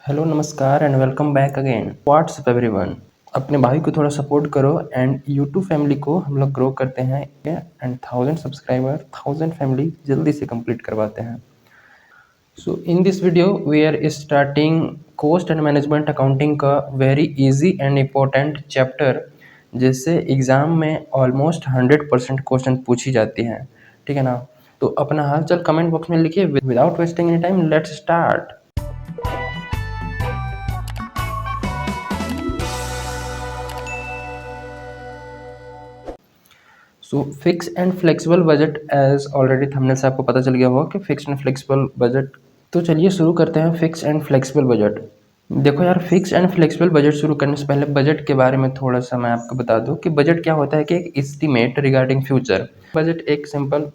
Hello नमस्कार and welcome back again. WhatsApp everyone. अपने भाई को थोड़ा सपोर्ट करो एंड यूट्यूब फैमिली को हम लोग ग्रो करते हैं एंड 1000 सब्सक्राइबर 1000 फैमिली जल्दी से कंप्लीट करवाते हैं। So in this video we are starting cost and management accounting का very easy and important chapter, जिससे एग्ज़ाम में ऑलमोस्ट 100% क्वेश्चन पूछी जाती हैं। ठीक है ना। तो अपना हालचाल कमेंट बॉक्स में लिखिए। Without wasting any time let's start. So fix and flexible budget, as already thumbnail से आपको पता चल गया होगा कि फिक्स एंड फ्लेक्सिबल बजट। तो चलिए शुरू करते हैं फिक्स एंड फ्लेक्सिबल बजट। देखो यार, फिक्स एंड फ्लेक्सिबल बजट शुरू करने से पहले बजट के बारे में थोड़ा सा मैं आपको बता दूं कि बजट क्या होता है कि एक एस्टीमेट रिगार्डिंग फ्यूचर। बजट एक सिंपल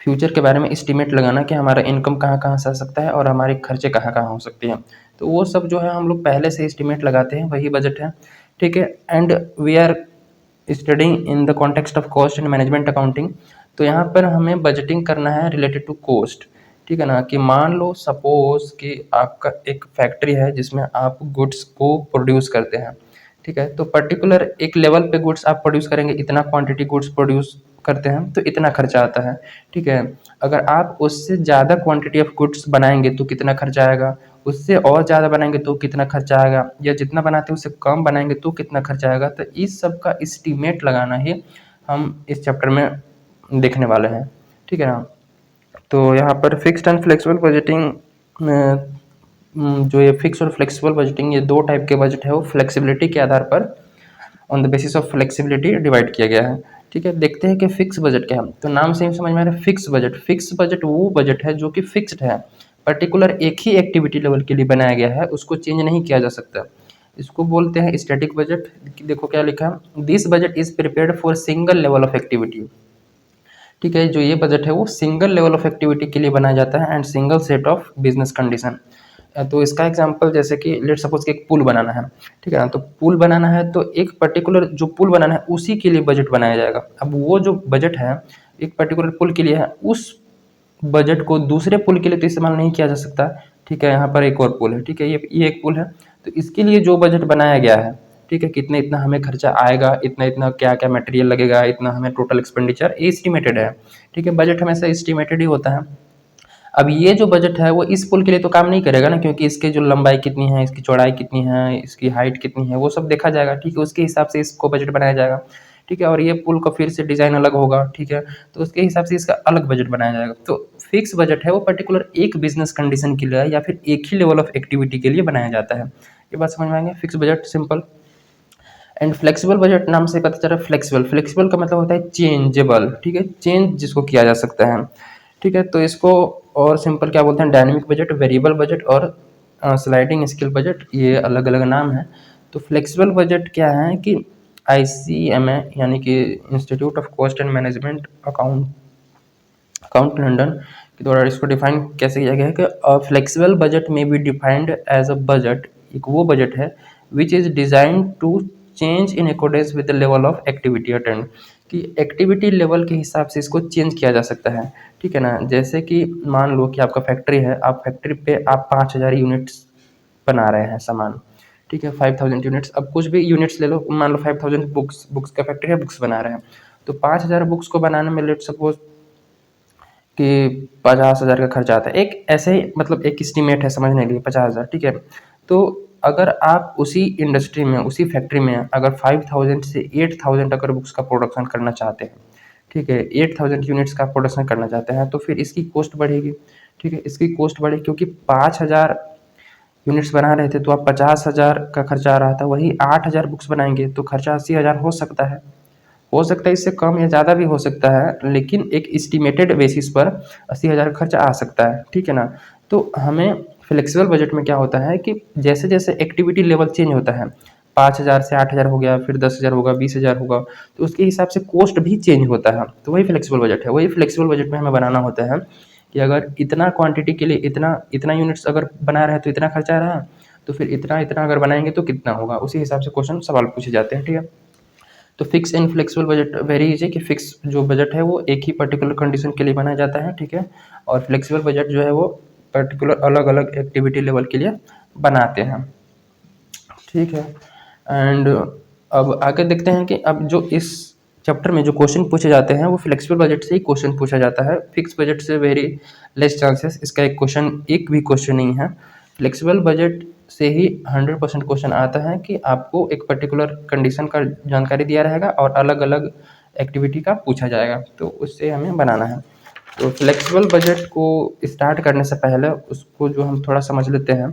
फ्यूचर के बारे में एस्टीमेट लगाना कि हमारा इनकम कहाँ कहाँ से आ सकता है और हमारे खर्चे कहाँ कहाँ हो सकते हैं। तो वो सब जो है हम लोग पहले से एस्टीमेट लगाते हैं, वही बजट है। ठीक है। And we are studying in the context of cost and management accounting. तो यहाँ पर हमें बजटिंग करना है रिलेटेड टू कॉस्ट। ठीक है ना। कि मान लो सपोज कि आपका एक फैक्ट्री है जिसमें आप गुड्स को प्रोड्यूस करते हैं। ठीक है। तो पर्टिकुलर एक लेवल पे गुड्स आप प्रोड्यूस करेंगे, इतना क्वांटिटी गुड्स प्रोड्यूस करते हैं तो इतना खर्चा आता है। ठीक है। अगर आप उससे ज़्यादा क्वांटिटी ऑफ गुड्स बनाएंगे तो कितना खर्चा आएगा, उससे और ज़्यादा बनाएंगे तो कितना खर्चा आएगा, या जितना बनाते हैं उससे कम बनाएंगे तो कितना खर्चा आएगा। तो इस सब का एस्टीमेट लगाना ही हम इस चैप्टर में देखने वाले हैं। ठीक है ना। तो यहाँ पर फिक्स्ड एंड फ्लेक्सिबल बजटिंग में जो ये फिक्स और फ्लेक्सिबल बजटिंग, ये दो टाइप के बजट है, वो फ्लेक्सिबिलिटी के आधार पर on the basis of flexibility divide किया गया है। ठीक है। देखते हैं कि फिक्स बजट क्या है। तो नाम से ही समझ में आ रहा है फिक्स बजट। फिक्स बजट वो बजट है जो कि फिक्स्ड है, पर्टिकुलर एक ही एक्टिविटी लेवल के लिए बनाया गया है, उसको चेंज नहीं किया जा सकता। इसको बोलते हैं स्टैटिक बजट। देखो क्या लिखा है, this budget is prepared for single level of activity. ठीक है। जो ये बजट है वो सिंगल लेवल ऑफ एक्टिविटी के लिए बनाया जाता है and single set of business condition. तो इसका एग्जांपल जैसे कि लेट सपोज कि एक पुल बनाना है। ठीक है ना। तो पुल बनाना है तो एक पर्टिकुलर जो पुल बनाना है उसी के लिए बजट बनाया जाएगा। अब वो जो बजट है एक पर्टिकुलर पुल के लिए है, उस बजट को दूसरे पुल के लिए तो इस्तेमाल नहीं किया जा सकता। ठीक है। यहाँ पर एक और पुल है। ठीक है। ये एक पुल है, तो इसके लिए जो बजट बनाया गया है, ठीक है, कितना इतना हमें खर्चा आएगा, इतना इतना क्या क्या मटेरियल लगेगा, इतना हमें टोटल एक्सपेंडिचर एस्टिमेटेड है। ठीक है। बजट हमेशा एस्टिमेटेड ही होता है। अब ये जो बजट है वो इस पुल के लिए तो काम नहीं करेगा ना, क्योंकि इसकी जो लंबाई कितनी है, इसकी चौड़ाई कितनी है, इसकी हाइट कितनी है, वो सब देखा जाएगा। ठीक है। उसके हिसाब से इसको बजट बनाया जाएगा। ठीक है। और ये पुल का फिर से डिज़ाइन अलग होगा। ठीक है। तो उसके हिसाब से इसका अलग बजट बनाया जाएगा। तो फिक्स बजट है वो पर्टिकुलर एक बिजनेस कंडीशन के लिए या फिर एक ही लेवल ऑफ एक्टिविटी के लिए बनाया जाता है। ये बात समझ में आएंगे। Fix budget simple. And flexible budget नाम से पता चल रहा है फ्लेक्सिबल। फ्लेक्सिबल का मतलब होता है चेंजेबल। ठीक है। चेंज जिसको किया जा सकता है। ठीक है। तो इसको और सिंपल क्या बोलते हैं, डायनेमिक बजट, वेरिएबल बजट और स्लाइडिंग स्केल बजट, ये अलग अलग नाम है। तो फ्लेक्सिबल बजट क्या है कि ICMA यानी कि institute of cost and management account London के द्वारा इसको डिफाइन कैसे किया गया है कि फ्लेक्सिबल बजट में be defined as a budget, एक वो बजट है which is design to change in accordance with the level of activity attained, कि एक्टिविटी लेवल के हिसाब से इसको चेंज किया जा सकता है। ठीक है ना। जैसे कि मान लो कि आपका फैक्ट्री है, आप फैक्ट्री पे आप 5000 यूनिट्स बना रहे हैं सामान। ठीक है। 5000 यूनिट्स, अब कुछ भी यूनिट्स ले लो, मान लो 5000 बुक्स का फैक्ट्री है, बुक्स बना रहे हैं। तो 5000 बुक्स को बनाने में लेट सपोज कि 50,000 का खर्चा आता है। एक ऐसे ही मतलब एक एस्टीमेट है समझने के लिए 50,000। ठीक है। तो अगर आप उसी इंडस्ट्री में उसी फैक्ट्री में अगर 5000 से 8000 अगर बुक्स का प्रोडक्शन करना चाहते हैं, ठीक है, 8000 यूनिट्स का प्रोडक्शन करना चाहते हैं, तो फिर इसकी कॉस्ट बढ़ेगी। ठीक है। इसकी कॉस्ट बढ़ेगी क्योंकि 5000 यूनिट्स बना रहे थे तो आप 50,000 का खर्चा आ रहा था, वही 8000 बुक्स बनाएंगे तो खर्चा 80,000 हो सकता है। हो सकता है इससे कम या ज़्यादा भी हो सकता है, लेकिन एक एस्टिमेटेड बेसिस पर 80,000 का खर्चा आ सकता है। ठीक है ना। तो हमें फ्लेक्सिबल बजट में क्या होता है कि जैसे जैसे एक्टिविटी लेवल चेंज होता है, 5000 से 8000 हो गया, फिर 10,000 होगा, 20,000 होगा, तो उसके हिसाब से कॉस्ट भी चेंज होता है। तो वही फ्लेक्सिबल बजट है। वही फ्लेक्सिबल बजट में हमें बनाना होता है कि अगर इतना क्वांटिटी के लिए इतना इतना यूनिट्स अगर बना रहे हैं तो इतना खर्चा आ रहा है, तो फिर इतना इतना अगर बनाएंगे तो कितना होगा, उसी हिसाब से क्वेश्चन सवाल पूछे जाते हैं। ठीक है। तो fix and flexible budget very easy, कि फिक्स जो बजट है वो एक ही पर्टिकुलर कंडीशन के लिए बनाया जाता है। ठीक है। और फ्लेक्सिबल बजट जो है वो पर्टिकुलर अलग अलग एक्टिविटी लेवल के लिए बनाते हैं। ठीक है। एंड अब आगे देखते हैं कि अब जो इस चैप्टर में जो क्वेश्चन पूछे जाते हैं वो फ्लेक्सिबल बजट से ही क्वेश्चन पूछा जाता है। फिक्स बजट से वेरी लेस चांसेस, इसका एक भी क्वेश्चन नहीं है। फ्लेक्सिबल बजट से ही 100% क्वेश्चन आता है कि आपको एक पर्टिकुलर कंडीशन का जानकारी दिया रहेगा और अलग अलग एक्टिविटी का पूछा जाएगा, तो उससे हमें बनाना है। तो फ्लेक्सिबल बजट को स्टार्ट करने से पहले उसको जो हम थोड़ा समझ लेते हैं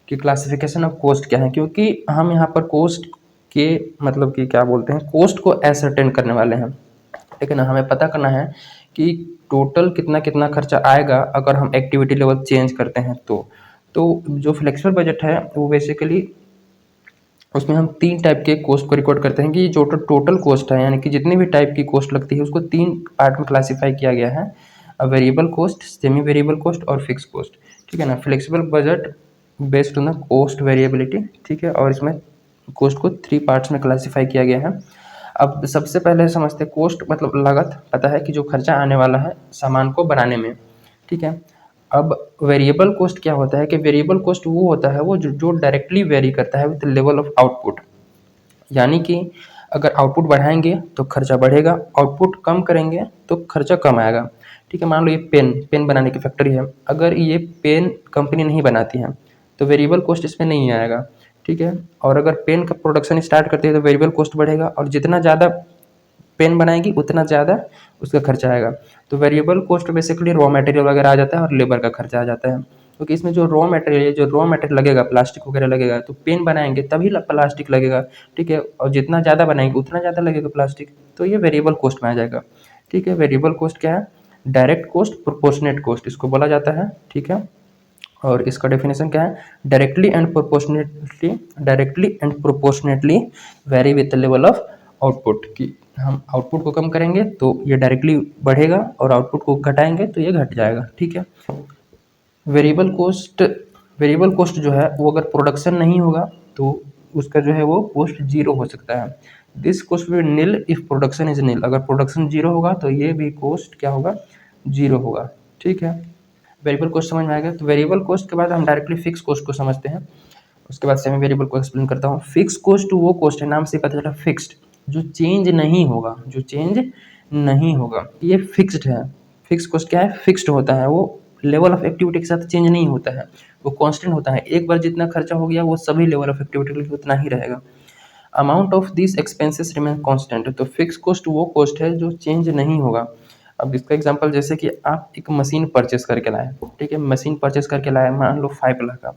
कि क्लासिफिकेशन ऑफ कोस्ट क्या है, क्योंकि हम यहाँ पर कोस्ट के मतलब कि क्या बोलते हैं, कोस्ट को एसरटेन करने वाले हैं। लेकिन हमें पता करना है कि टोटल कितना कितना खर्चा आएगा अगर हम एक्टिविटी लेवल चेंज करते हैं। तो जो फ्लेक्सिबल बजट है वो बेसिकली उसमें हम 3 टाइप के कोस्ट को रिकॉर्ड करते हैं कि जो टोटल कोस्ट है, यानी कि जितनी भी टाइप की कोस्ट लगती है उसको 3 पार्ट में क्लासीफाई किया गया है। Variable cost, semi variable cost और फिक्स कोस्ट। ठीक है ना। Flexible budget based on the cost variability. ठीक है। और इसमें कोस्ट को 3 पार्ट्स में क्लासीफाई किया गया है। अब सबसे पहले समझते हैं कोस्ट मतलब लागत। पता है कि जो खर्चा आने वाला है सामान को बनाने में। ठीक है। अब वेरिएबल कॉस्ट क्या होता है कि वेरिएबल कॉस्ट वो होता है वो जो डायरेक्टली वेरी करता है विद लेवल ऑफ आउटपुट। यानी कि अगर आउटपुट बढ़ाएंगे तो खर्चा बढ़ेगा, आउटपुट कम करेंगे तो खर्चा कम आएगा। ठीक है। मान लो ये पेन पेन बनाने की फैक्ट्री है, अगर ये पेन कंपनी नहीं बनाती है तो वेरिएबल कॉस्ट इसमें नहीं आएगा। ठीक है। और अगर पेन का प्रोडक्शन स्टार्ट करती है तो वेरिएबल कॉस्ट बढ़ेगा, और जितना ज़्यादा पेन बनाएगी उतना ज़्यादा उसका खर्चा आएगा। तो variable cost basically raw material वगैरह आ जाता है और लेबर का खर्चा आ जाता है, क्योंकि इसमें जो रॉ मटेरियल लगेगा, प्लास्टिक वगैरह लगेगा, तो पेन बनाएंगे तभी प्लास्टिक लगेगा। ठीक है। और जितना ज़्यादा बनाएंगे उतना ज़्यादा लगेगा प्लास्टिक, तो ये वेरिएबल कॉस्ट में आ जाएगा। ठीक है। वेरिएबल कॉस्ट क्या है? डायरेक्ट कॉस्ट, प्रोपोर्शनेट कॉस्ट इसको बोला जाता है। ठीक है। और इसका डेफिनेशन क्या है? Directly and proportionately very with the level of output. कि हम आउटपुट को कम करेंगे तो ये डायरेक्टली बढ़ेगा और आउटपुट को घटाएंगे तो ये घट जाएगा। ठीक है। वेरिएबल कॉस्ट वेरिएबल कॉस्ट जो है वो अगर प्रोडक्शन नहीं होगा तो उसका जो है वो कॉस्ट जीरो हो सकता है। This cost will nil if production is nil. अगर प्रोडक्शन जीरो होगा तो ये भी कॉस्ट क्या होगा? जीरो होगा। ठीक है। वेरिएबल कॉस्ट समझ में आ गया। तो वेरिएबल कॉस्ट के बाद हम डायरेक्टली फिक्स कॉस्ट को समझते हैं। उसके बाद सेमी वेरिएबल को एक्सप्लेन करता हूँ। फिक्स कॉस्ट वो कॉस्ट है, नाम से पता चला फिक्स्ड, जो चेंज नहीं होगा, जो चेंज नहीं होगा ये फिक्स्ड है। फिक्स कॉस्ट क्या है? फिक्स्ड होता है, वो लेवल ऑफ एक्टिविटी के साथ चेंज नहीं होता है, वो कांस्टेंट होता है। एक बार जितना खर्चा हो गया वो सभी लेवल ऑफ एक्टिविटी के लिए उतना ही रहेगा। Amount of this expenses remain constant. तो फिक्स कॉस्ट वो कॉस्ट है जो चेंज नहीं होगा। अब इसका एग्जांपल जैसे कि आप एक मशीन परचेस करके लाए। ठीक है। मशीन परचेस करके लाए मान लो 5 लाख का,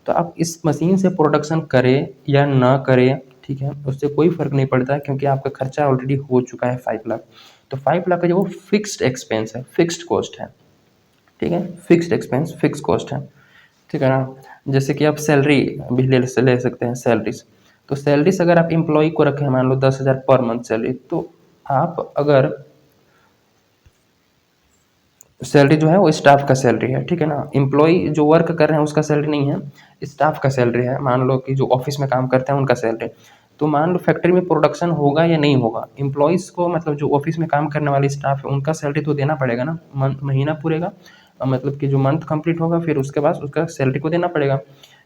तो आप इस मशीन से प्रोडक्शन करें या ना करें, ठीक है, उससे कोई फ़र्क नहीं पड़ता क्योंकि आपका खर्चा ऑलरेडी हो चुका है 5 लाख। तो 5 लाख का जो वो फिक्स्ड एक्सपेंस है, फिक्स्ड कॉस्ट है। ठीक है। फिक्स्ड एक्सपेंस फिक्स कॉस्ट है। ठीक है ना। जैसे कि आप सैलरी भी ले सकते हैं, सैलरीज। तो सैलरीज अगर आप एम्प्लॉय को रखें मान लो 10,000 पर मंथ सैलरी, तो आप अगर सैलरी जो है वो स्टाफ का सैलरी है। ठीक है ना। एम्प्लॉय जो वर्क कर रहे हैं उसका सैलरी नहीं है, स्टाफ का सैलरी है। मान लो कि जो ऑफिस में काम करते हैं उनका सैलरी। तो मान लो फैक्ट्री में प्रोडक्शन होगा या नहीं होगा, एम्प्लॉयज़ को मतलब जो ऑफिस में काम करने वाले स्टाफ है उनका सैलरी तो देना पड़ेगा ना। महीना पूरेगा, मतलब कि जो मंथ कंप्लीट होगा फिर उसके बाद उसका सैलरी को देना पड़ेगा।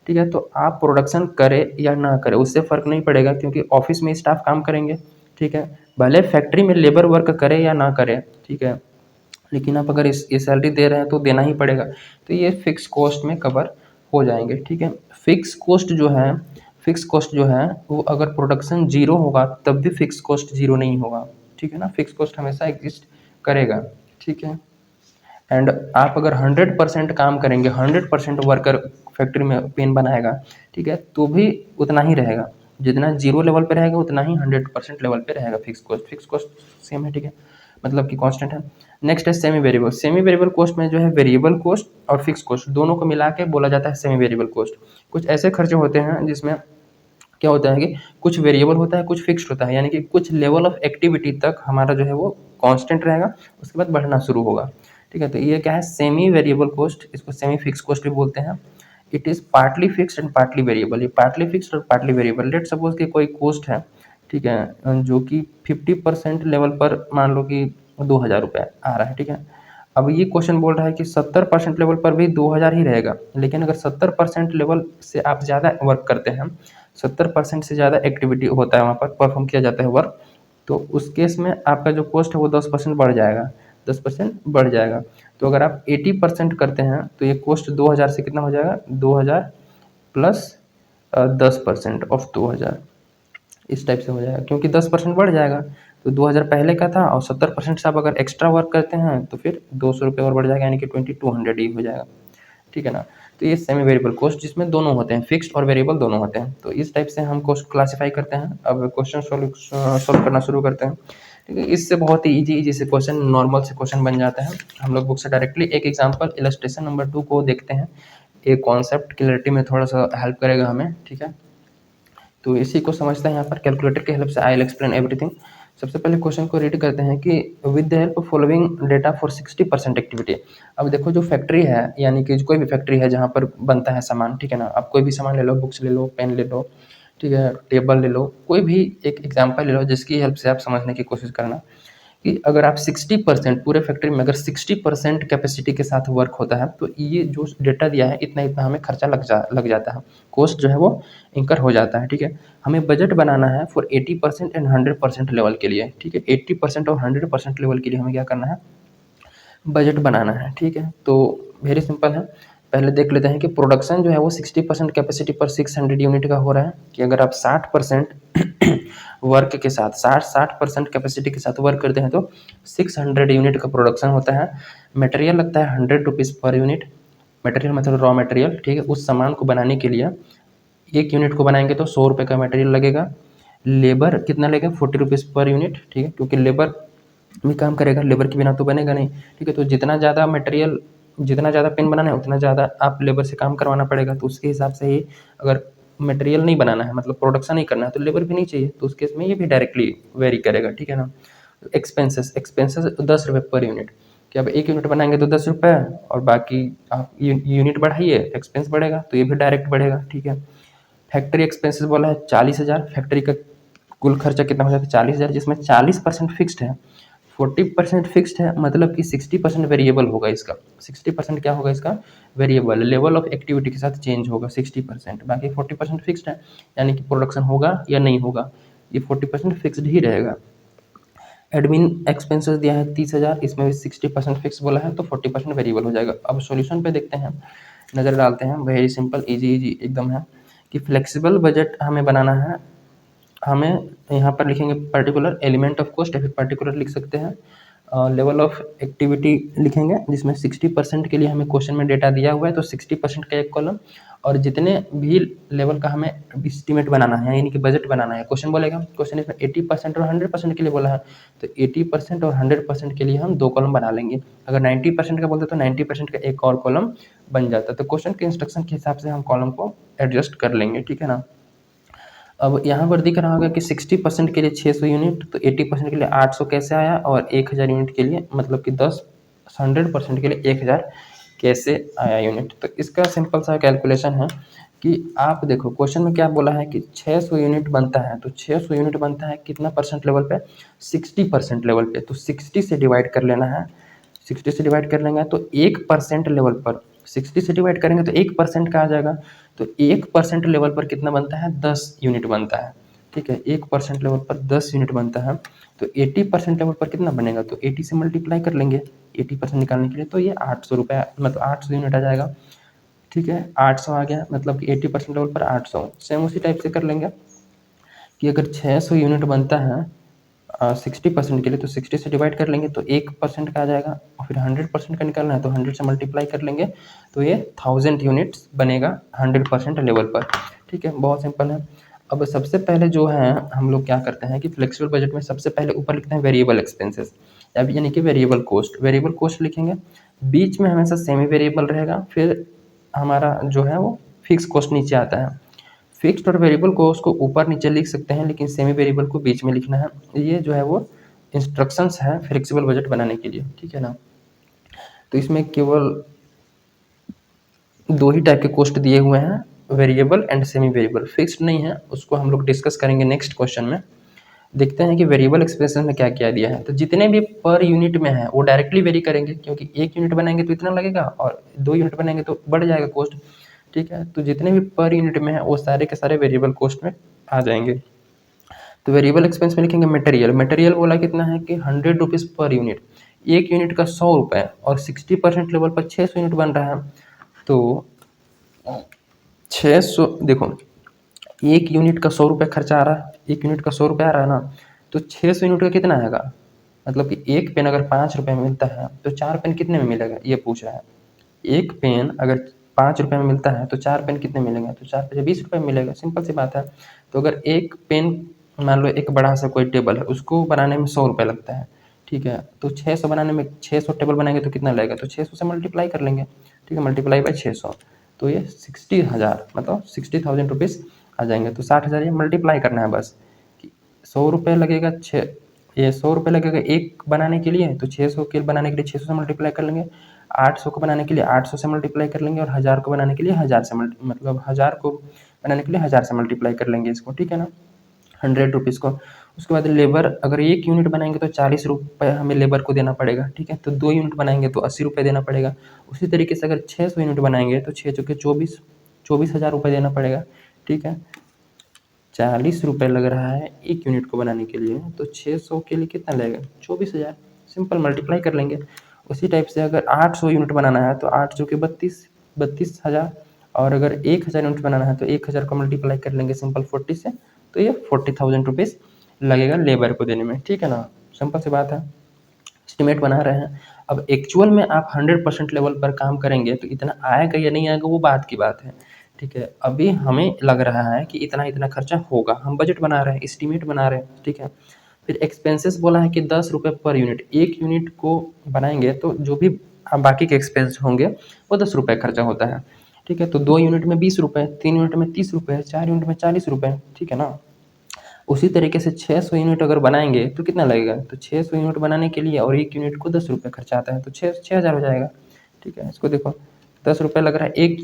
ठीक है। तो आप प्रोडक्शन करें या ना करें उससे फ़र्क नहीं पड़ेगा, क्योंकि ऑफिस में स्टाफ काम करेंगे। ठीक है। भले फैक्ट्री में लेबर वर्क करे या ना करे। ठीक है। लेकिन आप अगर इस ये सैलरी दे रहे हैं तो देना ही पड़ेगा। तो ये फिक्स कॉस्ट में कवर हो जाएंगे। ठीक है। फिक्स कॉस्ट जो है वो अगर प्रोडक्शन जीरो होगा तब भी फिक्स कॉस्ट जीरो नहीं होगा। ठीक है ना। फिक्स कॉस्ट हमेशा एग्जिस्ट करेगा। ठीक है। एंड आप अगर 100% काम करेंगे, 100% वर्कर फैक्ट्री में पेन बनाएगा, ठीक है, तो भी उतना ही रहेगा। जितना जीरो लेवल पे रहेगा उतना ही 100% लेवल पे रहेगा फिक्स कॉस्ट सेम है। ठीक है। मतलब कि कांस्टेंट है। नेक्स्ट है semi variable. Semi variable cost में जो है वेरिएबल कॉस्ट और फिक्स कॉस्ट दोनों को मिला के बोला जाता है सेमी वेरिएबल कॉस्ट। कुछ ऐसे खर्चे होते हैं जिसमें क्या होता है कि कुछ वेरिएबल होता है, कुछ फिक्स्ड होता है, यानी कि कुछ लेवल ऑफ एक्टिविटी तक हमारा जो है वो कांस्टेंट रहेगा, उसके बाद बढ़ना शुरू होगा। ठीक है। तो ये क्या है? सेमी वेरिएबल कॉस्ट, इसको सेमी फिक्स कॉस्ट भी बोलते हैं। It is partly fixed and partly variable. ये पार्टली फिक्स्ड और पार्टली वेरिएबल। लेट सपोज कि कोई कॉस्ट है, ठीक है, जो कि 50% लेवल पर मान लो कि 2,000 रुपये आ रहा है। ठीक है। अब ये क्वेश्चन बोल रहा है कि 70% लेवल पर भी 2000 ही रहेगा, लेकिन अगर 70% लेवल से आप ज़्यादा वर्क करते हैं, 70% से ज़्यादा एक्टिविटी होता है वहाँ पर परफॉर्म किया जाता है वर्क, तो उस केस में आपका जो कॉस्ट है वो 10% बढ़ जाएगा, 10% बढ़ जाएगा। तो अगर आप 80% करते हैं तो ये कॉस्ट 2000 से कितना हो जाएगा, 2000 प्लस 10% ऑफ 2000, इस टाइप से हो जाएगा, क्योंकि 10% बढ़ जाएगा। तो 2000 पहले का था और 70% से आप अगर एक्स्ट्रा वर्क करते हैं तो फिर 200 रुपये और बढ़ जाएगा, यानी कि 2200 ही हो जाएगा, ठीक है ना। तो ये सेमी वेरिएबल कॉस्ट जिसमें दोनों होते हैं, फिक्स्ड और वेरिएबल दोनों होते हैं। तो इस टाइप से हम कॉस्ट क्लासीफाई करते हैं। अब क्वेश्चन सॉल्व करना शुरू करते हैं, ठीक है। इससे बहुत ही इजी से क्वेश्चन, नॉर्मल से क्वेश्चन बन जाता है। हम लोग बुक से डायरेक्टली एक एग्जाम्पल इलस्ट्रेशन नंबर 2 को देखते हैं। एक कॉन्सेप्ट क्लैरिटी में थोड़ा सा हेल्प करेगा हमें, ठीक है। तो इसी को समझते हैं यहाँ पर कैलकुलेटर की हेल्प से। I will explain everything. सबसे पहले क्वेश्चन को रीड करते हैं कि with the help of following data for 60% activity. अब देखो जो फैक्ट्री है, यानी कि कोई भी फैक्ट्री है जहाँ पर बनता है सामान, ठीक है ना। आप कोई भी सामान ले लो, बुक्स ले लो, पेन ले लो, ठीक है, टेबल ले लो, कोई भी एक एग्जाम्पल ले लो जिसकी हेल्प से आप समझने की कोशिश करना कि अगर आप 60% पूरे फैक्ट्री में अगर 60% कैपेसिटी के साथ वर्क होता है तो ये जो डेटा दिया है इतना इतना हमें खर्चा लग जाता है, कॉस्ट जो है वो इंकर हो जाता है, ठीक है। हमें बजट बनाना है फॉर 80% एंड 100% लेवल के लिए, ठीक है। 80% और 100% लेवल के लिए हमें क्या करना है, बजट बनाना है, ठीक है। तो वेरी सिंपल है। पहले देख लेते हैं कि प्रोडक्शन जो है वो 60% कैपेसिटी पर 600 यूनिट का हो रहा है, कि अगर आप 60% वर्क के साथ 60% कैपेसिटी के साथ वर्क करते हैं तो 600 यूनिट का प्रोडक्शन होता है। मटेरियल लगता है 100 रुपीज़ पर यूनिट, मटेरियल मतलब रॉ मटेरियल, ठीक है। उस सामान को बनाने के लिए एक यूनिट को बनाएंगे तो 100 रुपये का मटेरियल लगेगा। लेबर कितना लगेगा, 40 रुपीज़ पर यूनिट, ठीक है, क्योंकि लेबर भी काम करेगा, लेबर के बिना तो बनेगा नहीं, ठीक है। तो जितना ज़्यादा मटेरियल, जितना ज़्यादा पेन बनाना है उतना ज़्यादा आप लेबर से काम करवाना पड़ेगा। तो उसके हिसाब से ही अगर मटेरियल नहीं बनाना है, मतलब प्रोडक्शन नहीं करना है, तो लेबर भी नहीं चाहिए, तो उस केस में ये भी डायरेक्टली वेरी करेगा, ठीक है ना। एक्सपेंसेस 10 रुपये पर यूनिट, कि अब एक यूनिट बनाएंगे तो 10 रुपये, और बाकी आप यूनिट बढ़ाइए एक्सपेंस बढ़ेगा, तो ये भी डायरेक्ट बढ़ेगा, ठीक है। फैक्ट्री एक्सपेंसेस बोला है 40,000, फैक्ट्री का कुल खर्चा कितना हो जाता है 40,000, जिसमें 40% फिक्स्ड है, 40% फिक्स्ड है, मतलब कि 60% वेरिएबल होगा इसका। 60% क्या होगा इसका, वेरिएबल, लेवल ऑफ एक्टिविटी के साथ चेंज होगा 60%, बाकी 40% फिक्स्ड है, यानी कि प्रोडक्शन होगा या नहीं होगा, ये 40% फिक्स्ड ही रहेगा। एडमिन एक्सपेंसेस दिया है 30,000, इसमें भी 60% फिक्स बोला है, तो 40% वेरिएबल हो जाएगा। अब सॉल्यूशन पे देखते हैं, नज़र डालते हैं। वेरी सिंपल, इजी इजी एकदम है कि फ्लेक्सिबल बजट हमें बनाना है। हमें यहाँ पर लिखेंगे पर्टिकुलर एलिमेंट ऑफ कॉस्ट, या फिर पर्टिकुलर लिख सकते हैं लेवल ऑफ एक्टिविटी लिखेंगे, जिसमें 60% के लिए हमें क्वेश्चन में डेटा दिया हुआ है, तो 60% का एक कॉलम, और जितने भी लेवल का हमें एस्टिमेट बनाना है, यानी कि बजट बनाना है, क्वेश्चन बोलेगा, क्वेश्चन इसमें 80% और 100% के लिए बोला है, तो 80% और 100% के लिए हम 2 कॉलम बना लेंगे। अगर 90% का बोलते तो 90% का एक और कॉलम बन जाता। तो क्वेश्चन के इंस्ट्रक्शन के हिसाब से हम कॉलम को एडजस्ट कर लेंगे, ठीक है ना। अब यहाँ पर दिख रहा होगा कि 60% के लिए 600 यूनिट, तो 80% के लिए 800 कैसे आया, और 1000 यूनिट के लिए, मतलब कि 100% के लिए 1000 कैसे आया यूनिट। तो इसका सिंपल सा कैलकुलेशन है कि आप देखो क्वेश्चन में क्या बोला है कि 600 यूनिट बनता है, तो 600 यूनिट बनता है कितना परसेंट लेवल पे, 60% लेवल पे, तो 60 से डिवाइड कर लेना है, 60 से डिवाइड कर लेंगे तो 1% लेवल पर, 60 से डिवाइड करेंगे तो 1% का आ जाएगा, तो 1% लेवल पर कितना बनता है, 10 यूनिट बनता है, ठीक है। 1% लेवल पर 10 यूनिट बनता है, तो 80% लेवल पर कितना बनेगा, तो 80 से मल्टीप्लाई कर लेंगे 80% निकालने के लिए, तो ये 800 रुपये, मतलब 800 यूनिट आ जाएगा, ठीक है। 800 आ गया, मतलब कि 80% लेवल पर 800। सेम उसी टाइप से कर लेंगे कि अगर 600 यूनिट बनता है 60% के लिए, तो 60 से डिवाइड कर लेंगे तो 1% का आ जाएगा, और फिर 100% का निकालना है तो 100 से मल्टीप्लाई कर लेंगे, तो ये 1000 यूनिट्स बनेगा 100% लेवल पर, ठीक है। बहुत सिंपल है। अब सबसे पहले जो है हम लोग क्या करते हैं कि फ्लेक्सिबल बजट में सबसे पहले ऊपर लिखते हैं वेरिएबल एक्सपेंसेस, अब यानी कि वेरिएबल कॉस्ट, वेरिएबल कॉस्ट लिखेंगे, बीच में हमेशा सेमी वेरिएबल रहेगा, फिर हमारा जो है वो फिक्स कॉस्ट नीचे आता है। फिक्स्ड और वेरिएबल को उसको ऊपर नीचे लिख सकते हैं, लेकिन सेमी वेरिएबल को बीच में लिखना है। ये जो है वो इंस्ट्रक्शंस है फ्लेक्सिबल बजट बनाने के लिए, ठीक है ना। तो इसमें केवल 2 ही टाइप के कॉस्ट दिए हुए हैं, variable and semi variable, fixed नहीं है, उसको हम लोग डिस्कस करेंगे नेक्स्ट क्वेश्चन में। देखते हैं कि वेरिएबल एक्सपेंसेस में क्या क्या दिया है। तो जितने भी पर यूनिट में है वो डायरेक्टली वेरी करेंगे, क्योंकि 1 यूनिट बनाएंगे तो इतना लगेगा और 2 यूनिट बनाएंगे तो बढ़ जाएगा कॉस्ट। ठीक है, तो जितने भी पर यूनिट में है वो सारे के सारे वेरिएबल कॉस्ट में आ जाएंगे। तो वेरिएबल एक्सपेंस में लिखेंगे मटेरियल। मटेरियल बोला कितना है कि 100 रुपीज़ पर यूनिट, 1 यूनिट का 100 रुपये और 60% लेवल पर 600 यूनिट बन रहा है। तो 600 देखो, 1 यूनिट का 100 रुपये खर्चा आ रहा है, 1 यूनिट का 100 रुपये आ रहा है ना, तो 600 यूनिट का कितना आएगा? मतलब कि एक पेन अगर 5 रुपये में मिलता है तो 4 पेन कितने में मिलेगा, ये पूछ रहा है। एक पेन अगर 5 रुपये में मिलता है तो 4 पेन कितने मिलेंगे, तो 4 पेन 20 रुपये में मिलेगा, सिंपल सी बात है। तो अगर एक पेन, मान लो एक बड़ा सा कोई टेबल है, उसको बनाने में 100 रुपये लगता है, ठीक है, तो 600 बनाने में, 600 टेबल बनाएंगे तो कितना लगेगा, तो 600 से मल्टीप्लाई कर लेंगे, ठीक है, मल्टीप्लाई बाई 600, तो ये 60,000 मतलब 60,000 रुपीज़ आ जाएंगे। तो 60,000 ये मल्टीप्लाई करना है बस, कि 100 रुपये लगेगा, ये 100 रुपये लगेगा एक बनाने के लिए, तो 600 के बनाने के लिए 600 से मल्टीप्लाई कर लेंगे, 800 को बनाने के लिए 800 से मल्टीप्लाई कर लेंगे, और 1000 को बनाने के लिए 1000 से मतलब 1000 को बनाने के लिए 1000 से मल्टीप्लाई कर लेंगे इसको, ठीक है ना, 100 रुपीज़ को। उसके बाद लेबर, अगर 1 यूनिट बनाएंगे तो 40 रुपये हमें लेबर को देना पड़ेगा, ठीक है, तो 2 यूनिट बनाएंगे तो 80 रुपये देना पड़ेगा। उसी तरीके से अगर 600 यूनिट बनाएंगे तो 6 चौके 24,000 रुपये देना पड़ेगा, ठीक है। 40 रुपये लग रहा है 1 यूनिट को बनाने के लिए, तो 600 के लिए कितना लगेगा, 24,000, सिंपल मल्टीप्लाई कर लेंगे। उसी टाइप से अगर 800 यूनिट बनाना है तो 8 चौके 32,000, और अगर 1000 यूनिट बनाना है तो 1000 को मल्टीप्लाई कर लेंगे सिंपल 40 से, तो ये 40,000 रुपीज़ लगेगा लेबर को देने में, ठीक है ना, सिंपल सी बात है। एस्टिमेट बना रहे हैं। अब एक्चुअल में आप 100% लेवल पर काम करेंगे तो इतना आएगा या नहीं आएगा वो बात की बात है, ठीक है। अभी हमें लग रहा है कि इतना इतना खर्चा होगा, हम बजट बना रहे हैं, एस्टिमेट बना रहे हैं, ठीक है। फिर एक्सपेंसेस बोला है कि 10 रुपये पर यूनिट, 1 यूनिट को बनाएंगे तो जो भी बाकी के एक्सपेंस होंगे वो 10 रुपये खर्चा होता है, ठीक है। तो 2 यूनिट में 20 रुपये, 3 यूनिट में 30 रुपये, 4 यूनिट में 40 रुपये, ठीक है ना। उसी तरीके से 600 यूनिट अगर बनाएंगे तो कितना लगेगा, तो 600 यूनिट बनाने के लिए और 1 यूनिट को 10 रुपये खर्चा आता है, तो 6,000 हो जाएगा, ठीक है। इसको देखो, 10 रुपये लग रहा है एक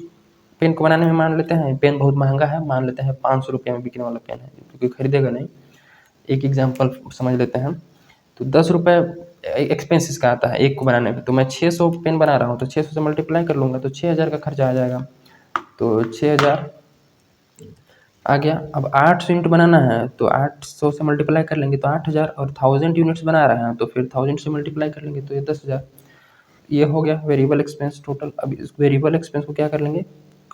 पेन को बनाने में, मान लेते हैं पेन बहुत महंगा है, मान लेते हैं 500 रुपये में बिकने वाला पेन है, क्योंकि खरीदेगा नहीं, एक एग्जाम्पल समझ लेते हैं। तो 10 रुपये एक्सपेंसिस का आता है एक को बनाने में, तो मैं 600 पेन बना रहा हूँ तो 600 से मल्टीप्लाई कर लूँगा तो 6,000 का खर्चा आ जाएगा, तो 6,000 आ गया। अब 800 यूनिट बनाना है तो 800 से मल्टीप्लाई कर लेंगे तो 8,000, और 1000 यूनिट्स बना रहे हैं तो फिर 1000 से मल्टीप्लाई कर लेंगे तो ये 10,000। ये हो गया वेरिएबल एक्सपेंस टोटल। अब इस वेरिएबल एक्सपेंस को क्या कर लेंगे,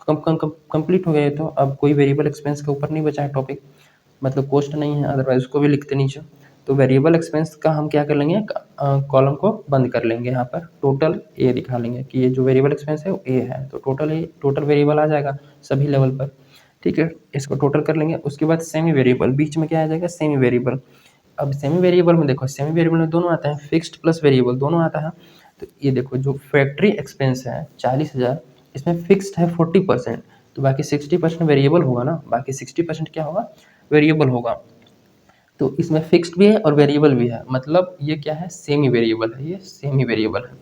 कंप्लीट हो गया ये, तो अब कोई वेरिएबल एक्सपेंस के ऊपर नहीं बचा है टॉपिक, मतलब कॉस्ट नहीं है, अदरवाइज उसको भी लिखते नीचे। तो वेरिएबल एक्सपेंस का हम क्या कर लेंगे, कॉलम को बंद कर लेंगे, यहाँ पर टोटल ए दिखा लेंगे कि ये जो वेरिएबल एक्सपेंस है वो ए है, तो टोटल ए, टोटल वेरिएबल आ जाएगा सभी लेवल पर, ठीक है। इसको टोटल कर लेंगे। उसके बाद सेमी वेरिएबल, बीच में क्या आ जाएगा, सेमी वेरिएबल। अब सेमी वेरिएबल में देखो, सेमी वेरिएबल में दोनों आता है, फिक्स्ड प्लस वेरिएबल दोनों आता है। तो ये देखो जो फैक्ट्री एक्सपेंस है 40,000, इसमें फिक्स्ड है 40%, तो बाकी 60% वेरिएबल होगा ना, बाकी 60% क्या होगा, वेरिएबल होगा। तो इसमें फिक्स्ड भी है और वेरिएबल भी है, मतलब ये क्या है, सेमी वेरिएबल है, ये सेमी वेरिएबल है।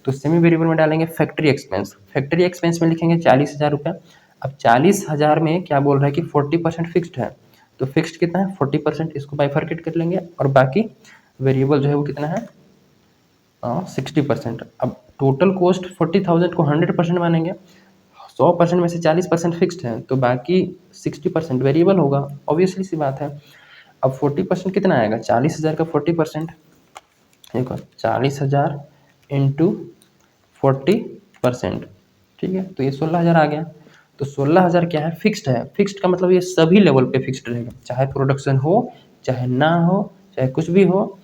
तो सेमी वेरिएबल में डालेंगे फैक्ट्री एक्सपेंस, फैक्ट्री एक्सपेंस में लिखेंगे 40,000 रुपये। अब 40,000 में क्या बोल रहा है कि 40% फिक्स्ड है, तो फिक्स्ड कितना है 40%, इसको बाइफरकेट कर लेंगे, और बाकी वेरिएबल जो है वो कितना है 60%। अब टोटल कॉस्ट 40,000 को 100% मानेंगे, 100% में से 40% फिक्स्ड है, तो बाकी 60% वेरिएबल होगा, ऑब्वियसली सी बात है। अब 40% कितना आएगा, 40,000 का 40%, देखो 40,000 इंटू 40%, ठीक है, तो ये 16,000 आ गया। तो 16,000 क्या है, फिक्स्ड है, फिक्स्ड का मतलब ये सभी लेवल पे फिक्स्ड रहेगा, चाहे प्रोडक्शन हो चाहे ना हो चाहे कुछ भी हो,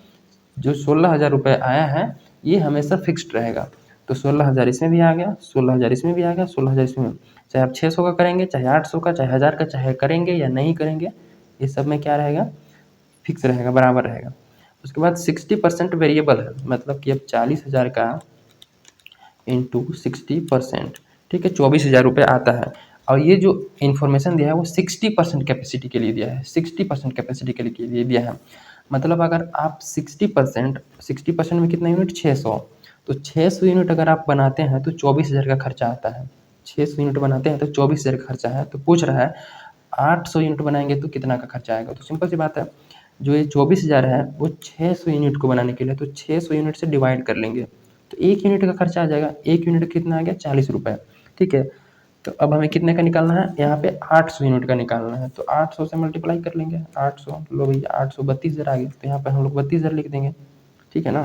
जो 16,000 रुपये आया है ये हमेशा फिक्स्ड रहेगा। तो 16,000 इसमें भी आ गया, 16,000 इसमें भी आ गया, 16,000 इसमें, चाहे आप 600 का करेंगे, चाहे 800 का, चाहे 1000 का, चाहे करेंगे या नहीं करेंगे, ये सब में क्या रहेगा, फिक्स रहेगा, बराबर रहेगा। उसके बाद 60% वेरिएबल है, मतलब कि अब 40,000 का इंटू 60%, ठीक है, 24,000 रुपये आता है। और ये जो इन्फॉर्मेशन दिया है वो 60% कैपेसिटी के लिए दिया है, 60% कैपेसिटी के लिए दिया है। मतलब अगर आप 60% में कितना यूनिट, 600, तो 600 यूनिट अगर आप बनाते हैं तो 24,000 का खर्चा आता है, 600 यूनिट बनाते हैं तो 24,000 का खर्चा है। तो पूछ रहा है 800 यूनिट बनाएंगे तो कितना का खर्चा आएगा, तो सिंपल सी बात है, जो ये 24,000 है वो 600 यूनिट को बनाने के लिए, तो 600 यूनिट से डिवाइड कर लेंगे तो 1 यूनिट का खर्चा आ जाएगा। 1 यूनिट कितना आ गया 40 रुपये, ठीक है। तो अब हमें कितने का निकालना है, यहाँ पे 800 यूनिट का निकालना है, तो 800 से मल्टीप्लाई कर लेंगे। 800 लो भैया 800 32,000 आ गया, तो यहाँ पे हम लोग 32,000 लिख देंगे, ठीक है ना,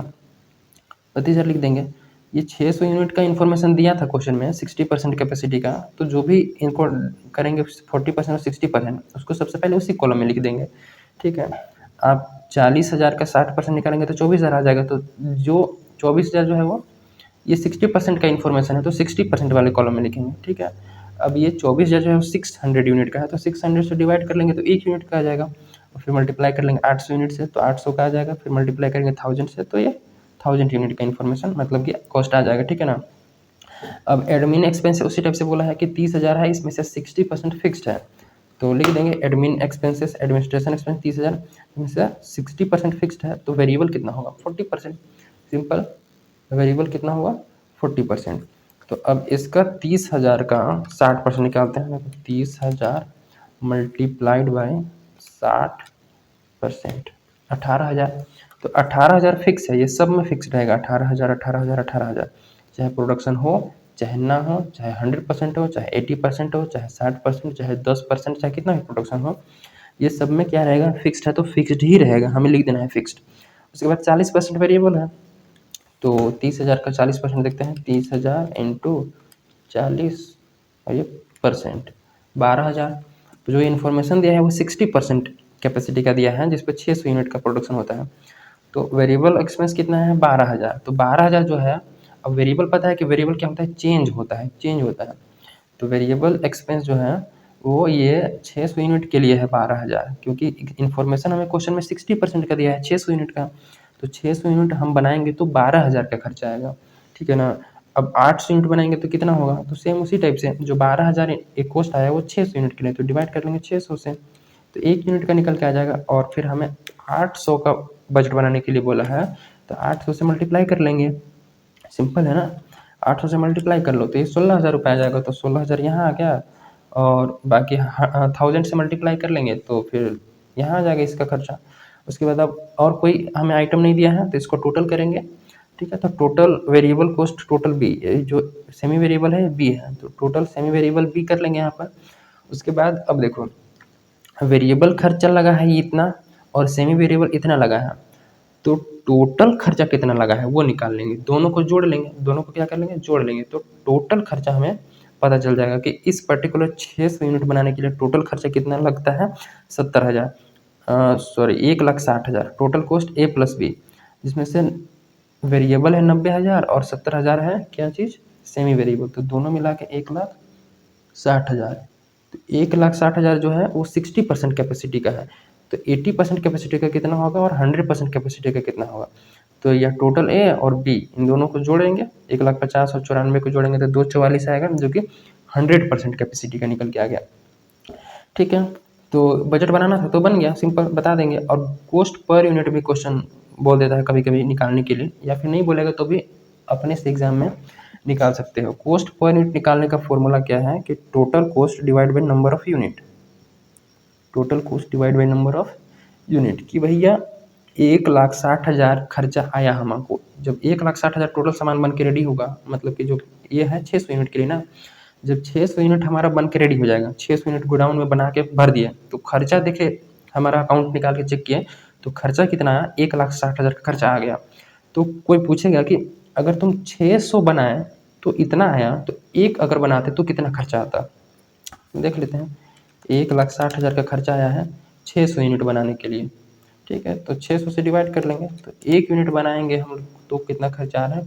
32,000 लिख देंगे। ये 600 यूनिट का इन्फॉर्मेशन दिया था क्वेश्चन में 60% कैपेसिटी का, तो जो भी इनको करेंगे 40% और 60% उसको सबसे पहले उसी कॉलम में लिख देंगे, ठीक है। आप 40,000 का 60% निकालेंगे तो 24,000 आ जाएगा, तो जो 24,000 जो है वो ये 60% का इन्फॉर्मेशन है तो 60% वाले कॉलम में लिखेंगे, ठीक है। अब ये 24,000 जो है वो 600 यूनिट का है, तो 600 से डिवाइड कर लेंगे तो 1 यूनिट का आ जाएगा, और फिर मल्टीप्लाई कर लेंगे 800 यूनिट से तो 800 का आ जाएगा, फिर मल्टीप्लाई करेंगे 1000 से तो ये 1000 यूनिट का इन्फॉर्मेशन मतलब कि कॉस्ट आ जाएगा, ठीक है ना। अब एडमिन एक्सपेंस उसी टाइप से बोला है कि 30,000 है, इसमें से 60% फिक्स्ड है, तो लिख देंगे एडमिन एक्सपेंसेस एडमिनिस्ट्रेशन एक्सपेंस 30,000 इसमें से 60% फिक्स्ड है, तो वेरिएबल कितना होगा 40%, सिंपल। वेरिएबल कितना होगा 40%। तो अब इसका 30,000 का 60% निकालते हैं, 30,000 मल्टीप्लाइड बाय 60%, 18,000। तो 18,000 फिक्स है, ये सब में फिक्स रहेगा 18,000 18,000 18,000, चाहे प्रोडक्शन हो चाहे ना हो, चाहे 100% हो चाहे 80% हो चाहे 60% चाहे 10% चाहे कितना भी प्रोडक्शन हो, ये सब में क्या रहेगा फिक्स्ड है, तो फिक्स्ड ही रहेगा, हमें लिख देना है फिक्स्ड। उसके बाद 40% वेरिएबल है, तो 30,000 का 40% देखते हैं, 30,000 इंटू 40 और ये परसेंट 12,000। तो जो इन्फॉर्मेशन दिया है वो 60% कैपेसिटी का दिया है, जिस पर 600 यूनिट का प्रोडक्शन होता है। तो वेरिएबल एक्सपेंस कितना है 12,000, तो 12,000 जो है, अब वेरिएबल पता है कि वेरिएबल क्या होता है, चेंज होता है, चेंज होता है। तो वेरिएबल एक्सपेंस जो है वो ये 600 यूनिट के लिए है 12,000, क्योंकि इन्फॉर्मेशन हमें क्वेश्चन में 60% का दिया है 600 यूनिट का, तो 600 यूनिट हम बनाएंगे तो 12,000 का खर्चा आएगा, ठीक है ना। अब 800 यूनिट बनाएंगे तो कितना होगा, तो सेम उसी टाइप से जो 12,000 एक कॉस्ट आया वो 600 यूनिट के लिए, तो डिवाइड कर लेंगे 600 से, तो 1 यूनिट का निकल के आ जाएगा। और फिर हमें 800 का बजट बनाने के लिए बोला है, तो 800 से मल्टीप्लाई कर लेंगे, सिंपल है ना। 800 से मल्टीप्लाई कर लो तो ये 16,000 रुपये आ जाएगा, तो 16,000 यहाँ आ गया, और बाकी 1000 से मल्टीप्लाई कर लेंगे तो फिर यहाँ आ जाएगा इसका खर्चा। उसके बाद अब और कोई हमें आइटम नहीं दिया है तो इसको टोटल करेंगे, ठीक है। तो total variable cost total B, जो सेमी वेरिएबल है बी है, तो टोटल सेमी वेरिएबल बी कर लेंगे यहाँ पर। उसके बाद अब देखो वेरिएबल खर्चा लगा है ये इतना और सेमी वेरिएबल इतना लगा है, तो टोटल खर्चा कितना लगा है वो निकाल लेंगे, दोनों को जोड़ लेंगे, दोनों को क्या कर लेंगे जोड़ लेंगे, तो टोटल खर्चा हमें पता चल जाएगा कि इस पर्टिकुलर 600 यूनिट बनाने के लिए टोटल खर्चा कितना लगता है 70,000, सॉरी 1,60,000 टोटल कॉस्ट ए प्लस बी, जिसमें से वेरिएबल है 90,000 और 70,000 है क्या चीज़ सेमी वेरिएबल, तो दोनों मिला के 1,60,000। तो 1,60,000 जो है वो 60% कैपेसिटी का है, तो 80% कैपेसिटी का कितना होगा और 100% कैपेसिटी का कितना होगा, तो यह टोटल ए और बी इन दोनों को जोड़ेंगे 1,50,000 और 94 को जोड़ेंगे तो 244 आएगा, जो कि 100% कैपेसिटी का निकल के आ गया, ठीक है। तो बजट बनाना था तो बन गया, सिंपल बता देंगे। और कॉस्ट पर यूनिट भी क्वेश्चन बोल देता है कभी कभी निकालने के लिए, या फिर नहीं बोलेगा तो भी अपने से एग्जाम में निकाल सकते हो। कॉस्ट पर यूनिट निकालने का फॉर्मूला क्या है कि total cost divide by number of unit, total cost divide by number of unit, कि भैया 1,60,000 खर्चा आया हमको, जब 1,60,000 टोटल सामान बन के रेडी होगा, मतलब कि जो ये है 600 यूनिट के लिए ना, जब 600 यूनिट हमारा बन के रेडी हो जाएगा, 600 यूनिट गोडाउन में बना के भर दिए, तो खर्चा देखे हमारा अकाउंट निकाल के चेक किए तो खर्चा कितना आया 1,60,000 का खर्चा आ गया। तो कोई पूछेगा कि अगर तुम 600 बनाए तो इतना आया, तो एक अगर बनाते तो कितना खर्चा आता, देख लेते हैं। 1,60,000 का खर्चा आया है 600 यूनिट बनाने के लिए, ठीक है। तो 600 से डिवाइड कर लेंगे, तो 1 यूनिट बनाएंगे हम तो कितना खर्चा आ रहा है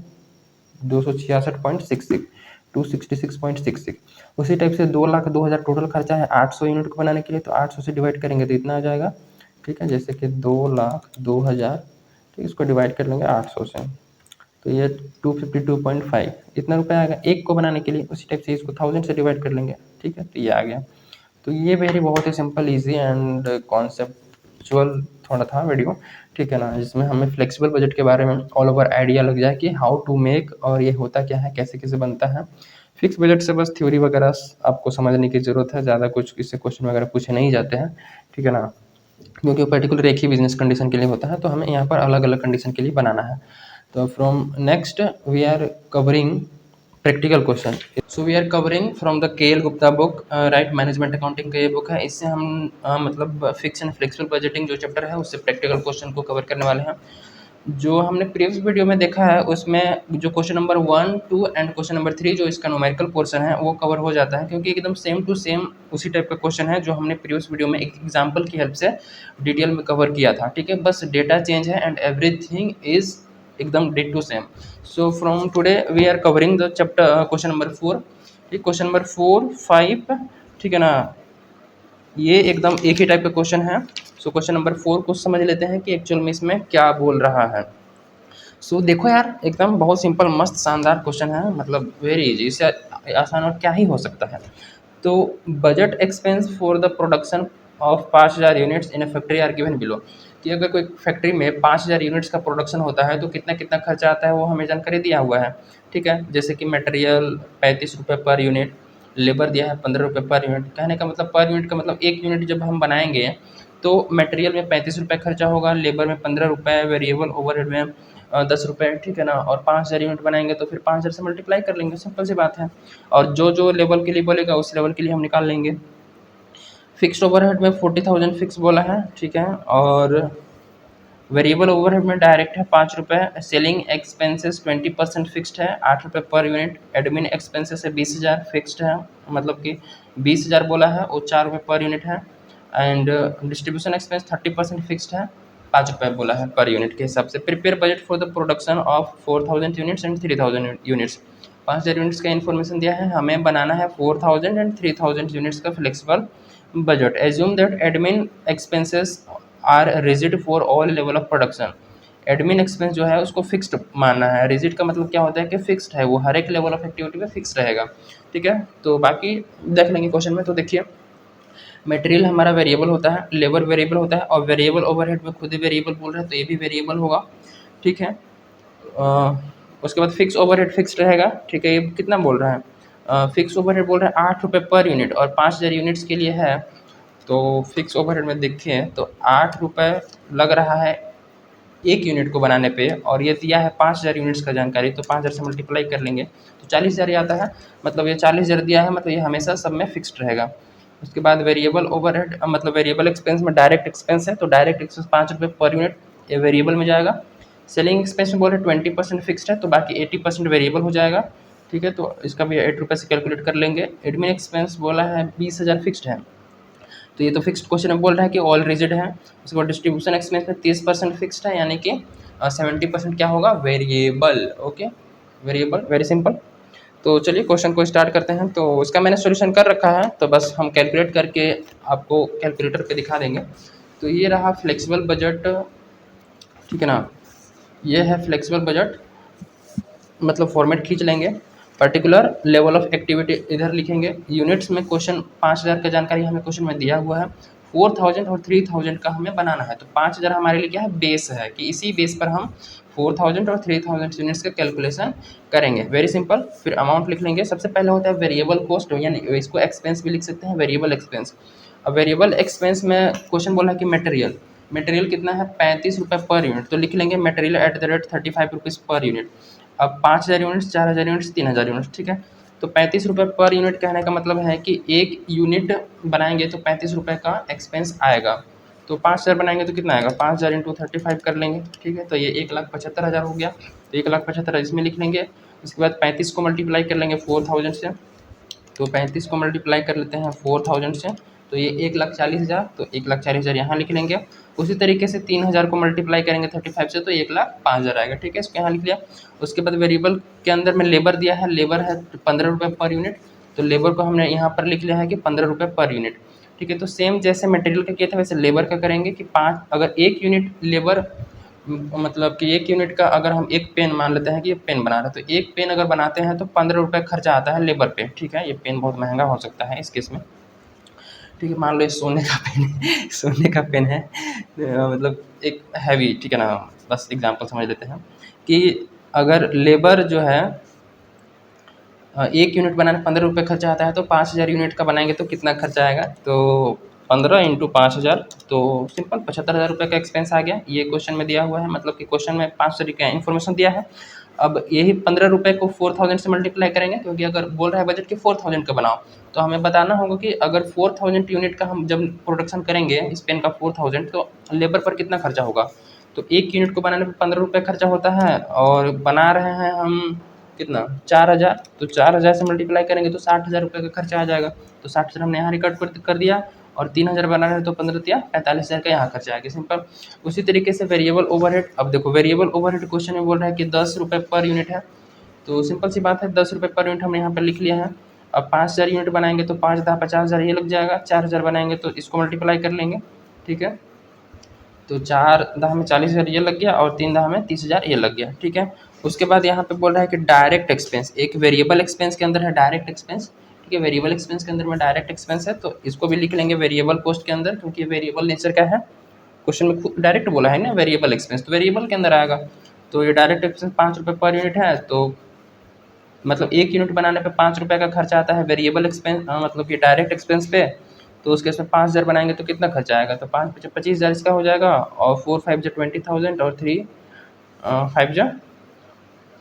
266.66, 266.66। उसी टाइप से 2,02,000 टोटल खर्चा है 800 यूनिट को बनाने के लिए, तो 800 से डिवाइड करेंगे तो इतना आ जाएगा, ठीक है। जैसे कि 2,02,000, ठीक, इसको डिवाइड कर लेंगे 800 से, तो ये 252.5 इतना रुपये आएगा एक को बनाने के लिए। उसी टाइप से इसको 1000 से डिवाइड कर लेंगे, ठीक है, तो ये आ गया। तो ये मेरी बहुत ही सिंपल इजी एंड कॉन्सेप्चुअल थोड़ा था वीडियो, ठीक है ना, जिसमें हमें फ्लेक्सिबल बजट के बारे में ऑल ओवर आइडिया लग जाए कि हाउ टू मेक, और ये होता क्या है कैसे कैसे बनता है। फिक्स बजट से बस थ्योरी वगैरह आपको समझने की ज़रूरत है, ज़्यादा कुछ इससे क्वेश्चन वगैरह पूछे नहीं जाते हैं, ठीक है ना। क्योंकि पर्टिकुलर एक ही बिजनेस कंडीशन के लिए होता है, तो हमें यहाँ पर अलग अलग कंडीशन के लिए बनाना है। तो from next we are covering practical question. So we are covering from the K L Gupta book, right, management accounting का ये बुक है। इससे हम मतलब फिक्स एंड फ्लेक्सिबल बजटिंग जो चैप्टर है उससे प्रैक्टिकल क्वेश्चन को कवर करने वाले हैं। जो हमने प्रीवियस वीडियो में देखा है उसमें जो question number 1, 2 and question number 3 जो इसका न्यूमेरिकल पोर्शन है वो कवर हो जाता है, क्योंकि एकदम सेम टू सेम उसी टाइप का क्वेश्चन है जो हमने प्रीवियस वीडियो में एक एग्जांपल की हेल्प से डिटेल में कवर किया था। ठीक है, बस डेटा चेंज है एंड एवरीथिंग इज एकदम ditto same. So from today we are covering the chapter question number 4। ठीक, क्वेश्चन नंबर 4, 5, ठीक है ना, ये एकदम एक ही टाइप का क्वेश्चन है। सो क्वेश्चन नंबर 4 को समझ लेते हैं कि एक्चुअल में इसमें क्या बोल रहा है। सो देखो यार, एकदम बहुत सिंपल मस्त शानदार क्वेश्चन है, मतलब वेरी इजी, इससे आसान और क्या ही हो सकता है। तो budget expense for the production of 5000 units in a factory are given below, कि अगर कोई फैक्ट्री में 5000 यूनिट्स का प्रोडक्शन होता है तो कितना कितना खर्चा आता है वो हमें जानकारी दिया हुआ है। ठीक है, जैसे कि मटेरियल 35 रुपये पर यूनिट, लेबर दिया है 15 रुपये पर यूनिट। कहने का मतलब पर यूनिट का मतलब एक यूनिट जब हम बनाएंगे तो मटेरियल में 35 रुपये खर्चा होगा, लेबर में 15 रुपये, वेरिएबल ओवरहेड में 10 रुपये। ठीक है ना, और 5000 यूनिट बनाएंगे तो फिर 5000 से मल्टीप्लाई कर लेंगे, सिंपल सी बात है। और जो जो लेवल के लिए बोलेगा उस लेवल के लिए हम निकाल लेंगे। फिक्स्ड ओवरहेड में 40,000 फिक्स बोला है, ठीक है, और वेरिएबल ओवरहेड में डायरेक्ट है 5 रुपये। सेलिंग एक्सपेंसेस 20% फिक्स्ड है 8 रुपये पर यूनिट। एडमिन एक्सपेंसेस है 20,000 फिक्स्ड है, मतलब कि 20,000 बोला है वो 4 रुपये पर यूनिट है। एंड डिस्ट्रीब्यूशन एक्सपेंस 30% फिक्स्ड है 5 रुपये बोला है पर यूनिट के हिसाब से। Prepare budget for the production of 4000 units and 3000 units, 5000 units का इन्फॉर्मेशन दिया है, हमें बनाना है 4000 एंड 3000 यूनिट्स का flexible budget. Assume that admin expenses are rigid for all level of production. Admin expense जो है उसको फिक्स्ड मानना है। रिजिड का मतलब क्या होता है कि फिक्स्ड है, वो हर एक लेवल ऑफ एक्टिविटी में फिक्स रहेगा। ठीक है, तो बाकी देख लेंगे क्वेश्चन में। तो देखिए, मटेरियल हमारा वेरिएबल होता है, लेबर वेरिएबल होता है, और वेरिएबल ओवरहेड में खुद ही वेरिएबल बोल रहे हैं तो ये भी वेरिएबल होगा। ठीक है, उसके बाद फिक्स ओवरहेड फिक्स्ड रहेगा। ठीक है, ये कितना बोल रहा है, फिक्स ओवरहेड बोल रहा है 8 रुपये पर यूनिट और 5000 यूनिट्स के लिए है। तो फिक्स ओवरहेड में देखें तो 8 रुपये लग रहा है एक यूनिट को बनाने पे, और ये दिया है 5000 यूनिट्स का जानकारी, तो 5000 से मल्टीप्लाई कर लेंगे तो 40,000 आता है। मतलब ये 40,000 दिया है, मतलब ये हमेशा सब में फिक्स्ड रहेगा। उसके बाद वेरिएबल ओवरहेड मतलब वेरिएबल एक्सपेंस में डायरेक्ट एक्सपेंस है, तो डायरेक्ट एक्सपेंस 5 रुपये पर यूनिट ये वेरिएबल में जाएगा। सेलिंग एक्सपेंस में बोल रहे 20% फिक्स्ड है, तो बाकी 80% वेरिएबल हो जाएगा। ठीक है, तो इसका भी 8 रुपये से कैलकुलेट कर लेंगे। एडमिन एक्सपेंस बोला है 20,000 फिक्स्ड है, तो ये तो फिक्स्ड क्वेश्चन में बोल रहा है कि ऑल रिजिड है। उसके बाद डिस्ट्रीब्यूशन एक्सपेंस में 30% फिक्स्ड है, यानी कि 70% क्या होगा, variable. Okay, variable, very simple. तो चलिए क्वेश्चन को स्टार्ट करते हैं। तो इसका मैंने सॉल्यूशन कर रखा है, तो बस हम कैलकुलेट करके आपको कैलकुलेटर पे दिखा देंगे। तो ये रहा फ्लेक्सिबल बजट, ठीक है ना, ये है फ्लेक्सिबल बजट, मतलब फॉर्मेट खींच लेंगे। पर्टिकुलर लेवल ऑफ एक्टिविटी इधर लिखेंगे। यूनिट्स में क्वेश्चन 5000 का जानकारी हमें क्वेश्चन में दिया हुआ है, 4000 और 3000 का हमें बनाना है। तो 5000 हमारे लिए क्या है, बेस है, कि इसी बेस पर हम 4000 और 3000 यूनिट्स का कैलकुलेशन करेंगे। Very simple. फिर अमाउंट लिख लेंगे। सबसे पहले होता है वेरिएबल कॉस्ट, यानी इसको एक्सपेंस भी लिख सकते हैं, वेरिएबल एक्सपेंस। अब वेरिएबल एक्सपेंस में क्वेश्चन बोला कि मटेरियल, मटेरियल कितना है 35 रुपये पर यूनिट, तो लिख लेंगे material at the rate 35 rupees per unit. अब 5000 यूनिट्स, 4000 यूनिट्स, 3000 यूनिट्स, ठीक है, तो 35 रुपये पर यूनिट कहने का मतलब है कि एक यूनिट बनाएंगे तो 35 रुपये का एक्सपेंस आएगा। तो 5000 बनाएंगे तो कितना आएगा, 5000 इंटू 35 कर लेंगे। ठीक है, तो ये 1,75,000 हो गया, तो 1,75,000 इसमें लिख लेंगे। उसके बाद 35 को मल्टीप्लाई कर लेंगे 4000 से, तो 35 को मल्टीप्लाई कर लेते हैं 4000 से, तो ये 1,40,000, तो 1,40,000 यहाँ लिख लेंगे। उसी तरीके से 3000 को मल्टीप्लाई करेंगे 35 से, तो 1,05,000 आएगा। ठीक है, इसको यहाँ लिख लिया। उसके बाद वेरिएबल के अंदर में लेबर दिया है, लेबर है 15 रुपये पर यूनिट, तो लेबर को हमने यहाँ पर लिख लिया है कि 15 रुपये पर यूनिट। ठीक है, तो सेम जैसे मटेरियल का किया था वैसे लेबर का करेंगे कि 5, अगर एक यूनिट लेबर मतलब कि एक यूनिट का अगर हम एक पेन मान लेते हैं कि ये पेन बना रहे हैं, तो एक पेन अगर बनाते हैं तो 15 रुपये खर्चा आता है लेबर पे। ठीक है, ये पेन बहुत महंगा हो सकता है इस केस में। ठीक है, मान लो ये सोने का पेन है सोने का पेन है, मतलब एक हैवी, ठीक है ना, बस एग्जांपल समझ लेते हैं कि अगर लेबर जो है एक यूनिट बनाने 15 रुपये खर्चा आता है, तो 5000 यूनिट का बनाएंगे तो कितना खर्चा आएगा, तो 15 इंटू 5000, तो सिंपल 75,000 रुपये का एक्सपेंस आ गया। ये क्वेश्चन में दिया हुआ है, मतलब कि क्वेश्चन में 5 तरीके का इन्फॉर्मेशन दिया है। अब यही 15 रुपये को 4000 से मल्टीप्लाई करेंगे, क्योंकि अगर बोल रहा है बजट कि 4000 का बनाओ, तो हमें बताना होगा कि अगर 4000 यूनिट का हम जब प्रोडक्शन करेंगे इस पेन का 4000, तो लेबर पर कितना खर्चा होगा। तो एक यूनिट को बनाने पर 15 रुपये खर्चा होता है, और बना रहे हैं हम कितना 4000, तो 4000 से मल्टीप्लाई करेंगे तो 60,000 रुपये का खर्चा आ जाएगा। तो 60,000 हमने यहाँ रिकॉर्ड कर दिया, और 3000 बना रहे हैं तो 15 दिया 45,000 का यहाँ खर्चा आएगा, सिंपल। उसी तरीके से वेरिएबल ओवरहेड, अब देखो वेरिएबल ओवरहेड क्वेश्चन में बोल रहा है कि 10 रुपये पर यूनिट है, तो सिंपल सी बात है 10 रुपये पर यूनिट हमने यहाँ पर लिख लिया है। अब 5000 यूनिट बनाएंगे तो 5 10 50,000 ये लग जाएगा, 4000 बनाएंगे तो इसको मल्टीप्लाई कर लेंगे, ठीक है। तो 4 दाह में 40,000 ये लग गया, और 3 दाह में 30,000 ये लग गया, ठीक है। उसके बाद यहाँ पे बोल रहा है कि डायरेक्ट एक्सपेंस, एक वेरिएबल एक्सपेंस के अंदर है डायरेक्ट एक्सपेंस, ठीक है। वेरिएबल एक्सपेंस के अंदर में डायरेक्ट एक्सपेंस है, तो इसको भी लिख लेंगे वेरिएबल कॉस्ट के अंदर, क्योंकि वेरिएबल नेचर का है। क्वेश्चन में डायरेक्ट बोला है ना वेरिएबल एक्सपेंस, तो वेरिएबल के अंदर आएगा। तो ये डायरेक्ट एक्सपेंस 5 रुपये पर यूनिट है, तो मतलब एक यूनिट बनाने पे 5 रुपये का खर्चा आता है वेरिएबल एक्सपेंस, मतलब कि डायरेक्ट एक्सपेंस पे। तो उसके इसमें 5000 बनाएंगे तो कितना खर्चा आएगा, तो 5 5 25,000 इसका हो जाएगा, और 4 5 जा 20,000, और 3 5 जा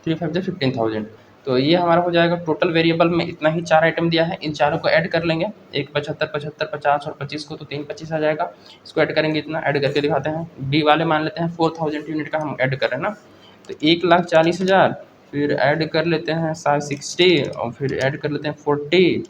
15,000। तो ये हमारा हो जाएगा टोटल वेरिएबल में इतना ही 4 आइटम दिया है, इन चारों को ऐड कर लेंगे, एक 75 75 50 और 25 को, तो 3 25 आ जाएगा। इसको ऐड करेंगे, इतना ऐड करके दिखाते हैं। बी वाले मान लेते हैं 4000 यूनिट का हम ऐड कर रहे हैं ना, तो 1,40,000, फिर ऐड कर लेते हैं 60, और फिर ऐड कर लेते हैं 40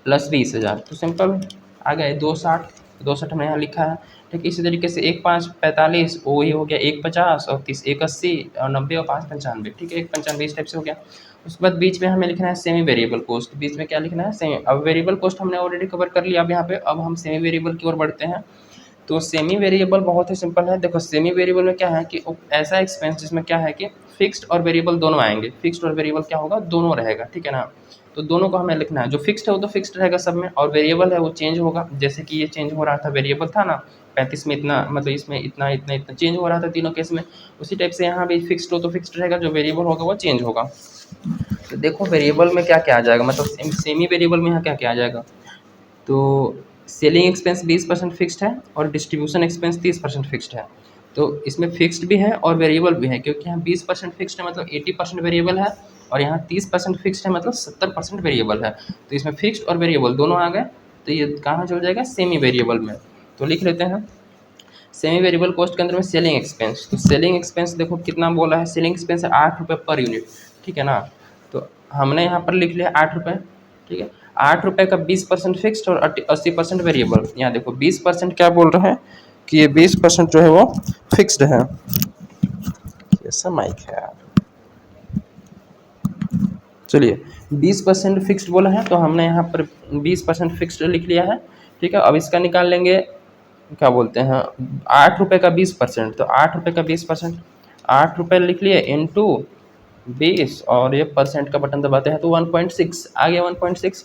प्लस 20,000, तो सिंपल आ गए 260। 260 हमने यहाँ लिखा है, ठीक। इसी तरीके से 1 5 45, वही हो गया 1 50, और 30 1 80, और 90, और 5 95, ठीक है। 1 95 इस टाइप से हो गया। उसके बाद बीच में हमें लिखना है सेमी वेरिएबल कॉस्ट, बीच में क्या लिखना है सेमी। अब वेरिएबल कॉस्ट हमने ऑलरेडी कवर कर लिया, अब यहाँ पे अब हम सेमी वेरिएबल की ओर बढ़ते हैं। तो सेमी वेरिएबल बहुत ही सिंपल है। देखो सेमी वेरिएबल में क्या है कि ऐसा एक्सपेंस जिसमें क्या है कि फिक्स्ड और वेरिएबल दोनों आएंगे। फिक्स्ड और वेरिएबल क्या होगा, दोनों रहेगा, ठीक है ना। तो दोनों को हमें लिखना है, जो फिक्स्ड है वो तो फिक्स्ड रहेगा सब में, और वेरिएबल है वो चेंज होगा। जैसे कि ये चेंज हो रहा था, वेरिएबल था ना 35 में इतना, मतलब इसमें इतना इतना इतना चेंज हो रहा था तीनों केस में। उसी टाइप से यहाँ भी फिक्स्ड हो तो फिक्स्ड रहेगा, जो वेरिएबल होगा वो चेंज होगा। तो देखो वेरिएबल में क्या क्या आ जाएगा, मतलब सेमी वेरिएबल में यहाँ क्या क्या आ जाएगा। तो सेलिंग एक्सपेंस 20% फिक्स्ड है, और डिस्ट्रीब्यूशन एक्सपेंस 30% फिक्स्ड है। तो इसमें फिक्स्ड भी है और वेरिएबल भी है, क्योंकि यहाँ 20% फिक्स्ड है मतलब 80% वेरिएबल है, और यहाँ 30% फिक्स्ड है मतलब 70% वेरिएबल है। तो इसमें फिक्स्ड और वेरिएबल दोनों आ गए, तो ये कहाँ चल जाएगा, सेमी वेरिएबल में। तो लिख लेते हैं सेमी वेरिएबल कॉस्ट के अंदर में सेलिंग एक्सपेंस। तो सेलिंग एक्सपेंस देखो कितना बोला है, सेलिंग एक्सपेंस है 8 रुपये पर यूनिट, ठीक है ना। तो हमने यहाँ पर लिख लिया 8 रुपये, ठीक है। 8 रुपये का 20% फिक्स्ड और 80% वेरिएबल। यहाँ देखो 20% क्या बोल रहे हैं कि ये 20% जो है वो फिक्स्ड है। कैसा माइक है यार, चलिए 20% फिक्स्ड बोला है, तो हमने यहाँ पर 20% फिक्स्ड लिख लिया है, ठीक है। अब इसका निकाल लेंगे, क्या बोलते हैं 8 रुपये का 20%, तो 8 रुपये का 20%, 8 रुपये लिख लिए इंटू 20, और ये परसेंट का बटन दबाते हैं तो 1.6 आ गया 1.6।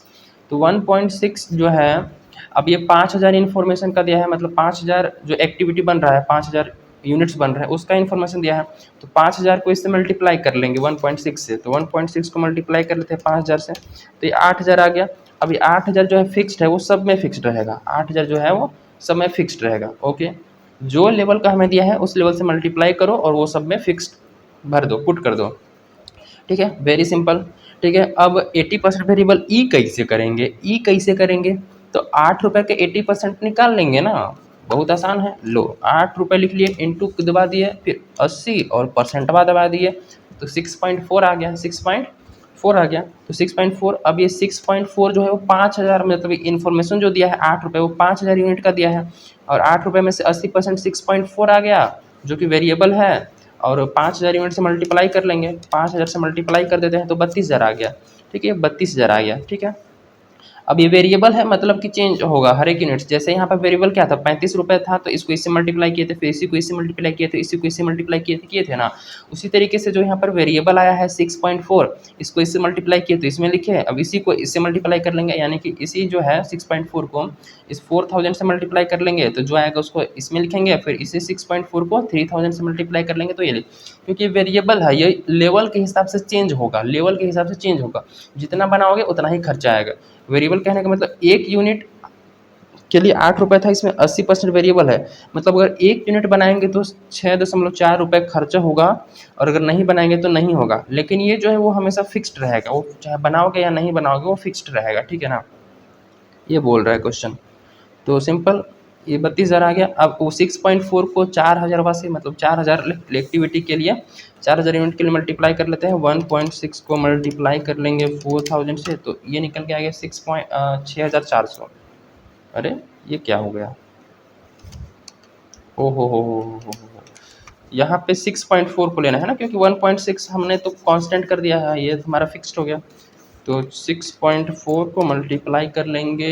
तो 1.6 जो है, अब ये 5000 इन्फॉर्मेशन का दिया है, मतलब 5000 जो एक्टिविटी बन रहा है, 5000 यूनिट्स बन रहे हैं उसका इन्फॉर्मेशन दिया है। तो 5000 को इससे मल्टीप्लाई कर लेंगे 1.6 से, तो 1.6 को मल्टीप्लाई कर लेते हैं 5000 से, तो ये 8000 आ गया। अब ये 8000 जो है फिक्स्ड है वो सब में फिक्स्ड रहेगा, 8000 जो है वो सब में फिक्स्ड रहेगा, ओके। जो लेवल का हमें दिया है उस लेवल से मल्टीप्लाई करो और वो सब में फिक्स्ड भर दो, पुट कर दो, ठीक है। वेरी सिंपल, ठीक है। अब 80% वेरिएबल ई कैसे करेंगे, ई कैसे करेंगे, तो 8 रुपये के 80% निकाल लेंगे ना, बहुत आसान है। लो 8 रुपये लिख लिए, इंटू दबा दिए, फिर 80 और परसेंटवा दबा दिए, तो 6.4 आ गया, 6.4 आ गया। तो 6.4, अब ये 6.4 जो है वो 5000, मतलब इन्फॉर्मेशन जो दिया है 8 रुपये वो 5000 यूनिट का दिया है, और 8 रुपये में से 80% 6.4 आ गया जो कि वेरिएबल है, और 5000 यूनिट से मल्टीप्लाई कर लेंगे, 5000 से मल्टीप्लाई कर देते हैं तो 32,000 आ गया, ठीक है। 32,000 आ गया, ठीक है। अब ये वेरिएबल है, मतलब कि चेंज होगा हर एक यूनिट। जैसे यहाँ पर वेरिएबल क्या था 35 रुपये था, तो इसको इससे मल्टीप्लाई किए थे, फिर इसी को इससे मल्टीप्लाई किए थे, इसी को इससे मल्टीप्लाई किए थे ना। उसी तरीके से जो यहाँ पर वेरिएबल आया है 6.4, इसको इससे मल्टीप्लाई किए तो इसमें लिखे, अब इसी को इससे मल्टीप्लाई कर लेंगे, यानी कि इसी जो है 6.4 को इस 4000 से मल्टीप्लाई कर लेंगे तो जो आएगा उसको इसमें लिखेंगे, फिर इसी 6.4 को 3000 से मल्टीप्लाई कर लेंगे, तो ये क्योंकि वेरिएबल है ये लेवल के हिसाब से चेंज होगा, लेवल के हिसाब से चेंज होगा, जितना बनाओगे उतना ही खर्चा आएगा। वेरिएबल कहने का मतलब एक यूनिट के लिए 8 रुपये था, इसमें 80% वेरिएबल है। मतलब अगर 1 यूनिट बनाएंगे तो 6.4 रुपये खर्चा होगा, और अगर नहीं बनाएंगे तो नहीं होगा। लेकिन ये जो है वो हमेशा फिक्स्ड रहेगा, वो चाहे बनाओगे या नहीं बनाओगे वो फिक्स्ड रहेगा, ठीक है ना। ये बोल रहा है क्वेश्चन। तो सिंपल, ये 32,000 आ गया। अब वो 6.4 को 4,000 से, मतलब 4,000 एक्टिविटी के लिए 4,000 यूनिट के लिए मल्टीप्लाई कर लेते हैं। 1.6 को मल्टीप्लाई कर लेंगे 4,000 से, तो ये निकल के आ गया 6,400। अरे ये क्या हो गया, ओ हो। यहाँ पे 6.4 को लेना है ना, क्योंकि 1.6 हमने तो कांस्टेंट कर दिया है, ये हमारा फिक्स्ड हो गया। तो 6.4 को मल्टीप्लाई कर लेंगे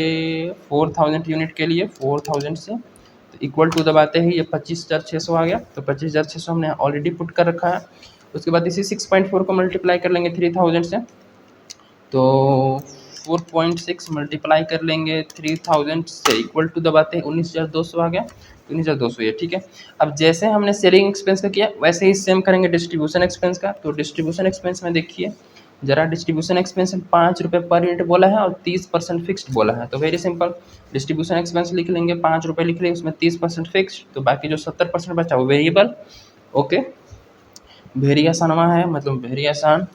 4,000 यूनिट के लिए 4,000 से, तो इक्वल टू दबाते ही ये 25,600 आ गया। तो 25,600 हमने ऑलरेडी पुट कर रखा है। उसके बाद इसी 6.4 को मल्टीप्लाई कर लेंगे 3,000 से, तो 4.6 मल्टीप्लाई कर लेंगे 3,000 से, इक्वल टू दबाते हैं 19,200 आ गया। 19,200 ये ठीक है। अब जैसे हमने सेलिंग एक्सपेंस का किया वैसे ही सेम करेंगे डिस्ट्रीब्यूशन एक्सपेंस का। तो डिस्ट्रीब्यूशन एक्सपेंस में देखिए जरा, डिस्ट्रीब्यूशन एक्सपेंस में 5 रुपये पर यूनिट बोला है और 30% फिक्स्ड बोला है। तो वेरी सिंपल, डिस्ट्रीब्यूशन एक्सपेंस लिख लेंगे, 5 रुपये लिख लेंगे, उसमें 30% फिक्स्ड, तो बाकी जो 70% बचा वो वेरिएबल। ओके, वेरी आसान है, मतलब वेरी आसान।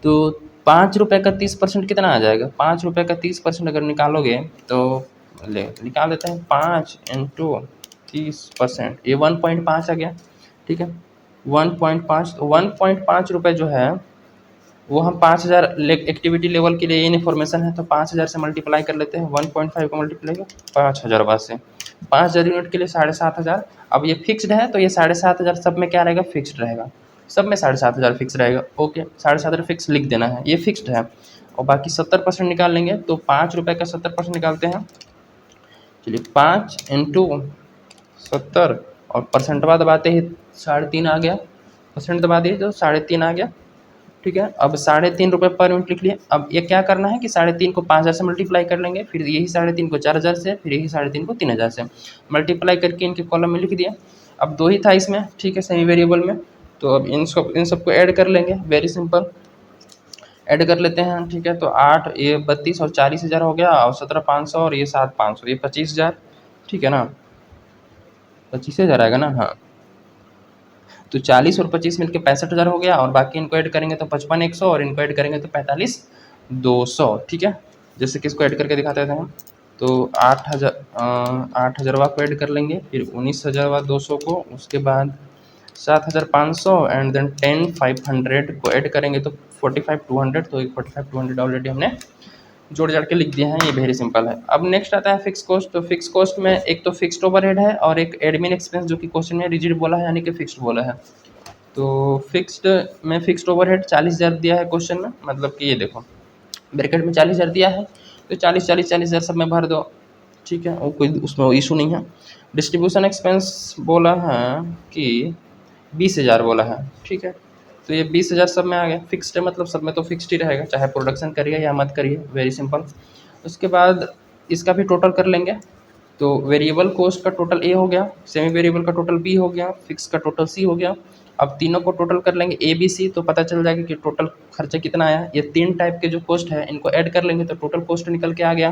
तो 5 रुपये का 30% कितना आ जाएगा? 5 रुपये का 30% अगर निकालोगे तो निकाल देते हैं, 5 इंटू 30%, ये 1.5 आ गया, ठीक है। 1.5, तो 1.5 रुपये जो है वो हम 5,000 एक्टिविटी लेवल के लिए इन इन्फॉर्मेशन है, तो 5,000 से मल्टीप्लाई कर लेते हैं। 1.5 को मल्टीप्लाई कर 5,000 बाद से, 5,000 यूनिट के लिए 7,500। अब ये फिक्स्ड है तो ये 7,500 सब में क्या रहेगा? फिक्स्ड रहेगा, सब में 7,500 फिक्स रहेगा। ओके, 7,500 फिक्स लिख देना है, ये फिक्स्ड है। और बाकी 70% निकाल लेंगे, तो 5 रुपये का 70% निकालते हैं। चलिए 5 इंटू 70, और परसेंट बाद दबाते ही 3.5 आ गया, परसेंट दबा दिए तो 3.5 आ गया, ठीक है। अब 3.5 रुपये पर यूनिट लिख लिए। अब ये क्या करना है कि 3.5 को 5,000 से मल्टीप्लाई कर लेंगे, फिर यही 3.5 को 4,000 से, फिर यही 3.5 को 3,000 से मल्टीप्लाई करके इनके कॉलम में लिख दिया। अब 2 ही था इसमें, ठीक है, सेमी वेरिएबल में, तो अब इन सबको ऐड कर लेंगे, वेरी सिंपल, ऐड कर लेते हैं, ठीक है। तो 8 ये 32 और 40,000 हो गया, और 17,500 और ये 7,500, ये 25,000, ठीक है ना, 25,000 आएगा ना, हाँ। तो 40 और 25 मिलकर 65,000 हो गया, और बाकी इनको ऐड करेंगे तो 55,100, और इनको ऐड करेंगे तो 45,200, ठीक है। जैसे कि इसको ऐड करके दिखाते थे हम, तो 8,000 को ऐड कर लेंगे, फिर 19,200 को, उसके बाद 7,500 एंड देन 10,500 को ऐड करेंगे तो 45,200, तो 45,200 ऑलरेडी हमने जोड़ जाड़ के लिख दिए हैं, ये वेरी सिंपल है। अब नेक्स्ट आता है फिक्स कॉस्ट। तो फिक्स कॉस्ट में एक तो फिक्स्ड ओवरहेड है और एक एडमिन एक्सपेंस, जो कि क्वेश्चन में रिजिड बोला है, यानी कि फिक्स्ड बोला है। तो फिक्स्ड में फिक्स्ड ओवरहेड 40,000 दिया है क्वेश्चन में, मतलब कि ये देखो ब्रैकेट में 40,000 दिया है, तो 40,000 सब में भर दो, ठीक है, और कोई उसमें इशू नहीं है। डिस्ट्रीब्यूशन एक्सपेंस बोला है कि 20,000 बोला है, ठीक है, तो ये 20,000 सब में आ गया, फिक्स्ड है, मतलब सब में तो फिक्स्ड ही रहेगा, चाहे प्रोडक्शन करिए या मत करिए, वेरी सिंपल। उसके बाद इसका भी टोटल कर लेंगे, तो वेरिएबल कॉस्ट का टोटल ए हो गया, सेमी वेरिएबल का टोटल बी हो गया, फिक्स का टोटल सी हो गया। अब तीनों को टोटल कर लेंगे ए बी सी, तो पता चल जाएगा कि टोटल खर्चा कितना आया। ये 3 टाइप के जो कॉस्ट है इनको ऐड कर लेंगे तो टोटल कॉस्ट निकल के आ गया।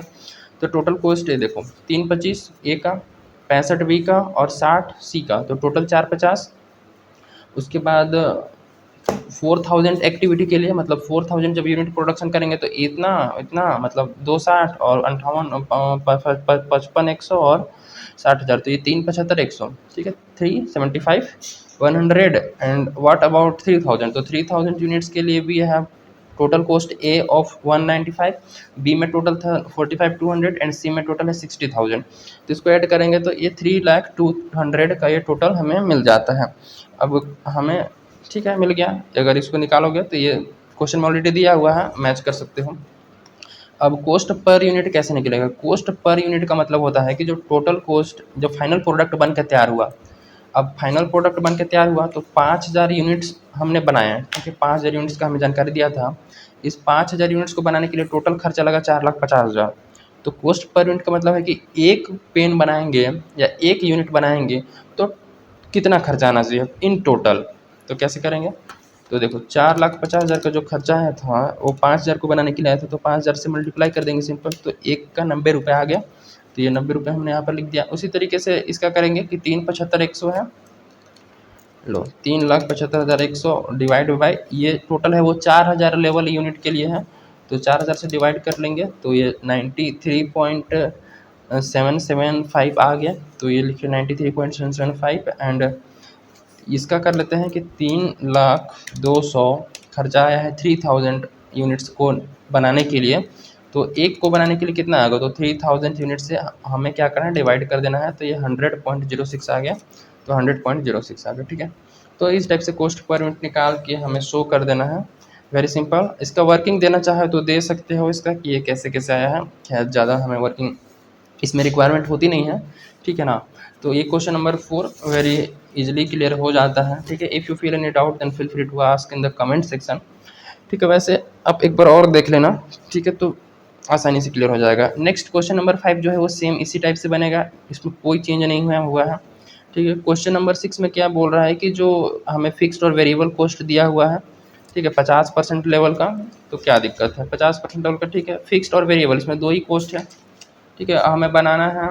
तो टोटल कॉस्ट है देखो, 325 ए का, 65 बी का, और 60 सी का, तो टोटल 450। उसके बाद 4,000 एक्टिविटी के लिए, मतलब 4,000 जब यूनिट प्रोडक्शन करेंगे तो इतना इतना, मतलब 260 और 58, 55,100 और 60,000, तो ये 375,100, ठीक है, 375 100। And what about 3,000? तो 3,000 यूनिट्स के लिए भी है total cost A of 195, B में टोटल था 45,200 एंड सी में टोटल है 60,000। तो इसको ऐड करेंगे तो ये 3,02,100 का ये टोटल हमें मिल जाता है। अब हमें, ठीक है, मिल गया। अगर इसको निकालोगे तो ये क्वेश्चन में ऑलरेडी दिया हुआ है, मैच कर सकते हो। अब कॉस्ट पर यूनिट कैसे निकलेगा? कॉस्ट पर यूनिट का मतलब होता है कि जो टोटल कॉस्ट, जो फाइनल प्रोडक्ट बन के तैयार हुआ, अब फाइनल प्रोडक्ट बन के तैयार हुआ तो 5,000 यूनिट्स हमने बनाए हैं, क्योंकि 5,000 यूनिट्स का हमें जानकारी दिया था। इस 5,000 यूनिट्स को बनाने के लिए टोटल खर्चा लगा 4,50,000। तो कॉस्ट पर यूनिट का मतलब है कि एक पेन बनाएंगे या एक यूनिट बनाएंगे तो कितना खर्चा आना चाहिए इन टोटल। तो कैसे करेंगे? तो देखो 4,50,000 का जो खर्चा है था वो 5,000 को बनाने के लिए आया था, तो 5,000 से मल्टीप्लाई कर देंगे सिंपल, तो एक का 90 रुपये आ गया, तो ये 90 रुपये हमने यहाँ पर लिख दिया। उसी तरीके से इसका करेंगे कि 375,100 है, लो 3,75,100 डिवाइड बाई ये टोटल है वो 4,000 लेवल यूनिट के लिए है, तो 4,000 से डिवाइड कर लेंगे तो ये 93.775 आ गया। तो ये लिखिए 93.775 एंड इसका कर लेते हैं कि 3,02,000 खर्चा आया है 3,000 यूनिट्स को बनाने के लिए। तो एक को बनाने के लिए कितना आएगा, तो 3,000 यूनिट से हमें क्या करना है, डिवाइड कर देना है। तो ये 100.06 आ गया, तो 100.06 आ गया, ठीक है। तो इस टाइप से कॉस्ट पर यूनिट निकाल के हमें शो कर देना है, वेरी सिंपल। इसका वर्किंग देना चाहे तो दे सकते हो इसका कि ये कैसे कैसे आया है, खैर ज़्यादा हमें वर्किंग इसमें रिक्वायरमेंट होती नहीं है, ठीक है ना। तो ये question number 4 very easily clear हो जाता है, ठीक है। If you feel any doubt then feel free to ask in the comment section, ठीक है। वैसे आप एक बार और देख लेना, ठीक है, तो आसानी से क्लियर हो जाएगा। नेक्स्ट क्वेश्चन नंबर 5 जो है वो सेम इसी टाइप से बनेगा, इसमें कोई चेंज नहीं हुआ है, ठीक है। क्वेश्चन नंबर 6 में क्या बोल रहा है कि जो हमें फिक्स्ड और वेरिएबल कॉस्ट दिया हुआ है, ठीक है, 50% लेवल का, तो क्या दिक्कत है 50% लेवल का, ठीक है। फिक्स्ड और वेरिएबल इसमें दो ही कॉस्ट है, ठीक है, हमें बनाना है।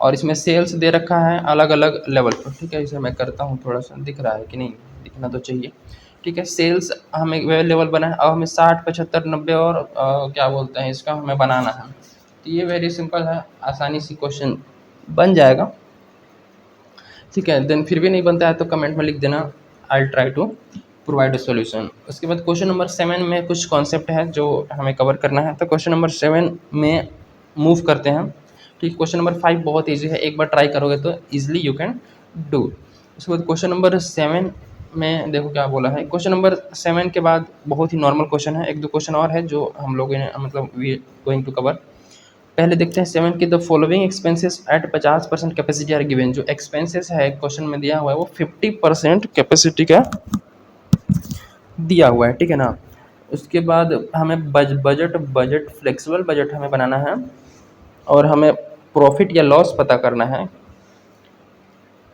और इसमें सेल्स दे रखा है अलग अलग लेवल पर, ठीक है। इसे मैं करता हूँ, थोड़ा सा दिख रहा है कि नहीं, दिखना तो चाहिए, ठीक है। सेल्स हमें वे लेवल बना है, अब हमें 60, 75, 90 और क्या बोलते हैं इसका हमें बनाना है। तो ये वेरी सिंपल है, आसानी से क्वेश्चन बन जाएगा, ठीक है। देन फिर भी नहीं बनता है तो कमेंट में लिख देना, I try to provide a solution. उसके बाद क्वेश्चन नंबर 7 में कुछ कॉन्सेप्ट है जो हमें कवर करना है, तो क्वेश्चन नंबर 7 में मूव करते हैं, ठीक। क्वेश्चन नंबर 5 बहुत ईजी है, एक बार ट्राई करोगे तो ईजिली यू कैन डू। उसके बाद क्वेश्चन नंबर 7 में देखो क्या बोला है। क्वेश्चन नंबर 7 के बाद बहुत ही नॉर्मल क्वेश्चन है, एक दो क्वेश्चन और है जो हम लोगों ने मतलब वी गोइंग टू कवर। पहले देखते हैं 7 की, the following expenses at 50% capacity are given. जो एक्सपेंसेस है क्वेश्चन में दिया हुआ है वो 50% कैपेसिटी का दिया हुआ है, ठीक है ना। उसके बाद हमें बजट फ्लेक्सिबल बजट हमें बनाना है और हमें प्रॉफिट या लॉस पता करना है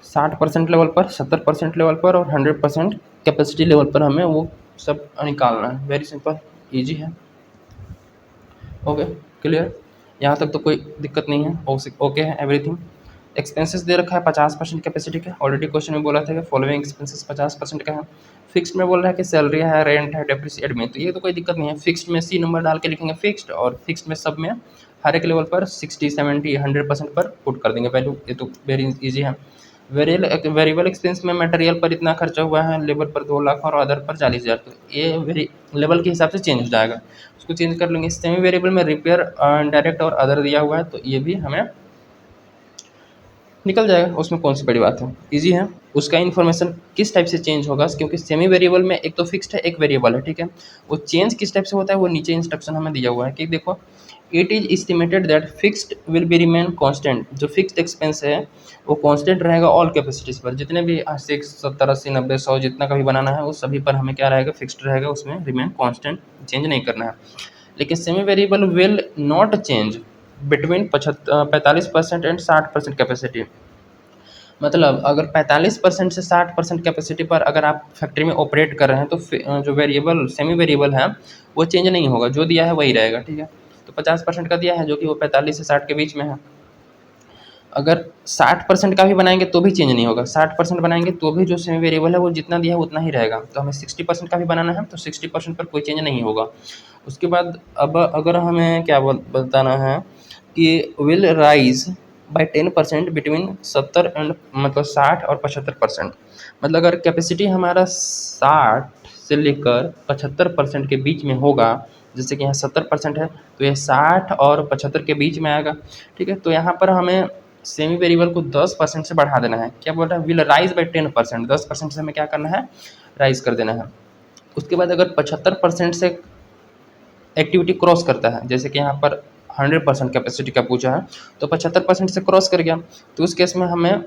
60% लेवल पर, 70% लेवल पर और 100% कैपेसिटी लेवल पर हमें वो सब निकालना है। वेरी सिंपल, ईजी है, ओके क्लियर, यहाँ तक तो कोई दिक्कत नहीं है, ओके है एवरीथिंग। एक्सपेंसेस दे रखा है 50% कैपेसिटी का, ऑलरेडी क्वेश्चन में बोला था कि फॉलोइंग एक्सपेंसेस 50% का है। फिक्स्ड में बोल रहा है कि सैलरी है, रेंट है, डेप्रिसिएट में, तो ये तो कोई दिक्कत नहीं है। फिक्स्ड में सी नंबर डाल के लिखेंगे फिक्स्ड, और फिक्स्ड में सब में हर एक लेवल पर 60, 70, 100% पर पुट कर देंगे वैल्यू, ये तो वेरी इजी है। वेरिएबल एक्सपेंस में मटेरियल पर इतना खर्चा हुआ है, लेबर पर 2 लाख और अदर पर 40,000, तो ये वेरी लेवल के हिसाब से चेंज हो जाएगा, उसको चेंज कर लेंगे। सेमी वेरिएबल में रिपेयर, डायरेक्ट और अदर दिया हुआ है, तो ये भी हमें निकल जाएगा, उसमें कौन सी बड़ी बात है, इजी है। उसका इन्फॉर्मेशन किस टाइप से चेंज होगा, क्योंकि सेमी वेरिएबल में एक तो फिक्स्ड है एक वेरिएबल है, ठीक है। वो चेंज किस टाइप से होता है वो नीचे इंस्ट्रक्शन हमें दिया हुआ है कि देखो, it is estimated that fixed will be remain constant. जो फिक्स्ड एक्सपेंस है वो कांस्टेंट रहेगा ऑल कैपेसिटीज़ पर, जितने भी 60, 70, 80, 90, 100 जितना का भी बनाना है वो सभी पर हमें क्या रहेगा, फिक्स्ड रहेगा, उसमें रिमेन कांस्टेंट, चेंज नहीं करना है। लेकिन semi variable will not change between 45% and 60% capacity. मतलब अगर 45% से 60% कैपेसिटी पर अगर आप फैक्ट्री में ऑपरेट कर रहे हैं तो जो वेरिएबल सेमी वेरिएबल है वो चेंज नहीं होगा, जो दिया है वही रहेगा, ठीक है। तो 50% का दिया है जो कि वो 45 से 60 के बीच में है। अगर 60% का भी बनाएंगे तो भी चेंज नहीं होगा, 60% बनाएंगे तो भी जो सेमी वेरिएबल है वो जितना दिया है उतना ही रहेगा। तो हमें 60% का भी बनाना है तो 60% पर कोई चेंज नहीं होगा। उसके बाद अब अगर हमें क्या बताना है कि will rise by 10% between 70 and मतलब 60 और 75%। मतलब अगर कैपेसिटी हमारा 60 से लेकर 75% के बीच में होगा, जैसे कि यहाँ 70% है तो ये 60 और 75 के बीच में आएगा, ठीक है। तो यहाँ पर हमें सेमी वेरिएबल को 10% से बढ़ा देना है। क्या बोल रहा है, विल राइज बाई 10%, 10% से हमें क्या करना है, राइज कर देना है। उसके बाद अगर 75% से एक्टिविटी क्रॉस करता है, जैसे कि यहाँ पर 100% कैपेसिटी का पूछा है तो 75% से क्रॉस कर गया, तो उस केस में हमें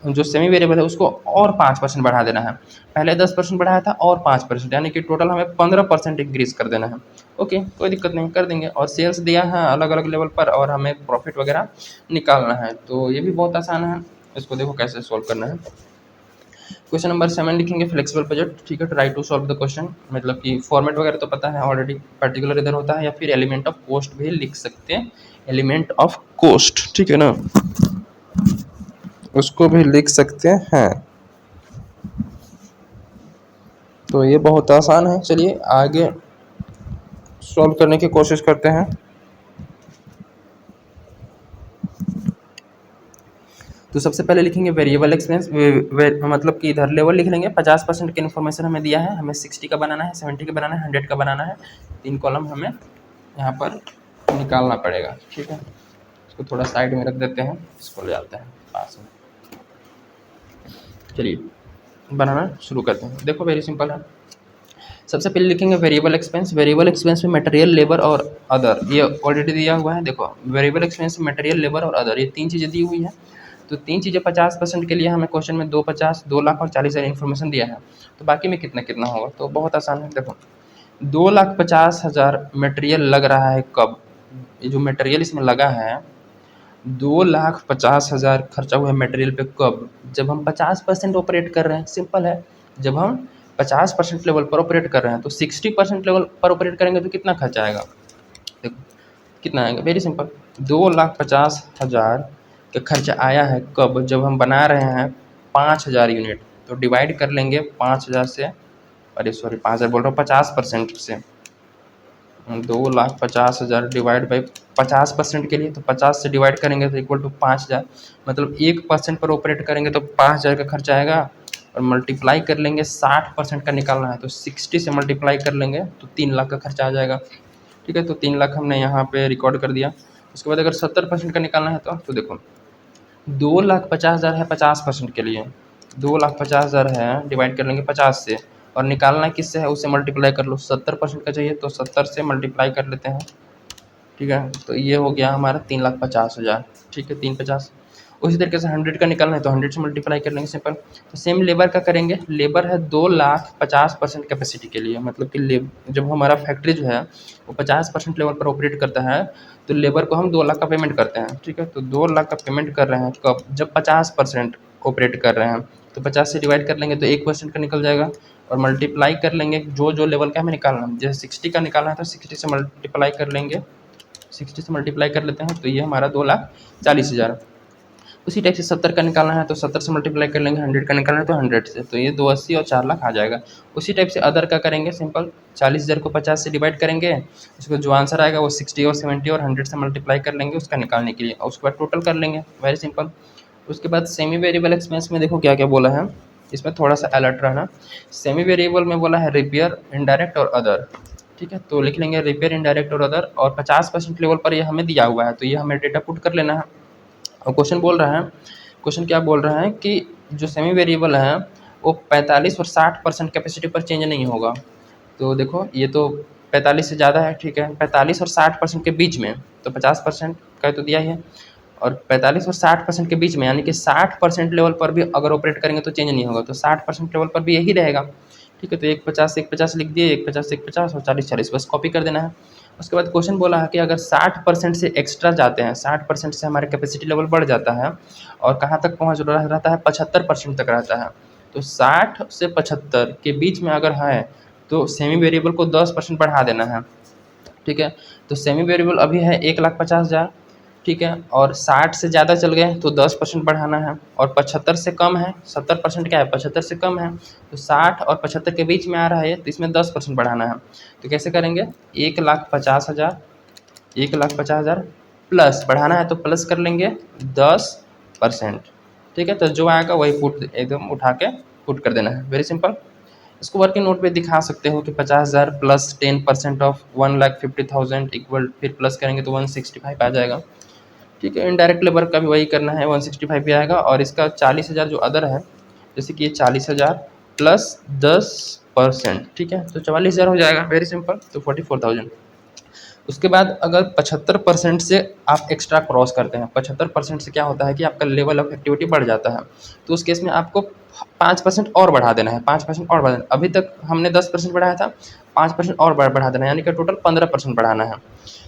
जो सेमी वेरिएबल है उसको और 5% बढ़ा देना है। पहले 10% बढ़ाया था और 5%, यानी कि टोटल हमें 15% इंक्रीज कर देना है। ओके कोई दिक्कत नहीं, कर देंगे। और सेल्स दिया है अलग अलग लेवल पर और हमें प्रॉफिट वगैरह निकालना है, तो ये भी बहुत आसान है, इसको देखो कैसे सॉल्व करना है। क्वेश्चन नंबर 7 लिखेंगे फ्लेक्सिबल बजट, ठीक है। Try to solve the question, मतलब कि फॉर्मेट वगैरह तो पता है ऑलरेडी, पर्टिकुलर इधर होता है या फिर एलिमेंट ऑफ कोस्ट भी लिख सकते हैं, एलिमेंट ऑफ कोस्ट, ठीक है ना, उसको भी लिख सकते हैं। तो ये बहुत आसान है, चलिए आगे सॉल्व करने की कोशिश करते हैं। तो सबसे पहले लिखेंगे वेरिएबल एक्सपेंस, मतलब कि इधर लेवल लिख लेंगे। 50% की इन्फॉर्मेशन हमें दिया है, हमें 60 का बनाना है, 70 का बनाना है, 100 का बनाना है। 3 कॉलम हमें यहाँ पर निकालना पड़ेगा, ठीक है। इसको थोड़ा साइड में रख देते हैं, इसको ले आते हैं पास में। चलिए बनाना शुरू करते हैं। देखो वेरी सिंपल है। सबसे पहले लिखेंगे वेरिएबल एक्सपेंस। वेरिएबल एक्सपेंस में मटेरियल, लेबर और अदर, ये ऑलरेडी दिया हुआ है। देखो वेरिएबल एक्सपेंस में मटेरियल, लेबर और अदर, ये 3 चीज़ें दी हुई हैं। तो 3 चीज़ें 50% के लिए हमें क्वेश्चन में 250, 2 लाख और 40 हज़ार इन्फॉर्मेशन दिया है। तो बाकी में कितना कितना होगा, तो बहुत आसान है। देखो 2,50,000 मटेरियल लग रहा है कब, ये जो मटेरियल इसमें लगा है 2,50,000 खर्चा हुआ है मटेरियल पे कब, जब हम 50% ऑपरेट कर रहे हैं। सिंपल है, जब हम 50% लेवल पर ऑपरेट कर रहे हैं तो 60% लेवल पर ऑपरेट करेंगे तो कितना खर्चा आएगा, देखो कितना आएगा, वेरी सिंपल। 2,50,000 का खर्चा आया है कब, जब हम बना रहे हैं 5,000 यूनिट। तो डिवाइड कर लेंगे 5,000 से, अरे सॉरी 5,000 बोल रहा हूँ, 50% से। 2,50,000 डिवाइड बाई 50% के लिए, तो 50 से डिवाइड करेंगे तो इक्वल टू 5,000, मतलब 1% पर ऑपरेट करेंगे तो 5,000 का खर्चा आएगा। और मल्टीप्लाई कर लेंगे, 60% का निकालना है तो 60 से मल्टीप्लाई कर लेंगे तो 3 लाख का खर्चा आ जाएगा, ठीक है। तो 3 लाख हमने यहाँ पे रिकॉर्ड कर दिया। उसके बाद अगर 70% का निकालना है तो देखो 2,50,000 है 50% के लिए, 2,50,000 है, डिवाइड कर लेंगे 50 से, और निकालना किससे है उससे मल्टीप्लाई कर लो। 70% का चाहिए तो 70 से मल्टीप्लाई कर लेते हैं, ठीक है। तो ये हो गया हमारा 3,50,000, ठीक है, 350। उसी तरीके से 100 का निकालना है तो 100 से मल्टीप्लाई कर लेंगे, सिंपल। तो सेम लेबर का करेंगे। लेबर है 2,50,000 कैपेसिटी के लिए, मतलब कि जब हमारा फैक्ट्री जो है वो 50% लेवल पर ऑपरेट करता है तो लेबर को हम 2 लाख का पेमेंट करते हैं, ठीक है। तो 2 लाख का पेमेंट कर रहे हैं कब, जब 50% ऑपरेट कर रहे हैं। तो 50 से डिवाइड कर लेंगे तो 1% का निकल जाएगा, और मल्टीप्लाई कर लेंगे जो जो लेवल का हमें निकालना है। जैसे 60 का निकालना है तो 60 से मल्टीप्लाई कर लेंगे, 60 से मल्टीप्लाई कर लेते हैं तो ये हमारा 2,40,000। उसी टाइप से 70 का निकालना है तो 70 से मल्टीप्लाई कर लेंगे, 100 का निकालना है तो 100 से, तो ये 280 और 4 लाख आ जाएगा। उसी टाइप से अदर का करेंगे, सिंपल। 40,000 को 50 से डिवाइड करेंगे, उसको जो आंसर आएगा वो 60 और 70 और 100 से मल्टीप्लाई कर लेंगे उसका निकालने के लिए, और उसके बाद टोटल कर लेंगे, वेरी सिंपल। उसके बाद सेमी वेरिएबल एक्सपेंस में देखो क्या क्या बोला है, इसमें थोड़ा सा अलर्ट रहना। सेमी वेरिएबल में बोला है रिपेयर, इनडायरेक्ट और अदर, ठीक है। तो लिख लेंगे रिपेयर, इनडायरेक्ट और अदर, और 50% लेवल पर ये हमें दिया हुआ है तो ये हमें डेटा पुट कर लेना है। और क्वेश्चन बोल रहा है, क्वेश्चन क्या बोल रहा है कि जो सेमी वेरिएबल है वो 45 और 60% कैपेसिटी पर चेंज नहीं होगा। तो देखो ये तो 45 से ज़्यादा है, ठीक है, 45 और 60% के बीच में, तो 50% का तो दिया ही है, और 45 और 60% के बीच में, यानी कि 60% लेवल पर भी अगर ऑपरेट करेंगे तो चेंज नहीं होगा, तो 60% लेवल पर भी यही रहेगा, ठीक है। तो 150 लिख दिए, 150 और 40 बस कॉपी कर देना है। उसके बाद क्वेश्चन बोला है कि अगर 60% से एक्स्ट्रा जाते हैं, 60% से हमारे कैपेसिटी लेवल बढ़ जाता है, और कहाँ तक पहुँच रहता है, 75% तक रहता है। तो 60 से 75 के बीच में अगर है तो सेमी वेरिएबल को 10% बढ़ा देना है, ठीक है। तो सेमी वेरिएबल अभी है 1,50,000, ठीक है, और 60 से ज़्यादा चल गए तो 10% बढ़ाना है, और 75 से कम है, 70% क्या है, 75 से कम है, तो 60 और 75 के बीच में आ रहा है तो इसमें 10% बढ़ाना है। तो कैसे करेंगे, 1,50,000, 1,50,000 प्लस बढ़ाना है तो प्लस कर लेंगे 10%, ठीक है। तो जो आएगा वही पुट एकदम उठा के पुट कर देना है, वेरी सिंपल। इसको वर्किंग नोट पे दिखा सकते हो कि 50,000 प्लस 10% ऑफ 1,50,000 इक्वल, फिर प्लस करेंगे तो 165 आ जाएगा, ठीक है। इनडायरेक्ट लेबर का भी वही करना है, 165 भी आएगा, और इसका 40,000 जो अदर है, जैसे कि ये 40,000 प्लस 10%, ठीक है, तो 44,000 हो जाएगा, वेरी सिंपल, तो 44,000। उसके बाद अगर 75% से आप एक्स्ट्रा क्रॉस करते हैं, 75% से क्या होता है कि आपका लेवल ऑफ एक्टिविटी बढ़ जाता है, तो उस केस में आपको 5% और बढ़ा देना है, 5% और बढ़ा देना। अभी तक हमने 10% बढ़ाया था, 5% और बढ़ा देना है, यानी कि टोटल 15% बढ़ाना है,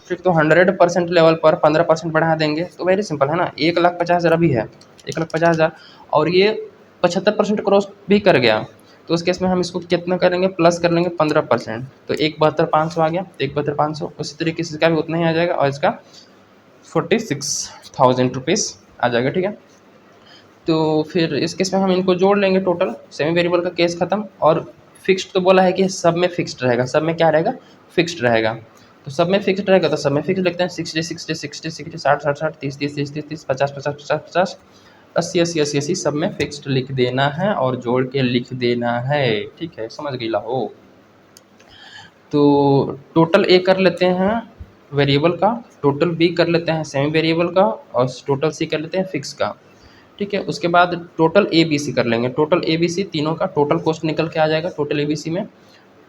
ठीक। तो 100% लेवल पर 15% बढ़ा देंगे तो वेरी सिंपल है ना, 1,50,000 अभी है, 1,50,000, और ये 75% क्रॉस भी कर गया तो उस केस में हम इसको कितना करेंगे, प्लस कर लेंगे 15%। तो 1,72,500 आ गया, तो 1,72,500 उसी तरीके से इसका भी उतना ही आ जाएगा और इसका 46,000 रुपीज़ आ जाएगा। ठीक है, तो फिर इस केस में हम इनको जोड़ लेंगे टोटल। सेमी वेरिएबल का केस खत्म। और फिक्स्ड तो बोला है कि सब में फिक्स्ड रहेगा, सब में क्या रहेगा, फिक्स्ड रहेगा। तो सब में फिक्स्ड रहेगा तो सब में फिक्स्ड लिखते हैं 60 60 60 60 60 60 60 30 30 30 30 30 50 50 50 50 80 80 80 80 सब में फिक्स्ड लिख देना है और जोड़ के लिख देना है। ठीक है, समझ गई हो। तो टोटल ए कर लेते हैं वेरिएबल का, टोटल बी कर लेते हैं सेमी वेरिएबल का और टोटल सी कर लेते हैं फिक्स का। ठीक है, उसके बाद टोटल ए बी सी कर लेंगे। टोटल ए बी सी तीनों का टोटल कॉस्ट निकल के आ जाएगा टोटल ए बी सी में।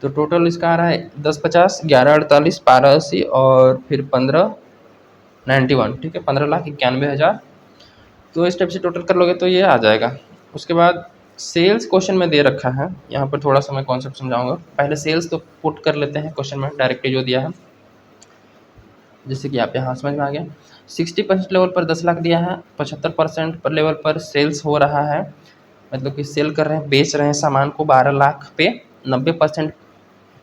तो टोटल इसका आ रहा है 10,50 11,48 12,80 और फिर 15,91। ठीक है, 15,91,000। तो इस टाइप से टोटल कर लोगे तो ये आ जाएगा। उसके बाद सेल्स क्वेश्चन में दे रखा है, यहाँ पर थोड़ा सा मैं कॉन्सेप्ट समझाऊंगा। पहले सेल्स तो पुट कर लेते हैं क्वेश्चन में डायरेक्टली जो दिया है, जैसे कि आप यहाँ समझ में आ गया। 60% लेवल पर 10 लाख दिया है, 75% पर लेवल पर सेल्स हो रहा है, मतलब कि सेल कर रहे हैं, बेच रहे हैं सामान को 12 लाख पे। 90%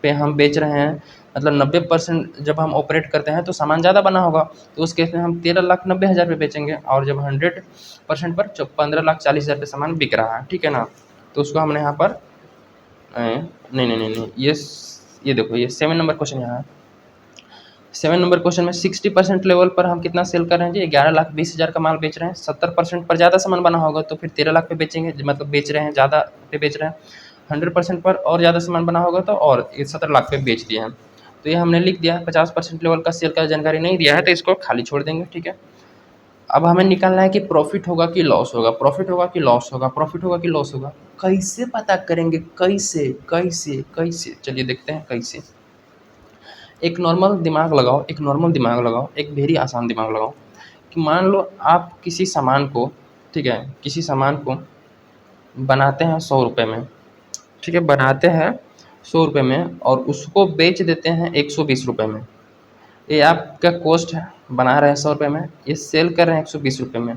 पे हम बेच रहे हैं, मतलब 90% जब हम ऑपरेट करते हैं तो सामान ज़्यादा बना होगा, तो उस केस में हम 13,90,000 पे बेचेंगे। और जब 100% पर 15,40,000 पे सामान बिक रहा है, ठीक है ना, तो उसको हमने यहाँ पर नहीं नहीं नहीं नहीं ये देखो, ये 7 नंबर क्वेश्चन यहाँ है। 7 नंबर क्वेश्चन में 60% लेवल पर हम कितना सेल कर रहे हैं जी, 11,20,000 का माल बेच रहे हैं। 70% पर ज़्यादा सामान बना होगा तो फिर 13 लाख पे बेचेंगे, मतलब बेच रहे हैं ज़्यादा पे बेच रहे हैं। 100% पर और ज़्यादा सामान बना होगा तो और 17 लाख पे बेच दिए हैं। तो ये हमने लिख दिया। 50% लेवल का सेल का जानकारी नहीं दिया है तो इसको खाली छोड़ देंगे। ठीक है, अब हमें निकालना है कि प्रॉफिट होगा कि लॉस होगा, प्रॉफिट होगा कि लॉस होगा, प्रॉफिट होगा कि लॉस होगा। कैसे पता करेंगे, कैसे कैसे कैसे, चलिए देखते हैं कैसे। एक नॉर्मल दिमाग लगाओ, एक नॉर्मल दिमाग लगाओ, एक वेरी आसान दिमाग लगाओ कि मान लो आप किसी सामान को, ठीक है, किसी सामान को बनाते हैं 100 रुपये में, ठीक है, बनाते हैं 100 रुपये में और उसको बेच देते हैं 120 रुपये में। ये आपका कॉस्ट है, बना रहे हैं 100 रुपये में, ये सेल कर रहे हैं 120 रुपये में।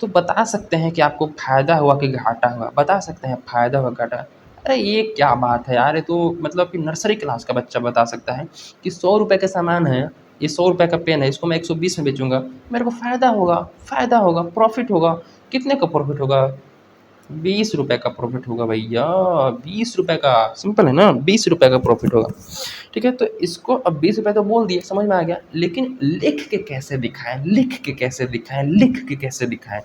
तो बता सकते हैं कि आपको फ़ायदा हुआ कि घाटा हुआ, बता सकते हैं फ़ायदा हुआ घाटा। अरे ये क्या बात है यार, ये तो मतलब कि नर्सरी क्लास का बच्चा बता सकता है कि 100 रुपये का सामान है, ये 100 रुपये का पेन है, इसको मैं 120 में बेचूंगा, मेरे को फ़ायदा होगा, फ़ायदा होगा, प्रॉफिट होगा। कितने का प्रॉफिट होगा, 20 रुपये का प्रॉफिट होगा भैया, 20 रुपये का, सिंपल है ना, 20 रुपये का प्रॉफिट होगा। ठीक है, तो इसको अब 20 रुपये तो बोल दिए, समझ में आ गया, लेकिन लिख के कैसे दिखाएं, लिख के कैसे दिखाएं, लिख के कैसे दिखाएं।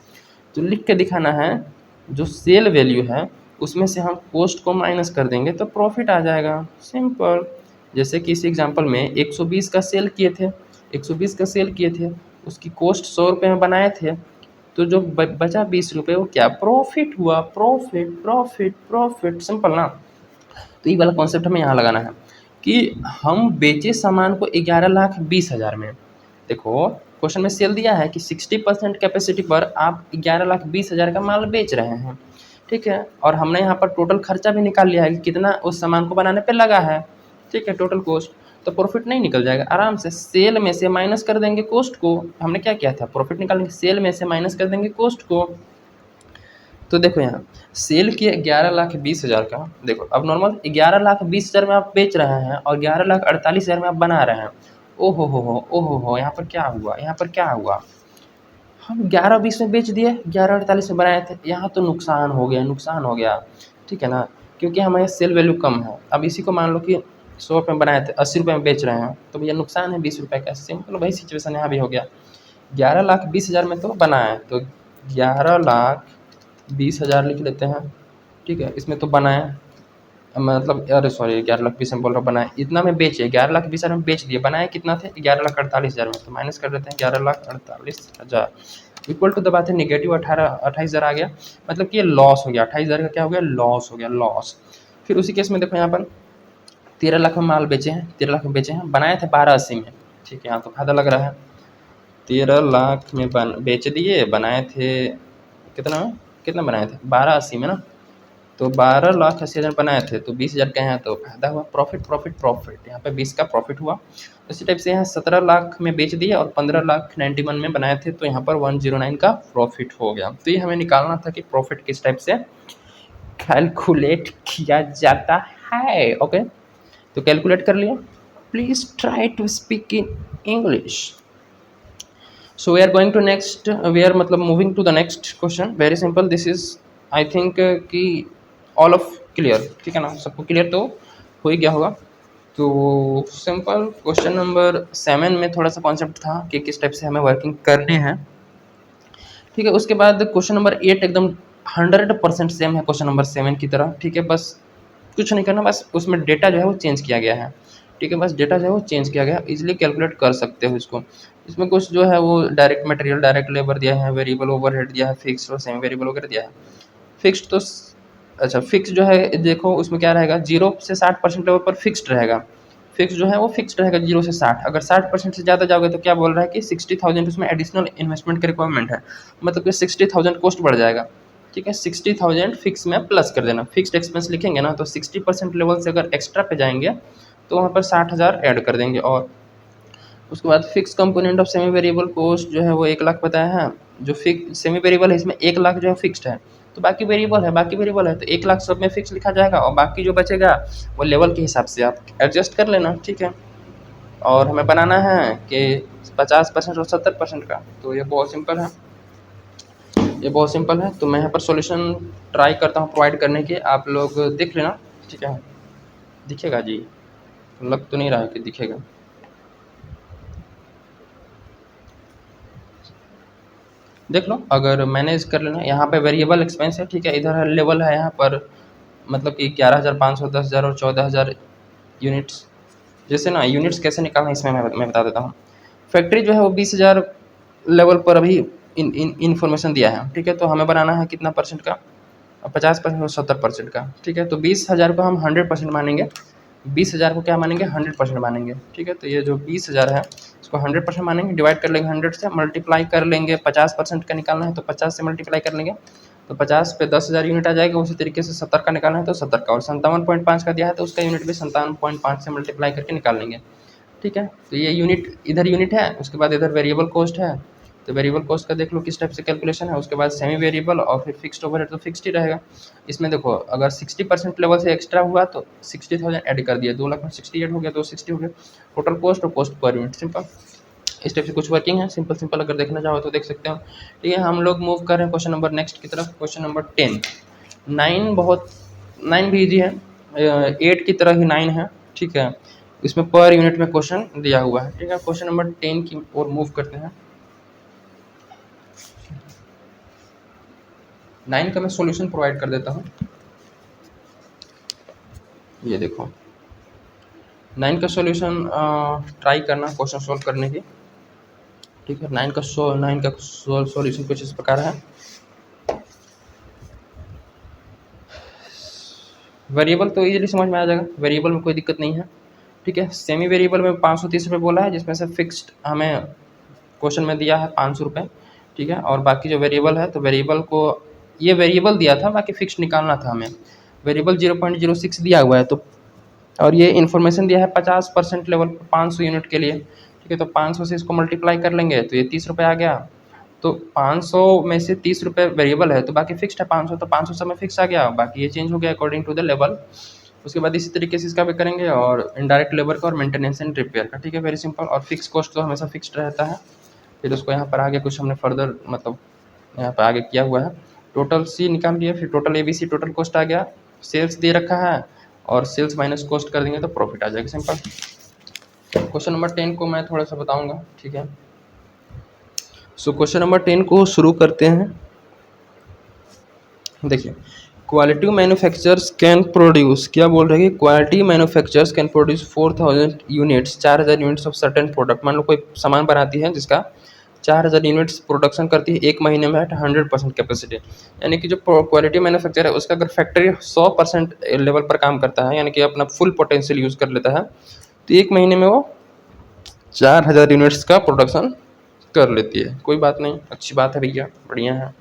तो लिख के दिखाना है, जो सेल वैल्यू है उसमें से हम कॉस्ट को माइनस कर देंगे तो प्रॉफिट आ जाएगा, सिंपल। जैसे कि इस एग्जांपल में 120 का सेल किए थे, 120 का सेल किए थे, उसकी कॉस्ट 100 रुपये में बनाए थे, तो जो बचा 20 रुपये वो क्या, प्रॉफिट हुआ, प्रॉफिट प्रॉफिट प्रॉफिट, सिंपल ना। तो ये वाला कॉन्सेप्ट हमें यहाँ लगाना है कि हम बेचे सामान को 11,20,000 में। देखो क्वेश्चन में सेल दिया है कि 60% कैपेसिटी पर आप 11,20,000 का माल बेच रहे हैं, ठीक है, और हमने यहाँ पर टोटल खर्चा भी निकाल लिया है कि कितना उस सामान को बनाने पे लगा है, ठीक है, टोटल कॉस्ट। तो प्रॉफिट नहीं निकल जाएगा, आराम से सेल में से माइनस कर देंगे कॉस्ट को। हमने क्या किया था, प्रॉफिट निकालेंगे, सेल में से माइनस कर देंगे कॉस्ट को। तो देखो यहाँ सेल किए 11,20,000 का, देखो अब नॉर्मल 11,20,000 में आप बेच रहे हैं और 11,48,000 में आप बना रहे हैं। ओ हो, यहाँ पर क्या हुआ, यहाँ पर क्या हुआ, हम 11,20 में बेच दिए, 11,48 में बनाए थे, यहाँ तो नुकसान हो गया, नुकसान हो गया, ठीक है ना, क्योंकि हमारे सेल वैल्यू कम है। अब इसी को मान लो कि 100 रुपये में बनाए थे, 80 रुपये में बेच रहे हैं, तो भैया नुकसान है 20 रुपये का, सिंपल वही सिचुएशन यहाँ भी हो गया। 11,20,000 में तो बनाए, तो 11,20,000 लिख लेते हैं, ठीक है, इसमें तो बनाए, मतलब अरे सॉरी 11,20,000 में बोल रहा, बनाए इतना में बेचे, 11,20,000 में बेच दिए, बनाए कितना थे 11,48,000 में, तो माइनस कर देते हैं 11,48,000 इक्वल टू दबाते हैं नेगेटिव 28,000 आ गया, मतलब कि ये लॉस हो गया, 28,000 का क्या हो गया, लॉस हो गया, लॉस। फिर उसी केस में देखो यहाँ पर 13 लाख में माल बेचे हैं, 13 लाख में बेचे हैं, बनाए थे 12,80 में, ठीक है, यहाँ तो फायदा लग रहा है। 13 लाख में बेच दिए, बनाए थे कितना में, कितना बनाए थे 12,80 में ना, तो 12,80,000 बनाए थे तो 20,000 का यहाँ तो फायदा हुआ, प्रॉफिट प्रॉफिट प्रॉफिट, यहाँ पे 20 का प्रॉफिट हुआ। इसी टाइप से यहाँ 17 लाख में बेच दिए और 15,91,000 में बनाए थे तो यहाँ पर 109 का प्रॉफिट हो गया। तो ये हमें निकालना था कि प्रॉफिट किस टाइप से कैलकुलेट किया जाता है। ओके, तो कैलकुलेट कर लिया। Please try to speak in English. So we are going to next, we are मतलब moving to the next question. Very simple, this is I think कि ऑल ऑफ क्लियर, ठीक है ना, सबको क्लियर तो हो ही गया होगा। तो सिंपल क्वेश्चन नंबर 7 में थोड़ा सा कॉन्सेप्ट था कि किस टाइप से हमें वर्किंग करनी है, ठीक है। उसके बाद क्वेश्चन नंबर 8 एकदम 100% सेम है क्वेश्चन नंबर 7 की तरह, ठीक है। बस कुछ नहीं करना, बस उसमें डेटा जो है वो चेंज किया गया है, ठीक है। बस डेटा जो है वो चेंज किया गया है, इजीली कैलकुलेट कर सकते हो इसको। इसमें कुछ जो है वो डायरेक्ट मटेरियल, डायरेक्ट लेबर दिया है, वेरिएबल ओवरहेड दिया है, फिक्स और सेमी वेरिएबल वगैरह दिया है। फिक्स्ड तो अच्छा, फिक्स जो है देखो उसमें क्या रहेगा, 0 से 60% लेवल पर फिक्स्ड रहेगा। फिक्स जो है वो फिक्स्ड रहेगा 0 से 60। अगर 60% से ज़्यादा जाओगे तो क्या बोल रहा है कि 60,000 उसमें एडिशनल इन्वेस्टमेंट की रिक्वायरमेंट है, मतलब कि 60,000 कॉस्ट बढ़ जाएगा, ठीक है। 60,000 फिक्स में प्लस कर देना, फिक्स्ड एक्सपेंस लिखेंगे ना तो 60% लेवल से अगर एक्स्ट्रा पे जाएंगे तो वहाँ पर 60,000 ऐड कर देंगे। और उसके बाद fix component of semi variable cost जो है वो 1 लाख बताया है। जो फिक्स सेमी वेरिएबल है इसमें 1 लाख जो है फिक्स्ड है, तो बाकी वेरिएबल है, बाकी वेरिएबल है तो 1 लाख सब में फिक्स लिखा जाएगा और बाकी जो बचेगा वो लेवल के हिसाब से आप एडजस्ट कर लेना, ठीक है। और हमें बनाना है कि 50% और 70% का, तो ये बहुत सिंपल है, ये बहुत सिंपल है। तो मैं यहाँ पर सॉल्यूशन ट्राई करता हूँ प्रोवाइड करने की, आप लोग देख लेना, ठीक है। दिखेगा जी, लग तो नहीं रहा है कि दिखेगा। देख लो, अगर मैनेज कर लेना। यहाँ पे वेरिएबल एक्सपेंस है, ठीक है। इधर लेवल है यहाँ पर, मतलब कि 11,500, 10,000 और 14,000 यूनिट्स। जैसे ना यूनिट्स कैसे निकालना है इसमें मैं बता देता हूँ। फैक्ट्री जो है वो 20,000 लेवल पर अभी इन्फॉर्मेशन दिया है, ठीक है। तो हमें बनाना है कितना परसेंट का, 50% और 70% का, ठीक है। तो 20,000 को हम 100% मानेंगे, 20,000 को क्या मानेंगे, 100% मानेंगे, ठीक है। तो ये जो 20,000 है इसको 100% मानेंगे, डिवाइड कर लेंगे 100 से, मल्टीप्लाई कर लेंगे, 50% का निकालना है तो 50 से मल्टीप्लाई कर लेंगे, तो 50 पे 10,000 यूनिट आ जाएगा। उसी तरीके से 70 का निकालना है तो 70 का, और 57.5 का दिया है तो उसका यूनिट भी 57.5 से मल्टीप्लाई करके निकाल लेंगे, ठीक है। तो ये यूनिट, इधर यूनिट है, उसके बाद इधर वेरिएबल कॉस्ट है, तो वेरिएबल कॉस्ट का देख लो किस टाइप से कैलकुलेशन है। उसके बाद सेमी वेरिएबल और फिर फिक्स्ड ओवरहेड तो फिक्स्ड ही रहेगा। इसमें देखो अगर 60% लेवल से एक्स्ट्रा हुआ तो 60,000 ऐड कर दिया, 2 लाख में 60 ऐड हो गया तो 60 हो गया टोटल कॉस्ट और कॉस्ट पर यूनिट, सिंपल। इस टाइप से कुछ वर्किंग है, सिंपल सिंपल अगर देखना चाहो तो देख सकते हो, ठीक है। हम लोग मूव कर रहे हैं क्वेश्चन नंबर नेक्स्ट की तरफ, क्वेश्चन नंबर 10। 9 भी ईजी है, 8 की तरह ही 9 है, ठीक है। इसमें पर यूनिट में क्वेश्चन दिया हुआ है, ठीक है। क्वेश्चन नंबर 10 की ओर मूव करते हैं। 9 का मैं सॉल्यूशन प्रोवाइड कर देता हूँ, ये देखो 9 का सॉल्यूशन ट्राई करना क्वेश्चन सॉल्व करने की, ठीक है। 9 का सॉल्यूशन कुछ इस प्रकार है। वेरिएबल तो इजीली समझ में आ जाएगा, वेरिएबल में कोई दिक्कत नहीं है, ठीक है। सेमी वेरिएबल में 530 रुपये बोला है, जिसमें से फिक्स्ड हमें क्वेश्चन में दिया है 500 रुपये, ठीक है। और बाकी जो वेरिएबल है तो वेरिएबल को, ये वेरिएबल दिया था, बाकी फिक्स्ड निकालना था हमें। वेरिएबल 0.06 दिया हुआ है, तो और ये इन्फॉर्मेशन दिया है 50% लेवल पर 500 यूनिट के लिए, ठीक है। तो 500 से इसको मल्टीप्लाई कर लेंगे तो ये 30 रुपये आ गया। तो 500 में से 30 रुपये वेरिएबल है तो बाकी फिक्स्ड है 500, तो 500 समय फिक्स आ गया, बाकी ये चेंज हो गया अकॉर्डिंग टू द लेवल। उसके बाद इसी तरीके से इसका भी करेंगे, और इनडायरेक्ट लेबर का और मेंटेनेंस एंड रिपेयर का, ठीक है। Very simple. और फिक्स कॉस्ट तो हमेशा फिक्स्ड रहता है। फिर उसको यहाँ पर आगे कुछ हमने फर्दर मतलब यहाँ पर आगे किया हुआ है, टोटल सी निकाल लिया, फिर टोटल ABC टोटल कॉस्ट आ गया, सेल्स दे रखा है और सेल्स माइनस कॉस्ट कर देंगे तो प्रॉफिट आ जाएगा, सिंपल। क्वेश्चन नंबर 10 को मैं थोड़ा सा बताऊंगा, ठीक है। सो क्वेश्चन नंबर 10 को शुरू करते हैं। देखिए, क्वालिटी मैन्युफैक्चरर्स कैन प्रोड्यूस, क्या बोल रहे हैं कि quality manufacturers can produce 4,000 units, 4,000 units of certain product. मान लो कोई सामान बनाती है जिसका 4,000 यूनिट्स प्रोडक्शन करती है एक महीने में एट 100% कैपेसिटी, यानी कि जो क्वालिटी मैन्युफैक्चर है उसका अगर फैक्ट्री 100% लेवल पर काम करता है, यानी कि अपना फुल पोटेंशियल यूज़ कर लेता है, तो एक महीने में वो 4,000 यूनिट्स का प्रोडक्शन कर लेती है। कोई बात नहीं, अच्छी बात है भैया, बढ़िया है,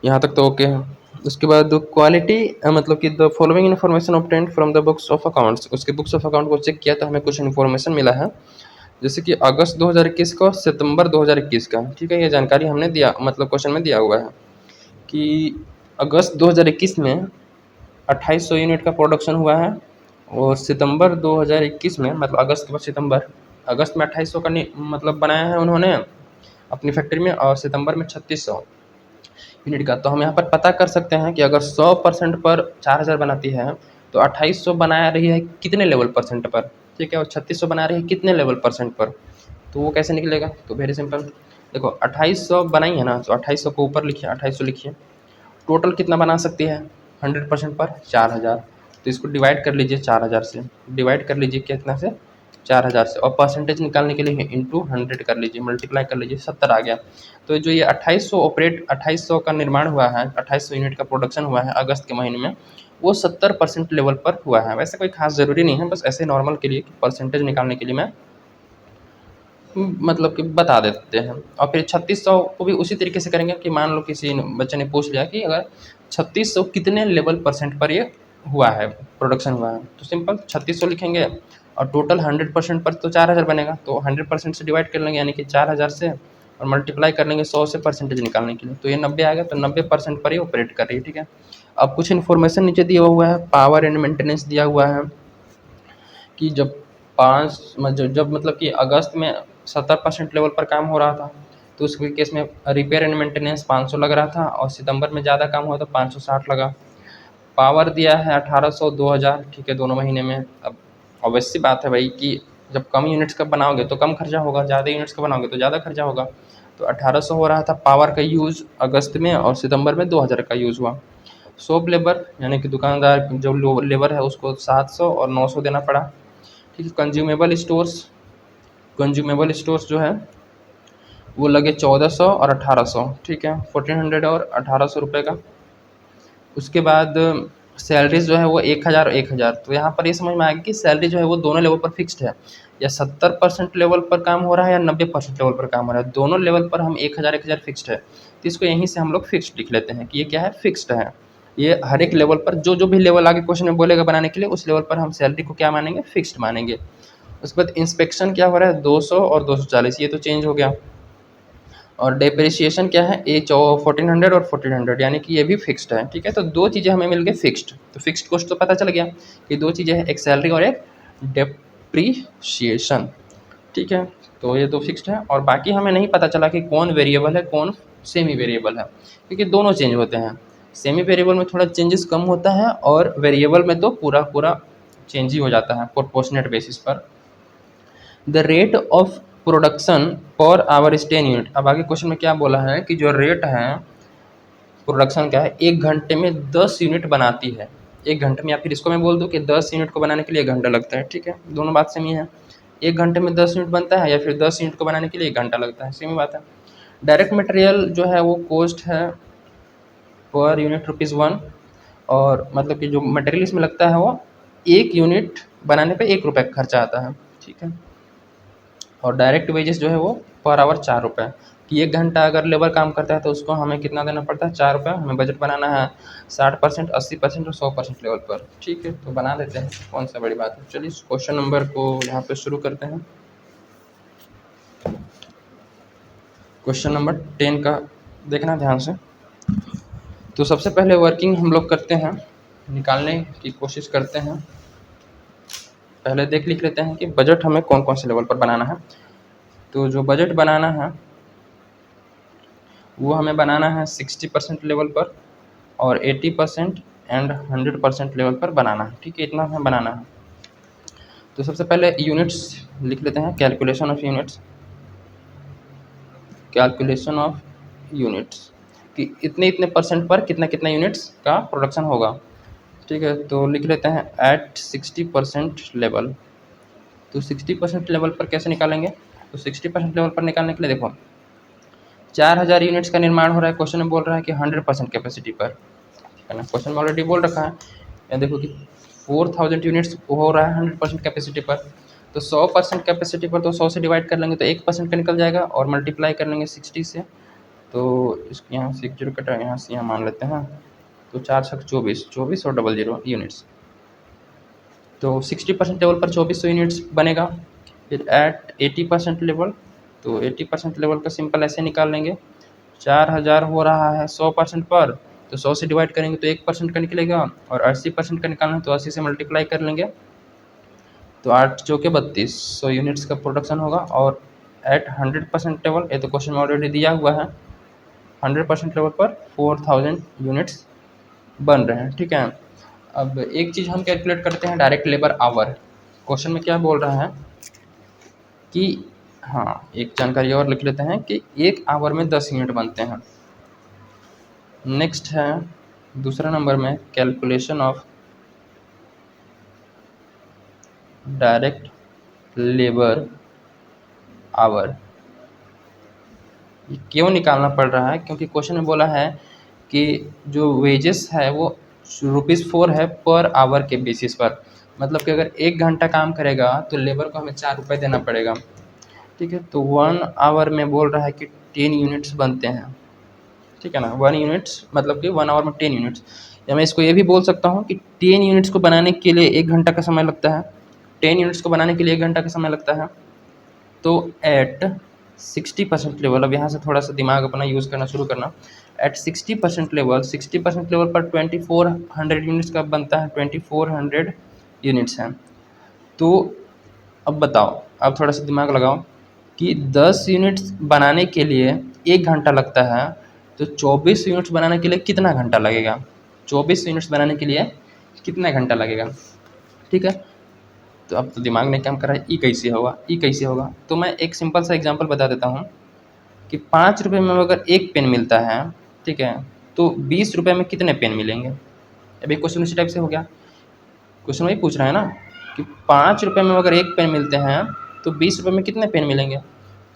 यहाँ तक तो ओके है। उसके बाद क्वालिटी, मतलब कि the following information obtained from the books of accounts, उसके बुक्स ऑफ अकाउंट को चेक किया तो हमें कुछ इन्फॉर्मेशन मिला है, जैसे कि अगस्त 2021 का, सितंबर 2021 का। ठीक है, ये जानकारी हमने दिया, मतलब क्वेश्चन में दिया हुआ है कि अगस्त 2021 में 2800 यूनिट का प्रोडक्शन हुआ है, और सितंबर 2021 में, मतलब अगस्त के बाद सितंबर, अगस्त में 2800 का मतलब बनाया है उन्होंने अपनी फैक्ट्री में, और सितंबर में 3600 यूनिट का। तो हम यहाँ पर पता कर सकते हैं कि अगर 100% पर 4000 बनाती है, तो 2800 बना रही है कितने लेवल परसेंट पर, ठीक है, और 3600 बना रही है कितने लेवल परसेंट पर। तो वो कैसे निकलेगा, तो वेरी सिंपल, देखो 2800 बनाई है ना, तो 2800 को ऊपर लिखिए, 2800 लिखिए, टोटल कितना बना सकती है 100% पर 4000, तो इसको डिवाइड कर लीजिए 4000 से, डिवाइड कर लीजिए कितना से 4000 से, और परसेंटेज निकालने के लिए इंटू 100 कर लीजिए, मल्टीप्लाई कर लीजिए, 70 आ गया। तो जो ये 2800 का निर्माण हुआ है, 2800 यूनिट का प्रोडक्शन हुआ है अगस्त के महीने में, वो 70% लेवल पर हुआ है। वैसे कोई खास ज़रूरी नहीं है, बस ऐसे नॉर्मल के लिए परसेंटेज निकालने के लिए मैं मतलब कि बता देते हैं। और फिर 3600 को भी उसी तरीके से करेंगे कि मान लो किसी बच्चे ने पूछ लिया कि अगर 3600 कितने लेवल परसेंट पर ये हुआ है, प्रोडक्शन हुआ है, तो सिंपल 3600 लिखेंगे, और टोटल 100% पर तो 4000 बनेगा, तो 100% से डिवाइड कर लेंगे, यानी कि 4000 से, और मल्टीप्लाई कर लेंगे 100 से परसेंटेज निकालने के लिए, तो ये 90 आएगा, तो 90% पर ही ऑपरेट कर रही है। ठीक है, अब कुछ इन्फॉर्मेशन नीचे दिया हुआ है, पावर एंड मेंटेनेंस दिया हुआ है कि जब जब मतलब कि अगस्त में 70% लेवल पर काम हो रहा था, तो उस केस में रिपेयर एंड मेंटेनेंस 500 लग रहा था, और सितंबर में ज़्यादा काम हुआ तो 560 लगा। पावर दिया है 1800 2000, ठीक है, दोनों महीने में। अब ऑब्वियस सी बात है भाई कि जब कम यूनिट्स का बनाओगे तो कम खर्चा होगा, ज़्यादा यूनिट्स का बनाओगे तो ज़्यादा खर्चा होगा। तो 1800 हो रहा था पावर का यूज़ अगस्त में, और सितंबर में 2000 का यूज़ हुआ। शॉप लेबर यानी कि दुकानदार जो लेबर है उसको 700 और 900 देना पड़ा। ठीक है, कंज्यूमेबल स्टोर्स जो है वो लगे 1400 और 1800, ठीक है, 1400 और 1800 रुपये का। उसके बाद सैलरीज जो है वो 1000 1000। तो यहाँ पर ये समझ में आएगा कि सैलरी जो है वो दोनों लेवल पर फिक्स्ड है, या 70% लेवल पर काम हो रहा है या 90% लेवल पर काम हो रहा है, दोनों लेवल पर हम 1000 फिक्स्ड है। तो इसको यहीं से हम लोग फिक्स्ड लिख लेते हैं कि ये क्या है, फिक्स्ड है। ये हर एक लेवल पर जो जो भी लेवल आगे क्वेश्चन में बोलेगा बनाने के लिए, उस लेवल पर हम सैलरी को क्या मानेंगे, फिक्स्ड मानेंगे। उसके बाद इंस्पेक्शन क्या हो रहा है 200 और 240, ये तो चेंज हो गया। और डेप्रिसिएशन क्या है, ए 1400 और 1400, यानी कि ये भी फिक्स्ड है। ठीक है, तो दो चीज़ें हमें मिल गई फिक्स्ड। तो फिक्स्ड कॉस्ट तो पता चल गया कि दो चीज़ें हैं, एक सैलरी और एक डेप्रिसिएशन। ठीक है, तो ये दो फिक्स्ड है, और बाकी हमें नहीं पता चला कि कौन वेरिएबल है कौन सेमी वेरिएबल है, क्योंकि दोनों चेंज होते हैं। सेमी वेरिएबल में थोड़ा चेंजेस कम होता है, और वेरिएबल में तो पूरा पूरा चेंज ही हो जाता है प्रोपोर्शनेट बेसिस पर। The rate of production per hour is 10 unit. अब आगे क्वेश्चन में क्या बोला है कि जो रेट है प्रोडक्शन का है, 1 घंटे में 10 यूनिट बनाती है, 1 घंटे में, या फिर इसको मैं बोल दूँ कि 10 यूनिट को बनाने के लिए 1 घंटा लगता है। ठीक है, दोनों बात सेम ही है, 1 घंटे में 10 यूनिट बनता है, या फिर 10 यूनिट को बनाने के लिए 1 घंटा लगता है, सेम ही बात है। डायरेक्ट मटेरियल जो है वो कॉस्ट है पर यूनिट ₹1, और मतलब कि जो मटेरियल इसमें लगता है वो 1 यूनिट बनाने पे 1 रुपये का खर्चा आता है। ठीक है, और डायरेक्ट वेजेस जो है वो पर आवर 4 रुपये, कि 1 घंटा अगर लेबर काम करता है तो उसको हमें कितना देना पड़ता है, 4 रुपये। हमें बजट बनाना है 60%, 80% और 100% लेवल पर। ठीक है, तो बना देते हैं, कौन सा बड़ी बात है। चलिए क्वेश्चन नंबर को यहाँ पे शुरू करते हैं। क्वेश्चन नंबर 10 का देखना ध्यान से। तो सबसे पहले वर्किंग हम लोग करते हैं, निकालने की कोशिश करते हैं। पहले लिख लेते हैं कि बजट हमें कौन कौन से लेवल पर बनाना है। तो जो बजट बनाना है वो हमें बनाना है 60% लेवल पर, और 80% एंड 100% लेवल पर बनाना है। ठीक है, इतना हमें बनाना है। तो सबसे पहले यूनिट्स लिख लेते हैं, calculation of units, calculation of units, कि इतने इतने परसेंट पर कितना कितना यूनिट्स का प्रोडक्शन होगा। ठीक है, तो लिख लेते हैं एट 60% लेवल। तो 60% लेवल पर कैसे निकालेंगे, तो 60% लेवल पर निकालने के लिए देखो 4000 यूनिट्स का निर्माण हो रहा है, क्वेश्चन में बोल रहा है कि 100% कैपेसिटी पर, ठीक है ना, क्वेश्चन में ऑलरेडी बोल रखा है। या देखो कि 4000 यूनिट्स हो रहा है 100% कैपेसिटी पर, तो 100% कैपेसिटी पर तो 100 से डिवाइड कर लेंगे तो 1% का निकल जाएगा, और मल्टीप्लाई कर लेंगे 60 से। तो इस यहाँ से 1 जीरो कटा, यहाँ से यहाँ मान लेते हैं, तो 4×24, 24 और 00 यूनिट्स। तो 60% लेवल पर 2400 यूनिट्स बनेगा। फिर एट 80% लेवल, तो 80% लेवल का सिंपल ऐसे निकाल लेंगे, 4000 हो रहा है 100% पर, तो 100 से डिवाइड करेंगे तो 1% का निकलेगा, और 80% का निकालना है तो 80 से मल्टीप्लाई कर लेंगे, तो 8 चौके 3200 यूनिट्स का प्रोडक्शन होगा। और एट 100% लेवल, ये तो क्वेश्चन में ऑलरेडी दिया हुआ है, 100% लेवल पर 4000 यूनिट्स बन रहे हैं। ठीक है, अब एक चीज़ हम कैलकुलेट करते हैं, डायरेक्ट लेबर आवर। क्वेश्चन में क्या बोल रहा है कि, हाँ एक जानकारी और लिख लेते हैं कि 1 आवर में 10 यूनिट बनते हैं। नेक्स्ट है दूसरा नंबर में, calculation of direct labour our. ये क्यों निकालना पड़ रहा है, क्योंकि क्वेश्चन में बोला है कि जो वेजेस है वो ₹4 है पर आवर के बेसिस पर। मतलब कि अगर 1 घंटा काम करेगा तो लेबर को हमें 4 रुपये देना पड़ेगा। ठीक है, तो 1 आवर में बोल रहा है कि 10 यूनिट्स बनते हैं। ठीक है ना, 1 यूनिट्स मतलब कि 1 आवर में 10 यूनिट्स। या मैं इसको ये भी बोल सकता हूँ कि 10 यूनिट्स को बनाने के लिए 1 घंटा का समय लगता है। 10 यूनिट्स को बनाने के लिए 1 घंटा का समय लगता है। तो एट 60% लेवल, अब यहाँ से थोड़ा सा दिमाग अपना यूज़ करना शुरू करना। एट 60% लेवल, 60% लेवल पर 2400 यूनिट्स का बनता है, 2400 यूनिट्स हैं। तो अब बताओ, अब थोड़ा सा दिमाग लगाओ कि 10 यूनिट्स बनाने के लिए 1 घंटा लगता है, तो 24 यूनिट्स बनाने के लिए कितना घंटा लगेगा? 24 यूनिट्स बनाने के लिए कितना घंटा लगेगा? ठीक है, तो अब तो दिमाग ने काम करा है, ई कैसे होगा, ई कैसे होगा? तो मैं एक सिंपल सा एग्जांपल बता देता हूँ कि 5 रुपये में अगर एक पेन मिलता है, ठीक है, तो 20 रुपये में कितने पेन मिलेंगे? अभी क्वेश्चन इसी टाइप से हो गया। क्वेश्चन वही पूछ रहा है ना कि 5 रुपये में अगर एक पेन मिलते हैं तो 20 रुपये में कितने पेन मिलेंगे?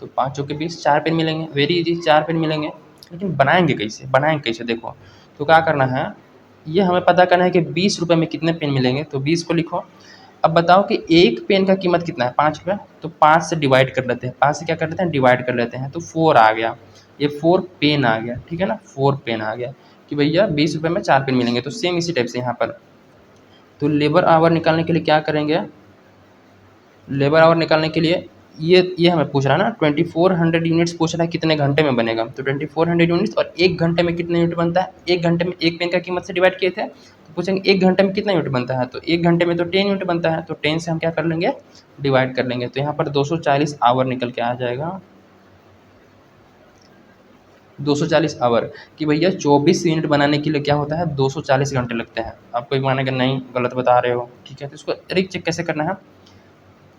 तो 5 चौके 20, 4 पेन मिलेंगे। वेरी इजी, 4 पेन मिलेंगे। लेकिन बनाएंगे कैसे, बनाएंगे कैसे? देखो, तो क्या करना है, ये हमें पता करना है कि 20 रुपये में कितने पेन मिलेंगे। तो 20 को लिखो। अब बताओ कि एक पेन का कीमत कितना है? 5 रुपये। तो 5 से डिवाइड कर लेते हैं, 5 से क्या कर लेते हैं, डिवाइड कर लेते हैं, तो 4 आ गया। ये 4 पेन आ गया। ठीक है ना, 4 पेन आ गया कि भैया 20 रुपये में 4 पेन मिलेंगे। तो सेम इसी टाइप से यहाँ पर, तो लेबर आवर निकालने के लिए क्या करेंगे, लेबर आवर निकालने के लिए ये हमें पूछ रहा है ना, 2400 यूनिट्स पूछ रहा है कितने घंटे में बनेगा। तो 2400 यूनिट्स, और 1 घंटे में कितने यूनिट बनता है? 1 घंटे में एक पेन का कीमत से डिवाइड किए थे, तो पूछेंगे 1 घंटे में कितना यूनिट बनता है? तो 1 घंटे में तो 10 यूनिट बनता है, तो 10 से हम क्या कर लेंगे, डिवाइड कर लेंगे। तो यहाँ पर 240 आवर निकल के आ जाएगा, 240 आवर कि भैया 24 यूनिट बनाने के लिए क्या होता है, 240 घंटे लगते हैं। आप कोई मानेगा नहीं, गलत बता रहे हो। ठीक है, तो इसको रीचेक कैसे करना है,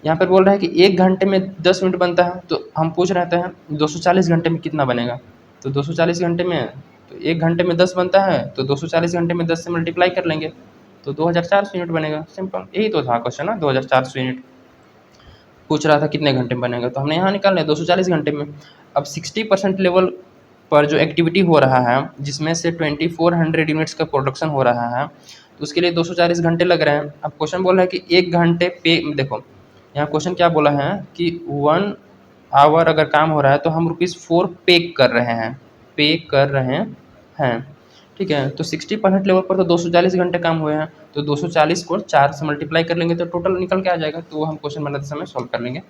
यहाँ पर बोल रहा है कि 1 घंटे में 10 मिनट बनता है, तो हम पूछ रहे हैं 240 घंटे में कितना बनेगा। तो 240 घंटे में, तो 1 घंटे में 10 बनता है, तो 240 घंटे में 10 से मल्टीप्लाई कर लेंगे, तो 2400 यूनिट बनेगा। सिंपल, यही तो था क्वेश्चन ना, 2400 यूनिट पूछ रहा था कितने घंटे में बनेगा, तो हमने यहाँ निकाल लिया 240 घंटे में। अब 60% लेवल पर जो एक्टिविटी हो रहा है, जिसमें से 2400 यूनिट्स का प्रोडक्शन हो रहा है, तो उसके लिए 240 घंटे लग रहे हैं। अब क्वेश्चन बोल रहा है कि 1 घंटे पे, देखो यहाँ क्वेश्चन क्या बोला है कि 1 आवर अगर काम हो रहा है तो हम ₹4 पे कर रहे हैं, पे कर रहे हैं। ठीक है, तो 60% लेवल पर तो 240 घंटे काम हुए हैं, तो 240 को 4 से मल्टीप्लाई कर लेंगे तो टोटल निकल के आ जाएगा। तो वो हम क्वेश्चन बनाते समय सॉल्व कर लेंगे।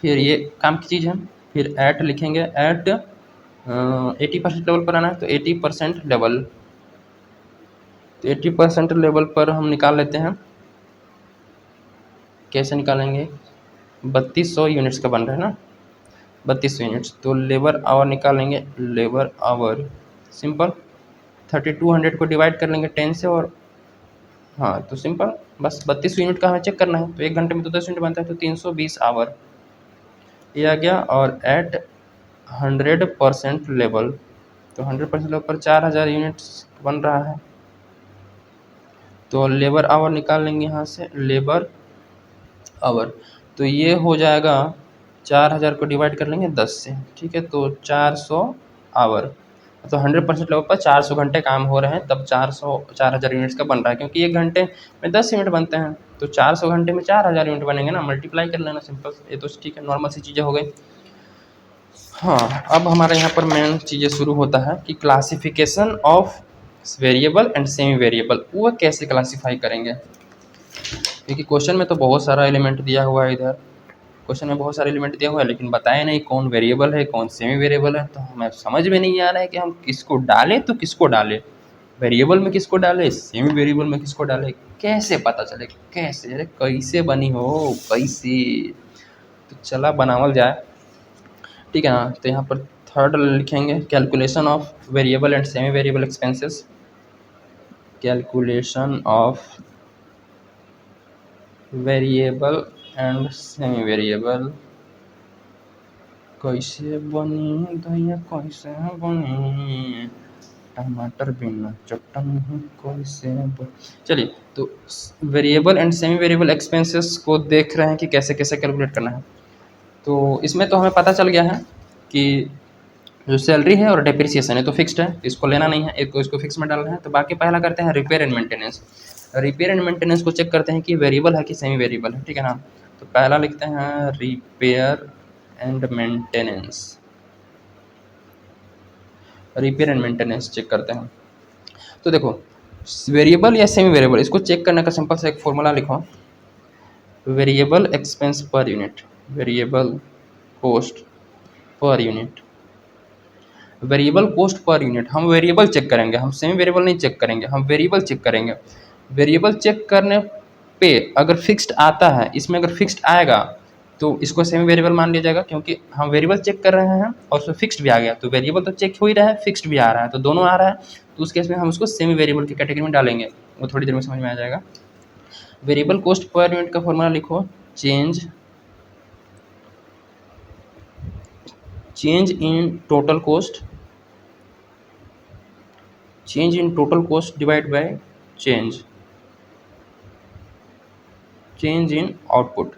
फिर ये काम की चीज़ है। फिर एट लिखेंगे, एट 80% लेवल पर आना है, तो 80% लेवल, तो 80% लेवल पर हम निकाल लेते हैं। कैसे निकालेंगे, 3200 यूनिट्स का बन रहा है ना, 3200 यूनिट्स, तो लेबर आवर निकालेंगे। लेबर आवर सिंपल 3200 को डिवाइड कर लेंगे 10 से, और हाँ तो सिंपल बस 3200 यूनिट का हमें चेक करना है। तो 1 घंटे में तो 10 यूनिट बनता है, तो 320 आवर ये आ गया। और एट 100% लेवल, तो 100% लेवल पर 4000 यूनिट्स बन रहा है। तो लेबर आवर निकाल लेंगे यहाँ से, लेबर आवर, तो ये हो जाएगा 4000 को डिवाइड कर लेंगे 10 से। ठीक है, तो 400 आवर, तो 100% लेवल पर 400 घंटे काम हो रहे हैं, तब 4000 यूनिट्स का बन रहा है। क्योंकि 1 घंटे में 10 यूनिट बनते हैं, तो 400 घंटे में 4000 यूनिट बनेंगे ना, मल्टीप्लाई कर लेना सिंपल। ये तो ठीक है, नॉर्मल सी चीज़ें हो गई। हाँ, अब हमारे यहाँ पर मेन चीज़ें शुरू होता है कि classification of variable and semi variable वो कैसे क्लासीफाई करेंगे, क्योंकि क्वेश्चन में तो बहुत सारा एलिमेंट दिया हुआ है, इधर क्वेश्चन में बहुत सारे एलिमेंट दिया हुआ है, लेकिन बताया नहीं कौन वेरिएबल है कौन सेमी वेरिएबल है। तो हमें समझ में नहीं आ रहा है कि हम किसको डालें तो किसको डालें, वेरिएबल में किसको डालें, सेमी वेरिएबल में किसको डालें, कैसे पता चले, कैसे, अरे कैसे बनी हो, कैसे। तो चला बनावल जाए, ठीक है ना। तो यहाँ पर थर्ड लिखेंगे calculation of variable and semi variable expenses, calculation of variable and semi variable कैसे बनी दया कैसे बनी, टमाटर बिना चटनी कैसे बनी। चलिए, तो variable and semi variable expenses को देख रहे हैं कि कैसे कैसे कैलकुलेट करना है। तो इसमें तो हमें पता चल गया है कि जो सैलरी है और डेप्रिसिएशन है तो फिक्स्ड है, इसको लेना नहीं है, एक को इसको फिक्स में डालना है। तो बाकी पहला करते हैं repair and maintenance. Repair and maintenance को चेक करते हैं कि वेरिएबल है कि सेमी वेरिएबल है, ठीक है ना। तो पहला लिखते हैं repair and maintenance, repair and maintenance check करते हैं। तो देखो वेरिएबल या सेमी वेरिएबल, इसको चेक करने का सिंपल सा एक फॉर्मूला लिखो, variable expense per unit, variable cost per unit, variable cost per unit. हम वेरिएबल चेक करेंगे, हम सेमी वेरिएबल नहीं चेक करेंगे, हम वेरिएबल चेक करेंगे। वेरिएबल चेक करने पे अगर फिक्स्ड आता है, इसमें अगर फिक्स्ड आएगा तो इसको सेमी वेरिएबल मान लिया जाएगा, क्योंकि हम वेरिएबल चेक कर रहे हैं और उसमें फिक्स्ड भी आ गया। तो वेरिएबल तो चेक हो ही रहा है, फिक्स्ड भी आ रहा है, तो दोनों आ रहा है, तो उस केस में हम उसको सेमी वेरिएबल की कैटेगरी में डालेंगे, वो थोड़ी देर में समझ में आ जाएगा। वेरिएबल कॉस्ट पर यूनिट का फॉर्मूला लिखो, change in total cost, change in total cost divide by change in output.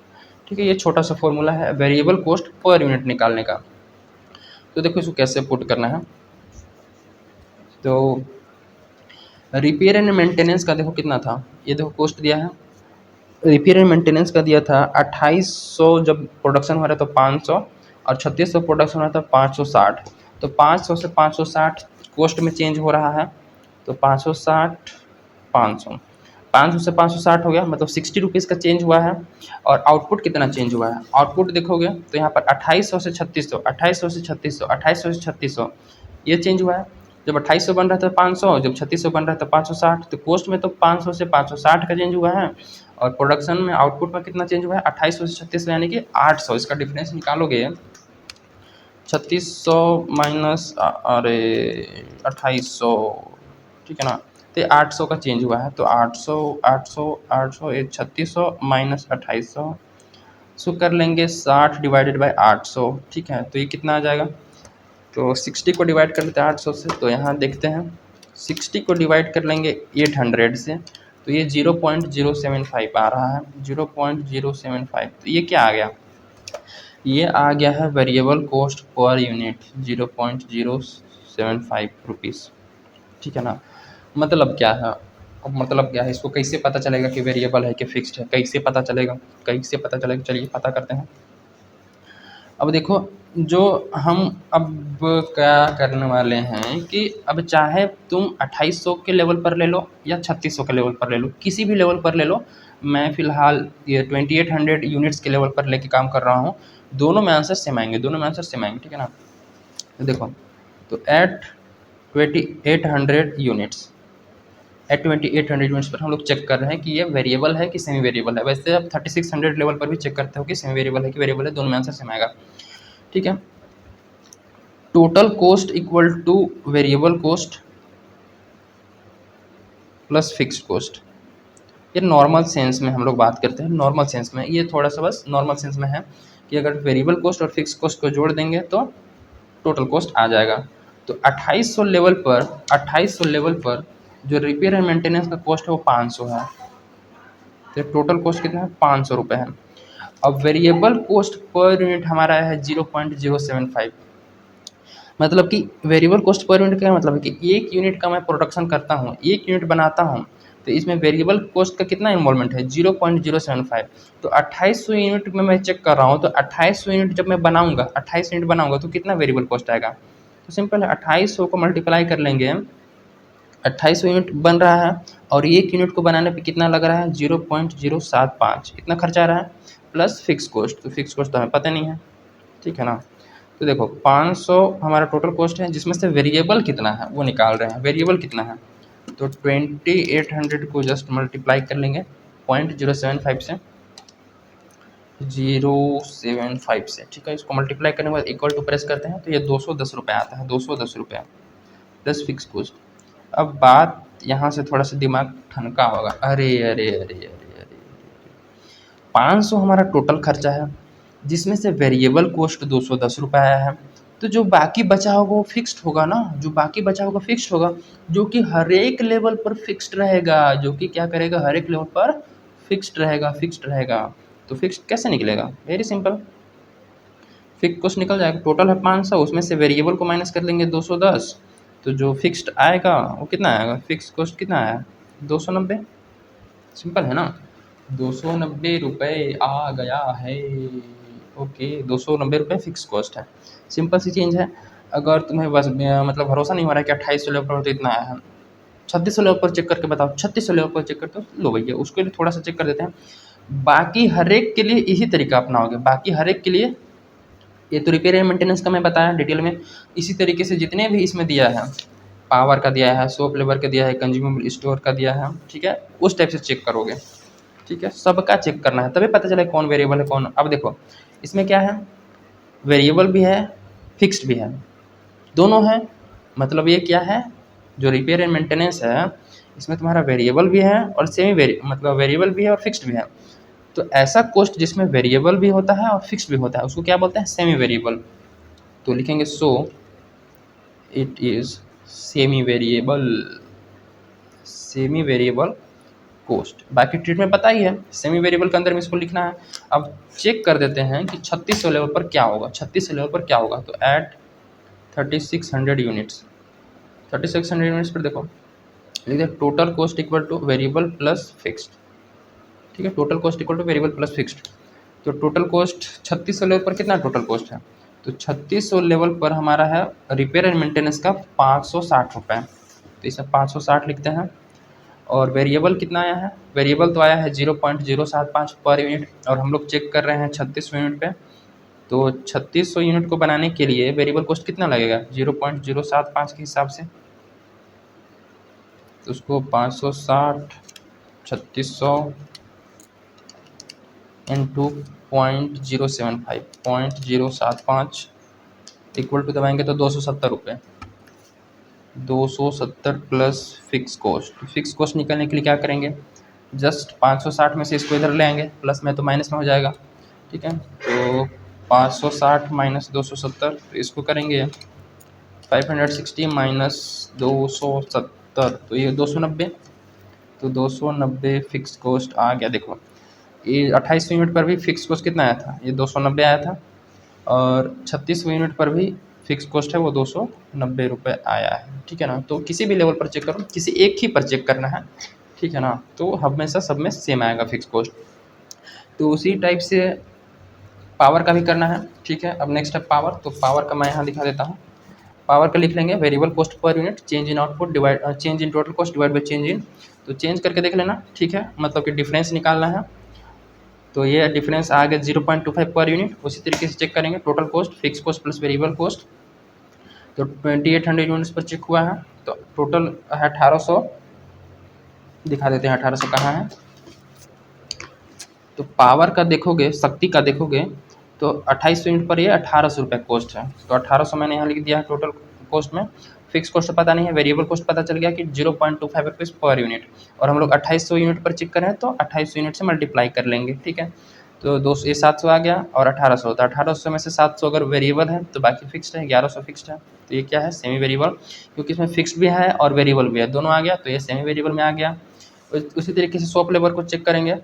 ठीक है, ये छोटा सा फॉर्मूला है वेरिएबल कॉस्ट पर यूनिट निकालने का। तो देखो इसको कैसे पुट करना है। तो रिपेयर एंड मेंटेनेंस का देखो कितना था, ये देखो कॉस्ट दिया है, रिपेयर एंड मेंटेनेंस का दिया था 2800, जब प्रोडक्शन हो रहा था तो 500, और 3600 प्रोडक्शन हो रहा था 560। तो 500 से 560 कॉस्ट में चेंज हो रहा है, तो 560 500, 500 से 560 हो गया, मतलब 60 रुपीज़ का चेंज हुआ है। और आउटपुट कितना चेंज हुआ है, आउटपुट देखोगे तो यहाँ पर 2800 से 3600, 2800 से 3600, 2800 से 3600 ये चेंज हुआ है। जब 2800 बन रहा था 500, जब 3600 बन रहा था 560, तो कॉस्ट में तो 500 से 560 का चेंज हुआ है, और प्रोडक्शन में आउटपुट में कितना चेंज हुआ है 2800 से 3600, यानी कि 800। इसका डिफरेंस निकालोगे 3600 माइनस अरे 2800, ठीक है ना। तो 800 का चेंज हुआ है, तो 800 800 800 ये 3600 माइनस 2800, सो कर लेंगे 60 डिवाइडेड बाय 800, ठीक है। तो ये कितना आ जाएगा, तो 60 को डिवाइड कर लेते हैं 800 से, तो यहाँ देखते हैं 60 को डिवाइड कर लेंगे 800 से, तो ये 0.075 आ रहा है, 0.075। तो ये क्या आ गया, ये आ गया है variable cost per unit 0.075 rupees, ठीक है ना। मतलब क्या है, अब मतलब क्या है, इसको कैसे पता चलेगा कि वेरिएबल है कि फिक्स्ड है, कैसे पता चलेगा, कैसे पता चलेगा, चलिए पता करते हैं। अब देखो जो हम अब क्या करने वाले हैं कि अब चाहे तुम 2800 के लेवल पर ले लो या 3600 के लेवल पर ले लो, किसी भी लेवल पर ले लो, मैं फ़िलहाल ये 2800 यूनिट्स के लेवल पर लेके काम कर रहा हूँ। दोनों में आंसर सेम आएंगे, दोनों में आंसर सेम आएंगे, ठीक है ना। तो देखो, तो एट 2800 यूनिट्स, एट 2800 यूनिट्स पर हम लोग चेक कर रहे हैं कि ये वेरिएबल है कि सेमी वेरिएबल है। वैसे आप 3600 लेवल पर भी चेक करते हो कि सेमी वेरिएबल है कि वेरिएबल है, दोनों में आंसर सेम आएगा, ठीक है। Total cost equal to variable cost plus fixed cost. ये नॉर्मल सेंस में हम लोग बात करते हैं, नॉर्मल सेंस में, ये थोड़ा सा बस नॉर्मल सेंस में है कि अगर वेरिएबल कॉस्ट और फिक्स्ड कॉस्ट को जोड़ देंगे तो टोटल कॉस्ट आ जाएगा। तो 2800 लेवल पर, 2800 लेवल पर जो रिपेयर एंड मेंटेनेंस का कॉस्ट है वो 500 है, तो टोटल कॉस्ट कितना है 500 रुपये है। अब वेरिएबल कॉस्ट पर यूनिट हमारा है 0.075, मतलब कि वेरिएबल कॉस्ट पर यूनिट का मतलब है कि एक यूनिट का मैं प्रोडक्शन करता हूँ, एक यूनिट बनाता हूँ, तो इसमें वेरिएबल कॉस्ट का कितना इन्वॉल्वमेंट है 0.075। तो 2800 यूनिट में मैं चेक कर रहा हूँ, तो 2800 यूनिट जब मैं बनाऊंगा, 28 यूनिट बनाऊंगा तो कितना वेरिएबल कॉस्ट आएगा। तो सिंपल है, 2800 को मल्टीप्लाई कर लेंगे 2800 यूनिट बन रहा है और एक यूनिट को बनाने पे कितना लग रहा है 0.075 इतना खर्चा आ रहा है प्लस फिक्स कॉस्ट। तो फिक्स कॉस्ट तो हमें पता नहीं है, ठीक है ना। तो देखो 500 हमारा टोटल कॉस्ट है, जिसमें से वेरिएबल कितना है वो निकाल रहे हैं। वेरिएबल कितना है तो 2800 को जस्ट मल्टीप्लाई कर लेंगे 0.075 से 075 से, ठीक है। इसको मल्टीप्लाई करने के बाद इक्वल टू प्रेस करते हैं तो ये 210 रुपये आता है, 210 रुपये प्लस फिक्स कॉस्ट। अब बात यहाँ से थोड़ा सा दिमाग ठनका होगा, अरे अरे अरे अरे अरे 500 हमारा टोटल खर्चा है, जिसमें से वेरिएबल कॉस्ट 210 रुपये आया है, तो जो बाकी बचा होगा वो फिक्स्ड होगा ना, जो बाकी बचा होगा फिक्स्ड होगा, जो कि हर एक लेवल पर फिक्स्ड रहेगा, जो कि क्या करेगा हर एक लेवल पर फिक्स्ड रहेगा, फिक्स्ड रहेगा। तो फिक्स्ड कैसे निकलेगा, वेरी सिंपल, फिक्स कॉस्ट निकल जाएगा। टोटल है 500, उसमें से वेरिएबल को माइनस कर लेंगे 210, तो जो फिक्स्ड आएगा वो कितना आएगा, फिक्स कॉस्ट कितना आया 290, सिंपल है ना। 290 रुपये आ गया है, ओके 290 रुपये फिक्स कॉस्ट है, सिंपल सी चेंज है। अगर तुम्हें बस मतलब भरोसा नहीं हो रहा है कि 2800 लेवल पर तो इतना आया है, 3600 लेवल पर चेक करके बताओ, 3600 लेवल पर चेक करते हो, लो भैया उसके लिए थोड़ा सा चेक कर देते हैं। बाकी हर एक के लिए यही तरीका अपनाओगे, बाकी हर एक के लिए ये तो रिपेयर एंड मेंटेनेंस का मैं बताया डिटेल में, इसी तरीके से जितने भी इसमें दिया है, पावर का दिया है, सोप लेबर का दिया है, कंज्यूमेबल स्टोर का दिया है, ठीक है, उस टाइप से चेक करोगे, ठीक है, सबका चेक करना है तभी पता चले कौन वेरिएबल है कौन। अब देखो इसमें क्या है, वेरिएबल भी है फिक्स्ड भी है, दोनों है, मतलब ये क्या है, जो रिपेयर एंड मेंटेनेंस है इसमें तुम्हारा वेरिएबल भी है और मतलब वेरिएबल भी है और फिक्स्ड भी है। तो ऐसा कॉस्ट जिसमें वेरिएबल भी होता है और फिक्स्ड भी होता है उसको क्या बोलते हैं, सेमी वेरिएबल। तो लिखेंगे so it is semi variable, semi variable cost. बाकी ट्रीटमेंट पता ही है, सेमी वेरिएबल के अंदर में इसको लिखना है। अब चेक कर देते हैं कि 3600 लेवल पर क्या होगा, 3600 लेवल पर क्या होगा। तो ऐड 3600 यूनिट्स, 3600 यूनिट्स पर देखो लिख दे total cost equal to variable plus fixed, ठीक है, total cost equal to variable plus fixed. तो टोटल कॉस्ट 3600 लेवल पर कितना टोटल कॉस्ट है, तो 3600 लेवल पर हमारा है रिपेयर एंड मेंटेनेंस का 560 रुपये, तो इसे 560 लिखते हैं। और वेरिएबल कितना आया है, वेरिएबल तो आया है 0.075 पर यूनिट, और हम लोग चेक कर रहे हैं 3600 यूनिट पे। तो 3600 यूनिट को बनाने के लिए वेरिएबल कॉस्ट कितना लगेगा 0.075 के हिसाब से, तो उसको 560 3600 इंटू 0.075 इक्वल टू दबाएंगे तो 270 रुपये, 270 plus fix cost. Fix cost निकालने के लिए क्या करेंगे, जस्ट 560 में से इसको इधर ले आएंगे, प्लस में तो माइनस में हो जाएगा, ठीक है। तो 560 माइनस 270, तो इसको करेंगे 560 माइनस 270, तो ये 290, तो 290 फिक्स कॉस्ट आ गया। देखो ये 2800 यूनिट पर भी फिक्स कॉस्ट कितना आया था, ये 290 आया था, और 3600 यूनिट पर भी फिक्स कॉस्ट है वो 290 रुपये आया है, ठीक है ना। तो किसी भी लेवल पर चेक करो, किसी एक ही पर चेक करना है, ठीक है ना, तो हमेशा सब में सेम आएगा फिक्स कॉस्ट। तो उसी टाइप से पावर का भी करना है, ठीक है। अब नेक्स्ट है पावर, तो पावर का मैं यहाँ दिखा देता हूँ। पावर का लिख लेंगे variable cost per unit change in output divide change in total cost divide by change in, तो चेंज करके देख लेना, ठीक है, मतलब कि डिफरेंस निकालना है। तो ये डिफरेंस आ गया 0.25 पर यूनिट। उसी तरीके से चेक करेंगे total cost, fix cost plus variable cost, तो 2800 यूनिट्स पर चेक हुआ है, तो टोटल है 1800, दिखा देते हैं 1800 कहाँ है। तो पावर का देखोगे, शक्ति का देखोगे तो 2800 यूनिट पर ये 1800 रुपये कॉस्ट है, तो 1800 मैंने यहाँ लिख दिया है टोटल कॉस्ट में। फिक्स कॉस्ट पता नहीं है, वेरिएबल कॉस्ट पता चल गया कि 0.25 रुपीज़ पर यूनिट, और हम लोग 2800 यूनिट पर चेक करें तो 2800 यूनिट से मल्टीप्लाई कर लेंगे, ठीक है। तो 200 ये 700 आ गया और 1800, तो 1800 में से 700 अगर वेरिएबल है तो बाकी फिक्स्ड है, 1100 फिक्स्ड है। तो ये क्या है, सेमी वेरिएबल, क्योंकि इसमें फिक्स्ड भी है और वेरिएबल भी है, दोनों आ गया, तो ये सेमी वेरिएबल में आ गया। उसी तरीके से शॉप लेबर को चेक करेंगे,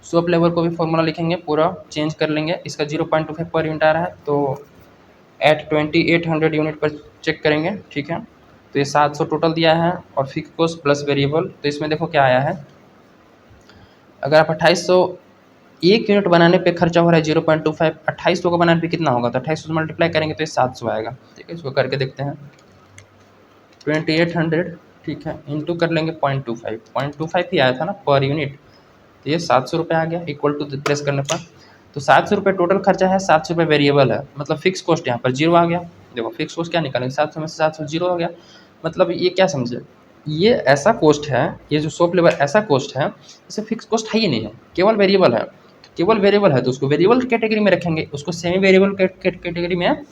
शॉप लेबर को भी फॉर्मूला लिखेंगे, पूरा चेंज कर लेंगे। इसका 0.25 पर यूनिट आ रहा है, तो एट 2800 यूनिट पर चेक करेंगे, ठीक है। तो ये 700 टोटल दिया है और फिक्स कॉस्ट प्लस वेरिएबल, तो इसमें देखो क्या आया है, अगर आप 2800 एक यूनिट बनाने पे खर्चा हो रहा है 0.25, 2800 को बनाने पे कितना होगा, तो 2800 से मल्टीप्लाई करेंगे तो ये 700 आएगा, ठीक है। इसको करके देखते हैं 2800 ठीक है, इंटू कर लेंगे 0.25, 0.25 ही आया था ना पर यूनिट, तो ये 700 रुपये आ गया इक्वल टू प्रेस करने पर। तो 700 रुपये टोटल खर्चा है, 700 रुपये वेरिएबल है, मतलब फिक्स कॉस्ट यहाँ पर जीरो आ गया। देखो फिक्स कॉस्ट क्या निकालेंगे, 700 में से 700 जीरो आ गया। मतलब ये क्या समझे, ये ऐसा कॉस्ट है, ये जो शॉप लेबर ऐसा कॉस्ट है, इसे फिक्स कॉस्ट है ही नहीं है, केवल वेरिएबल है। तो केवल वेरिएबल है तो उसको वेरिएबल कैटेगरी में रखेंगे, उसको सेमी वेरिएबल कैटेगरी में,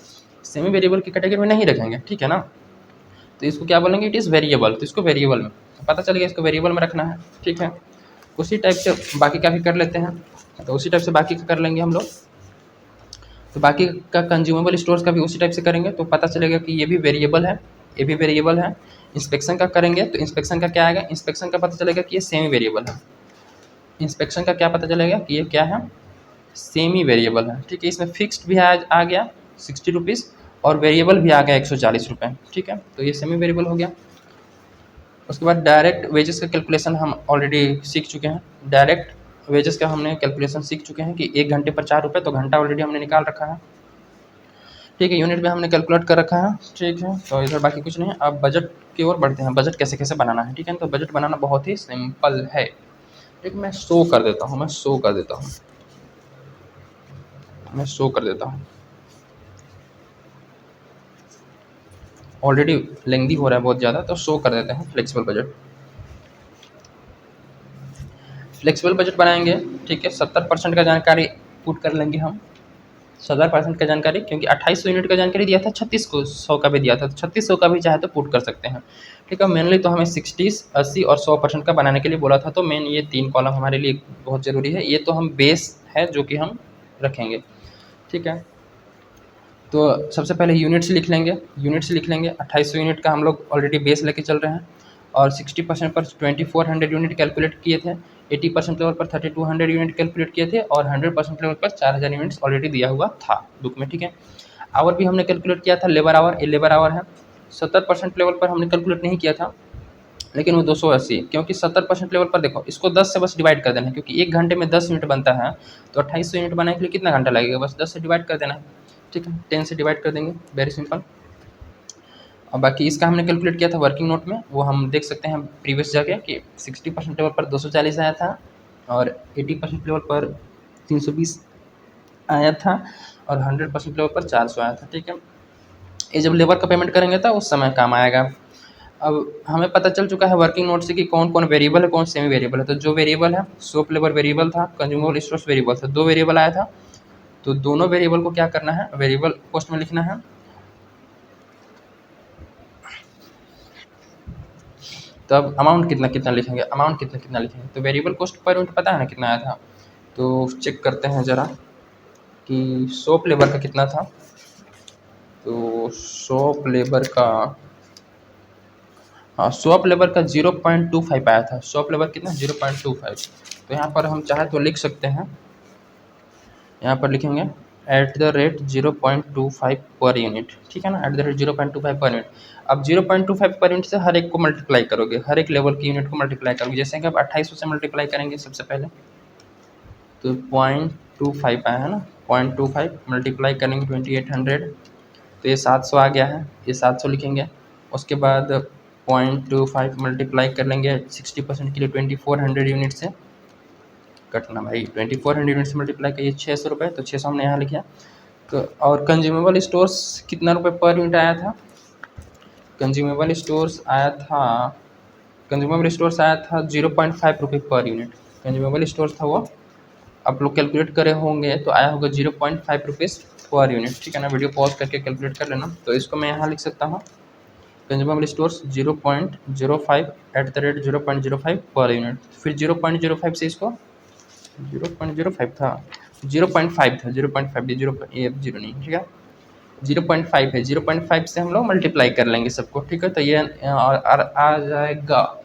सेमी वेरिएबल की कैटेगरी में नहीं रखेंगे, ठीक है ना। तो इसको क्या बोलेंगे, इट इज़ वेरिएबल, तो इसको वेरिएबल में, पता चल गया इसको वेरिएबल में रखना है, ठीक है। उसी टाइप से बाकी का भी कर लेते हैं, तो उसी टाइप से बाकी का कर लेंगे हम लोग। तो बाकी का कंज्यूमेबल स्टोर्स का भी उसी टाइप से करेंगे, तो पता चलेगा कि ये भी वेरिएबल है, ये भी वेरिएबल है। इंस्पेक्शन का करेंगे तो इंस्पेक्शन का क्या आएगा, इंस्पेक्शन का पता चलेगा कि ये सेमी वेरिएबल है। इंस्पेक्शन का क्या पता चलेगा कि ये क्या है, सेमी वेरिएबल है, ठीक है। इसमें फिक्स्ड भी आ गया 60 रुपीज़ और वेरिएबल भी आ गया 140 रुपये, ठीक है। तो ये सेमी वेरिएबल हो गया। उसके बाद डायरेक्ट वेजेस का कैलकुलेशन हम ऑलरेडी सीख चुके हैं। डायरेक्ट वेजेस का हमने कैलकुलेशन सीख चुके हैं कि 1 घंटे पर 4 रुपये, तो घंटा ऑलरेडी हमने निकाल रखा है, ठीक है। यूनिट में हमने कैलकुलेट कर रखा है, ठीक है। तो इधर बाकी कुछ नहीं है। अब बजट की ओर बढ़ते हैं, बजट कैसे कैसे बनाना है, ठीक है। तो बजट बनाना बहुत ही सिंपल है, एक मैं शो कर देता हूँ, मैं शो कर देता हूँ। ऑलरेडी लेंदी हो रहा है बहुत ज़्यादा, तो शो कर देते हैं फ्लेक्सिबल बजट। फ्लेक्सिबल बजट बनाएंगे, ठीक है। 70% का जानकारी पुट कर लेंगे हम, 70% का जानकारी, क्योंकि 2800 यूनिट का जानकारी दिया था, 3600 का भी दिया था, तो 3600 का भी चाहे तो पुट कर सकते हैं, ठीक है। मेनली तो हमें 60, 80 और 100% का बनाने के लिए बोला था, तो मेन ये 3 कॉलम हमारे लिए बहुत ज़रूरी है। ये तो हम बेस है जो कि हम रखेंगे, ठीक है। तो सबसे पहले यूनिट्स लिख लेंगे, 2800 यूनिट का हम लोग ऑलरेडी बेस लेके चल रहे हैं, और 60% पर 2400 यूनिट कैलकुलेट किए थे, 80% लेवल पर 3200 यूनिट कैलकुलेट किए थे, और 100% लेवल पर 4000 यूनिट्स ऑलरेडी दिया हुआ था बुक में, ठीक है। आवर भी हमने कैलकुलेट किया था, लेबर आवर, ये लेबर आवर है। 70% लेवल पर हमने कैलकुलेट नहीं किया था, लेकिन वो 280, क्योंकि 70% लेवल पर देखो, इसको 10 से बस डिवाइड कर देना है, क्योंकि 1 घंटे में 10 यूनिट बनता है, तो 2800 यूनिट बनाने के लिए कितना घंटा लगेगा, बस 10 से डिवाइड कर देना है, ठीक है। 10 से डिवाइड कर देंगे, वेरी सिंपल। और बाकी इसका हमने कैलकुलेट किया था वर्किंग नोट में, वो हम देख सकते हैं प्रीवियस जगह कि 60% लेवल पर 240 आया था, और 80% लेवल पर 320 आया था, और 100% लेवल पर 400 आया था, ठीक है। ये जब लेबर का पेमेंट करेंगे तो उस समय काम आएगा। अब हमें पता चल चुका है वर्किंग नोट से कि कौन कौन वेरिएबल है, कौन सेमी वेरिएबल है। तो जो वेरिएबल है, शॉप लेबर वेरिएबल था, कंज्यूमेबल स्टोर्स वेरिएबल था, 2 वेरिएबल आया था। तो दोनों वेरिएबल को क्या करना है, वेरिएबल कॉस्ट में लिखना है। तो अब अमाउंट कितना कितना लिखेंगे, तो वेरिएबल कॉस्ट पर यूनिट पता है ना कितना आया था, तो चेक करते हैं ज़रा कि शॉप लेबर का कितना था। तो शॉप लेबर का, हाँ, शॉप लेबर का 0.25 आया था। शॉप लेबर कितना, 0.25। तो यहाँ पर हम चाहे तो लिख सकते हैं, यहाँ पर लिखेंगे @0.25 पर यूनिट, ठीक है ना, @0.25 पर यूनिट। अब 0.25 पर यूनिट से हर एक को मल्टीप्लाई करोगे, हर एक लेवल की यूनिट को मल्टीप्लाई करोगे। जैसे कि अब 2800 से मल्टीप्लाई करेंगे सबसे पहले, तो 0.25 आया है ना, 0.25 मल्टीप्लाई करेंगे 2800, तो ये 700 आ गया है, ये 700 लिखेंगे। उसके बाद 0.25 मल्टीप्लाई कर लेंगे 60% के लिए 2400 यूनिट से, कटना भाई, 2400 यूनिट से मल्टीप्लाई करिए 600 रुपये, तो 600 हमने यहाँ लिखा। तो और कंज्यूमेबल स्टोर्स कितना रुपये पर यूनिट आया था, कंज्यूमेबल स्टोर्स आया था, 0.5 रुपये पर यूनिट कंज्यूमेबल स्टोर्स था वो। आप लोग कैलकुलेट करे होंगे तो आया होगा 0.5 रुपीज़ पर यूनिट, ठीक है ना। वीडियो पॉज करके कैलकुलेट कर लेना। तो इसको मैं यहाँ लिख सकता हूँ, कंज्यूमेबल स्टोर्स 0.05 @0.05 पर यूनिट। फिर 0.05 से इसको 0.05 था, 0.5 था, 0.5 ये जीरो नहीं, ठीक है, 0.5 है, 0.5 से हम लोग मल्टीप्लाई कर लेंगे सबको, ठीक है। तो ये आ जाएगा।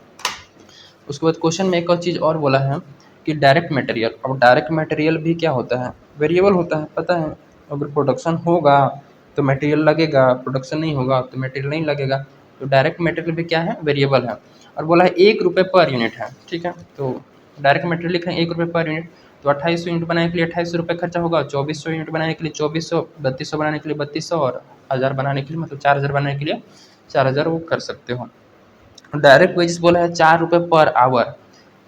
उसके बाद क्वेश्चन में एक और चीज़ और बोला है कि डायरेक्ट मटेरियल। अब डायरेक्ट मटेरियल भी क्या होता है, वेरिएबल होता है, पता है। अगर प्रोडक्शन होगा तो मटेरियल लगेगा, प्रोडक्शन नहीं होगा तो मटेरियल नहीं लगेगा। तो डायरेक्ट मटेरियल भी क्या है, वेरिएबल है। और बोला है 1 रुपये पर यूनिट है, ठीक है। तो डायरेक्ट मटेरियल लिख रहे हैं 1 रुपये पर यूनिट। तो 2800 यूनिट बनाने के लिए 2800 रुपये खर्चा होगा, 2400 यूनिट बनाने के लिए 2400, 3200 बनाने के लिए 3200, और 1000 बनाने के लिए, मतलब 4000 बनाने के लिए 4000 वो कर सकते हो। डायरेक्ट वेजेस बोला है 4 रुपये पर आवर,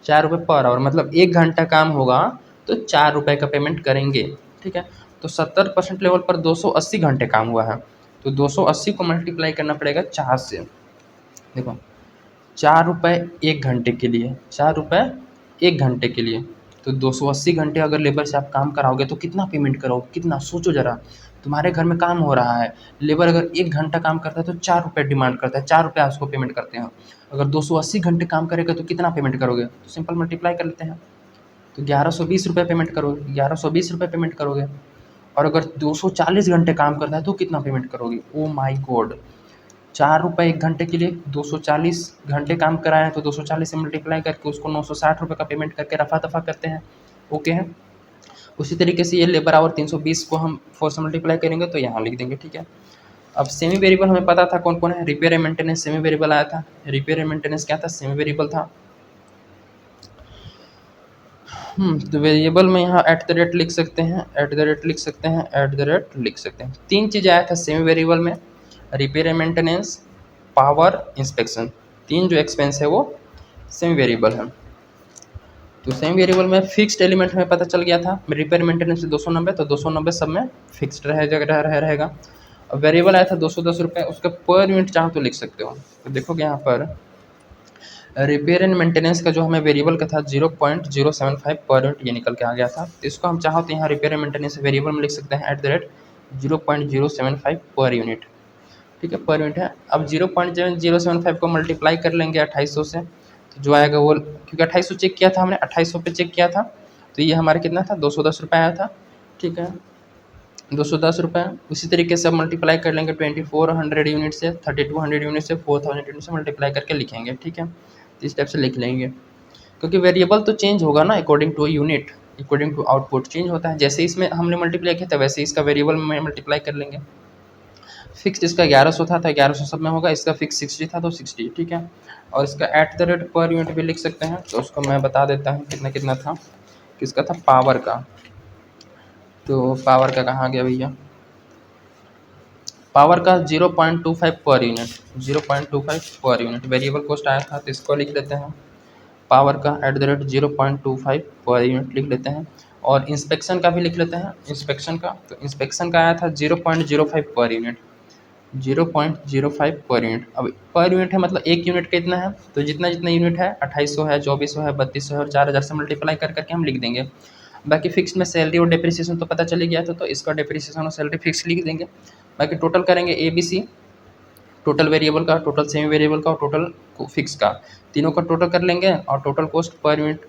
4 रुपये पर आवर मतलब 1 घंटा काम होगा तो 4 रुपये का पेमेंट करेंगे। ठीक है, तो 70% लेवल पर 280 घंटे काम हुआ है, तो 280 को मल्टीप्लाई करना पड़ेगा 4 से। देखो 4 रुपये 1 घंटे के लिए, 4 रुपये 1 घंटे के लिए, तो 280 घंटे अगर लेबर से आप काम कराओगे तो कितना पेमेंट करोगे, कितना सोचो ज़रा। तुम्हारे घर में काम हो रहा है, लेबर अगर 1 घंटा काम करता है तो 4 रुपये डिमांड करता है, 4 रुपये उसको पेमेंट करते हैं। अगर 280 घंटे काम करेगा तो कितना पेमेंट करोगे, तो सिंपल मल्टीप्लाई कर लेते हैं, तो 1120 रुपये पेमेंट करोगे, 1120 रुपये पेमेंट करोगे। और अगर 240 घंटे काम करता है तो कितना पेमेंट करोगे, ओ माई गॉड। 4 रुपये 1 घंटे के लिए 240 घंटे काम कराए हैं, तो 240 से मल्टीप्लाई करके उसको 960 रुपये का पेमेंट करके रफा दफा करते हैं। ओके है, उसी तरीके से ये लेबर आवर 320 को हम 4 से मल्टीप्लाई करेंगे तो यहाँ लिख देंगे। ठीक है, अब सेमी वेरिएबल हमें पता था कौन कौन है, repair and maintenance semi variable आया था, रिपेयर एंड मेंटेनेंस क्या था, सेमी वेरिएबल था। तो वेरिएबल में यहाँ एट द रेट लिख सकते हैं, एट द रेट लिख सकते हैं, एट द रेट लिख सकते हैं। 3 चीज़ आया था सेमी वेरिएबल में, repair and maintenance, power, inspection, 3 जो एक्सपेंस है वो सेमी वेरिएबल है। तो सेमी वेरिएबल में फिक्स्ड एलिमेंट हमें पता चल गया था, रिपेयर मेंटेनेंस से 290, तो 290 सब में फिक्स्ड रहेगा। अब वेरिएबल आया था 210 रुपये, उसका पर यूनिट चाहो तो लिख सकते हो। तो देखोगे यहाँ पर रिपेयर एंड मेंटेनेंस का जो हमें वेरिएबल का था 0.075 पर यूनिट ये निकल के आ गया था, तो इसको हम चाहो तो यहाँ रिपेयर एंड मेंटेनेंस वेरिएबल में लिख सकते हैं at the rate 0.075 per unit. ठीक है, पर यूनिट है। अब 0.075 को मल्टीप्लाई कर लेंगे 2800 से, तो जो आएगा वो, क्योंकि 2800 चेक किया था हमने, 2800 पे चेक किया था, तो ये हमारा कितना था, 210 रुपये आया था। ठीक है, 210 रुपये। उसी तरीके से अब मल्टीप्लाई कर लेंगे 2400 यूनिट से, 3200 यूनिट से, 4000 यूनिट से मल्टीप्लाई करके लिखेंगे। ठीक है, तो इस टाइप से लिख लेंगे, क्योंकि वेरिएबल तो चेंज होगा ना according to unit, according to output change होता है। जैसे इसमें हमने मल्टीप्लाई किया था वैसे इसका वेरिएबल में मल्टीप्लाई कर लेंगे। फिक्स इसका 1100 था, 1100 सब में होगा, इसका फिक्स 60 था तो 60। ठीक है, और इसका at the rate per unit भी लिख सकते हैं, तो उसको मैं बता देता हूँ कितना कितना था। किसका था, पावर का। तो पावर का कहाँ गया भैया, पावर का 0.25 per unit, 0.25 per unit variable cost आया था, तो इसको लिख लेते हैं। पावर का at the rate 0.25 per unit लिख लेते हैं। और इंस्पेक्शन का भी लिख लेते हैं, इंस्पेक्शन का, तो इंस्पेक्शन का आया था 0.05 पर यूनिट, 0.05 पर यूनिट। अब पर यूनिट है मतलब 1 यूनिट कितना है, तो जितना जितना यूनिट है 2800 है, 2400 है, 3200 है और 4000 से मल्टीप्लाई कर करके हम लिख देंगे। बाकी फिक्स में सैलरी और डिप्रिसिएशन तो पता चल ही गया था, तो इसका डिप्रिसिएशन और सैलरी फिक्स लिख देंगे। बाकी टोटल करेंगे ABC, टोटल वेरिएबल का, टोटल सेमी वेरिएबल का और टोटल फिक्स का, तीनों का टोटल कर लेंगे। और टोटल कॉस्ट पर यूनिट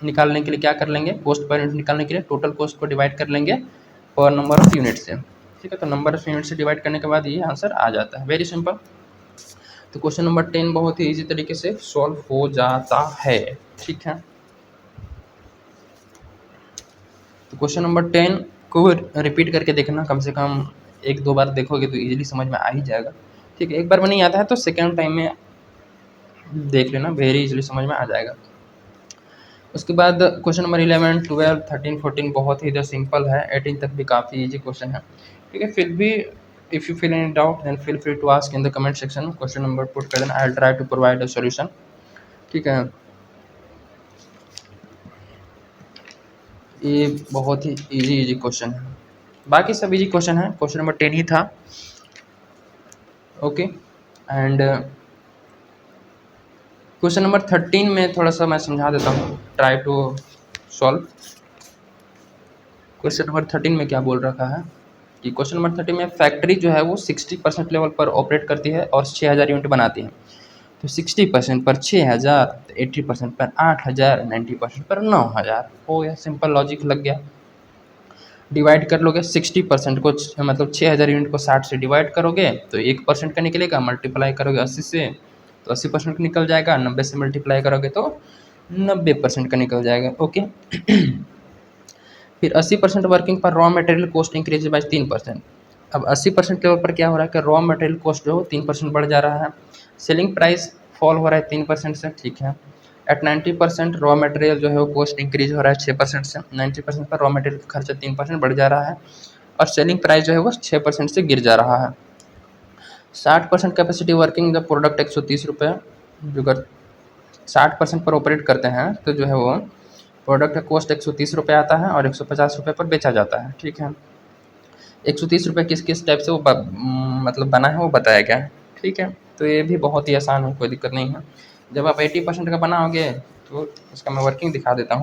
निकालने के लिए क्या कर लेंगे, कॉस्ट पर यूनिट निकालने के लिए टोटल कॉस्ट को डिवाइड कर लेंगे पर नंबर ऑफ यूनिट से। ठीक है, तो नंबर ऑफ यूनिट से डिवाइड करने के बाद ये आंसर आ जाता है, वेरी सिंपल। तो क्वेश्चन नंबर 10 बहुत ही ईजी तरीके से सॉल्व हो जाता है। ठीक है, तो क्वेश्चन नंबर 10 को रिपीट करके देखना, कम से कम 1-2 बार देखोगे तो इजीली समझ में आ ही जाएगा। ठीक है, एक बार में नहीं आता है तो सेकेंड टाइम में देख लेना, वेरी इजीली समझ में आ जाएगा। उसके बाद क्वेश्चन नंबर 11, 12, 13, 14 बहुत ही इधर सिंपल है, 18 तक भी काफ़ी इजी क्वेश्चन है। ठीक है, फिर भी if you feel any doubt then feel free to ask in the comment section, question number put कर देना, I will try to provide a solution. ठीक है, ये बहुत ही इजी क्वेश्चन है, बाकी सब इजी क्वेश्चन है, क्वेश्चन नंबर 10 ही था। ओके, एंड क्वेश्चन नंबर 13 में थोड़ा सा मैं समझा देता हूँ, try to solve. Question number 13 में क्या बोल रखा है कि क्वेश्चन नंबर 13 में फैक्ट्री जो है वो 60% लेवल पर ऑपरेट करती है और 6000 यूनिट बनाती है। तो 60% पर 6000, 80% पर 8000, 90% पर 9000। हो गया, सिंपल लॉजिक लग गया। डिवाइड कर लोगे 60% को, मतलब 6000 यूनिट को 60 से डिवाइड करोगे तो 1% का निकलेगा, मल्टीप्लाई करोगे 80 से तो 80% का निकल जाएगा, 90 से मल्टीप्लाई करोगे तो 90% का निकल जाएगा। ओके, फिर 80% वर्किंग पर raw material cost increase by 3%। अब 80% लेवल पर क्या हो रहा है कि रॉ मटेरियल कॉस्ट जो 3% बढ़ जा रहा है, सेलिंग प्राइस फॉल हो रहा है 3% से। ठीक है, एट 90% रॉ मटेरियल जो है वो कॉस्ट इंक्रीज हो रहा है 6% से, 90% पर रॉ मटेरियल का खर्चा 3% बढ़ जा रहा है और सेलिंग प्राइस जो है वो 6% से गिर जा रहा है। 60% कैपेसिटी वर्किंग द प्रोडक्ट 130 रुपये, जो अगर 60% पर ऑपरेट करते हैं तो जो है वो प्रोडक्ट का कॉस्ट 130 रुपये आता है और 150 रुपये पर बेचा जाता है। ठीक है, 130 रुपये किस किस टाइप से वो मतलब बना है वो बताया गया है। ठीक है, तो ये भी बहुत ही आसान है, कोई दिक्कत नहीं है। जब आप 80% का बनाओगे तो इसका मैं वर्किंग दिखा देता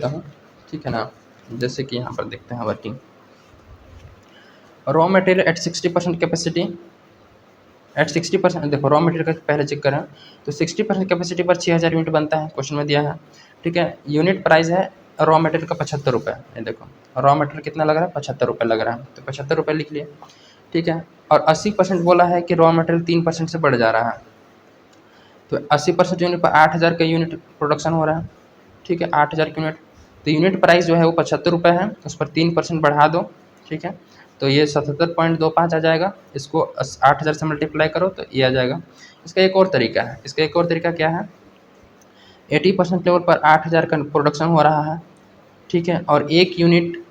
हूँ, ठीक है ना। जैसे कि यहाँ पर देखते हैं working, raw material at 60% capacity, at 60% देखो रॉ मटेरियल का पहले चेक करें तो 60% कैपेसिटी पर 6000 यूनिट बनता है, क्वेश्चन में दिया है। ठीक है, यूनिट प्राइस है रॉ मटेरियल का 75 रुपये। ये देखो रॉ मटेरियल कितना लग रहा है, 75 रुपये लग रहा है, तो 75 रुपये लिख लिए। ठीक है, और 80% बोला है कि रॉ मटेरियल 3% से बढ़ जा रहा है, तो 80% यूनिट पर 8000 का यूनिट प्रोडक्शन हो रहा है। ठीक है, 8000 की यूनिट, तो यूनिट प्राइस जो है वो 75 रुपये है, उस पर 3% बढ़ा दो। ठीक है, तो ये 77.25 आ जाएगा। इसको 8000 से मल्टीप्लाई करो तो ये आ जाएगा। इसका एक और तरीका है, इसका एक और तरीका क्या है, 80% लेवल पर 8000 का प्रोडक्शन हो रहा है। ठीक है, और एक यूनिट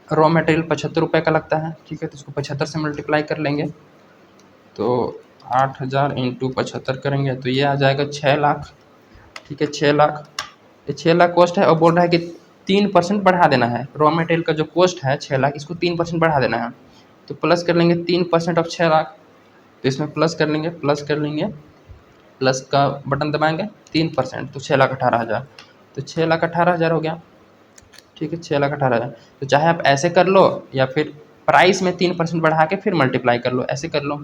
रॉ मटेरियल 75 रुपये का लगता है। ठीक है, तो इसको 75 से मल्टीप्लाई कर लेंगे, तो 8000 इंटू 75 करेंगे तो ये आ जाएगा 6 लाख। ठीक है, 6 लाख, ये 6 लाख कॉस्ट है और बोल रहा है कि 3% बढ़ा देना है। रॉ मटेरियल का जो कॉस्ट है 6 लाख, इसको 3% बढ़ा देना है, तो प्लस कर लेंगे 3% ऑफ 6 लाख, तो इसमें प्लस कर लेंगे, प्लस का बटन दबाएंगे, 3% तो 6,18,000, तो 6,18,000 हो गया। ठीक है, 6,18,000, तो चाहे आप ऐसे कर लो या फिर प्राइस में 3% बढ़ा के फिर मल्टीप्लाई कर लो, ऐसे कर लो।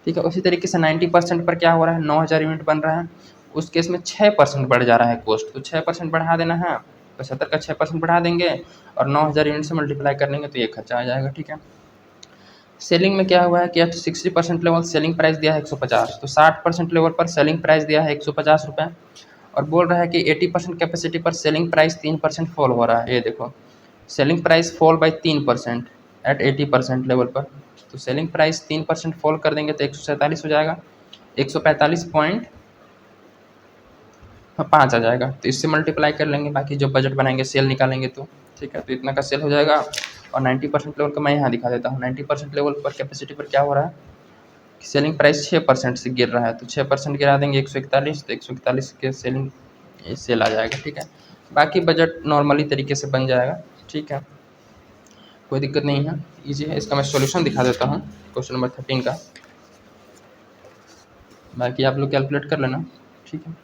ठीक है, उसी तरीके से 90% पर क्या हो रहा है, 9,000 यूनिट बन रहा है, उस केस में 6% बढ़ जा रहा है कॉस्ट, तो 6% बढ़ा देना है, 75 का 6% बढ़ा देंगे और 9,000 यूनिट से मल्टीप्लाई कर लेंगे तो ये खर्चा आ जाएगा। ठीक है, सेलिंग में क्या हुआ है कि 60% लेवल सेलिंग प्राइस दिया है 150, तो 60% लेवल पर सेलिंग प्राइस दिया है 150 रुपये, और बोल रहा है कि 80% कैपेसिटी पर सेलिंग प्राइस 3% फॉल हो रहा है। ये देखो selling price fall by 3% at 80% level पर, तो सेलिंग प्राइस 3% फॉल कर देंगे तो 147 हो जाएगा, 145.5 आ जाएगा, तो इससे मल्टीप्लाई कर लेंगे, बाकी जब बजट बनाएंगे सेल निकालेंगे तो। ठीक है, तो इतना का सेल हो जाएगा। और 90% लेवल का मैं यहाँ दिखा देता हूँ, 90% लेवल पर कैपेसिटी पर क्या हो रहा है, सेलिंग प्राइस 6% से गिर रहा है, तो 6% गिरा देंगे 141, तो 141 के सेलिंग सेल आ जाएगा। ठीक है, बाकी बजट नॉर्मली तरीके से बन जाएगा। ठीक है, कोई दिक्कत नहीं है, ईजी है। इसका मैं सॉल्यूशन दिखा देता हूँ क्वेश्चन नंबर 13 का, बाकी आप लोग कैलकुलेट कर लेना। ठीक है,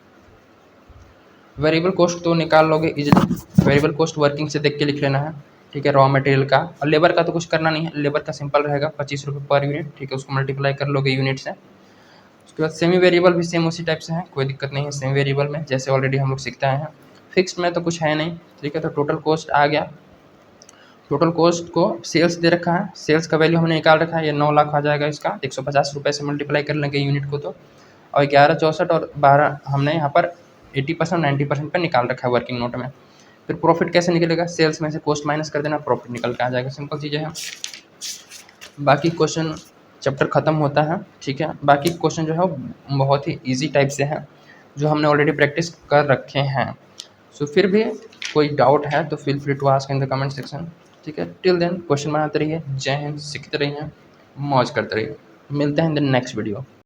वेरिएबल कॉस्ट तो निकाल लोगे इजीली, वेरिएबल कॉस्ट वर्किंग से देख के लिख लेना है। ठीक है, रॉ मटेरियल का और लेबर का तो कुछ करना नहीं है, लेबर का सिंपल रहेगा 25 रुपये पर यूनिट। ठीक है, उसको मल्टीप्लाई कर लोगे यूनिट से। उसके बाद सेमी वेरिएबल भी सेम उसी टाइप से है, कोई दिक्कत नहीं है सेमी वेरिएबल में, जैसे ऑलरेडी हम लोग सीखते हैं। फिक्स्ड में तो कुछ है नहीं। ठीक है, तो टोटल कॉस्ट आ गया, टोटल कॉस्ट को सेल्स दे रखा है, सेल्स का वैल्यू हमने निकाल रखा है, ये 9 लाख आ जाएगा। इसका 150 रुपये से मल्टीप्लाई कर लेंगे यूनिट को, तो और 1164 और 12 हमने यहाँ पर 80% 90% पर निकाल रखा है वर्किंग नोट में। फिर प्रॉफिट कैसे निकलेगा, सेल्स में से कॉस्ट माइनस कर देना, प्रॉफिट निकल के आ जाएगा, सिंपल चीज़ें हैं। बाकी क्वेश्चन चैप्टर ख़त्म होता है। ठीक है, बाकी क्वेश्चन जो है वो बहुत ही ईजी टाइप से हैं, जो हमने ऑलरेडी प्रैक्टिस कर रखे हैं। सो फिर भी कोई डाउट है तो feel free to ask in the comment section. ठीक है, टिल देन क्वेश्चन बनाते रहिए, जय हिंद, सीखते रहिए, मौज करते रहिए। मिलते हैं इन द नेक्स्ट वीडियो।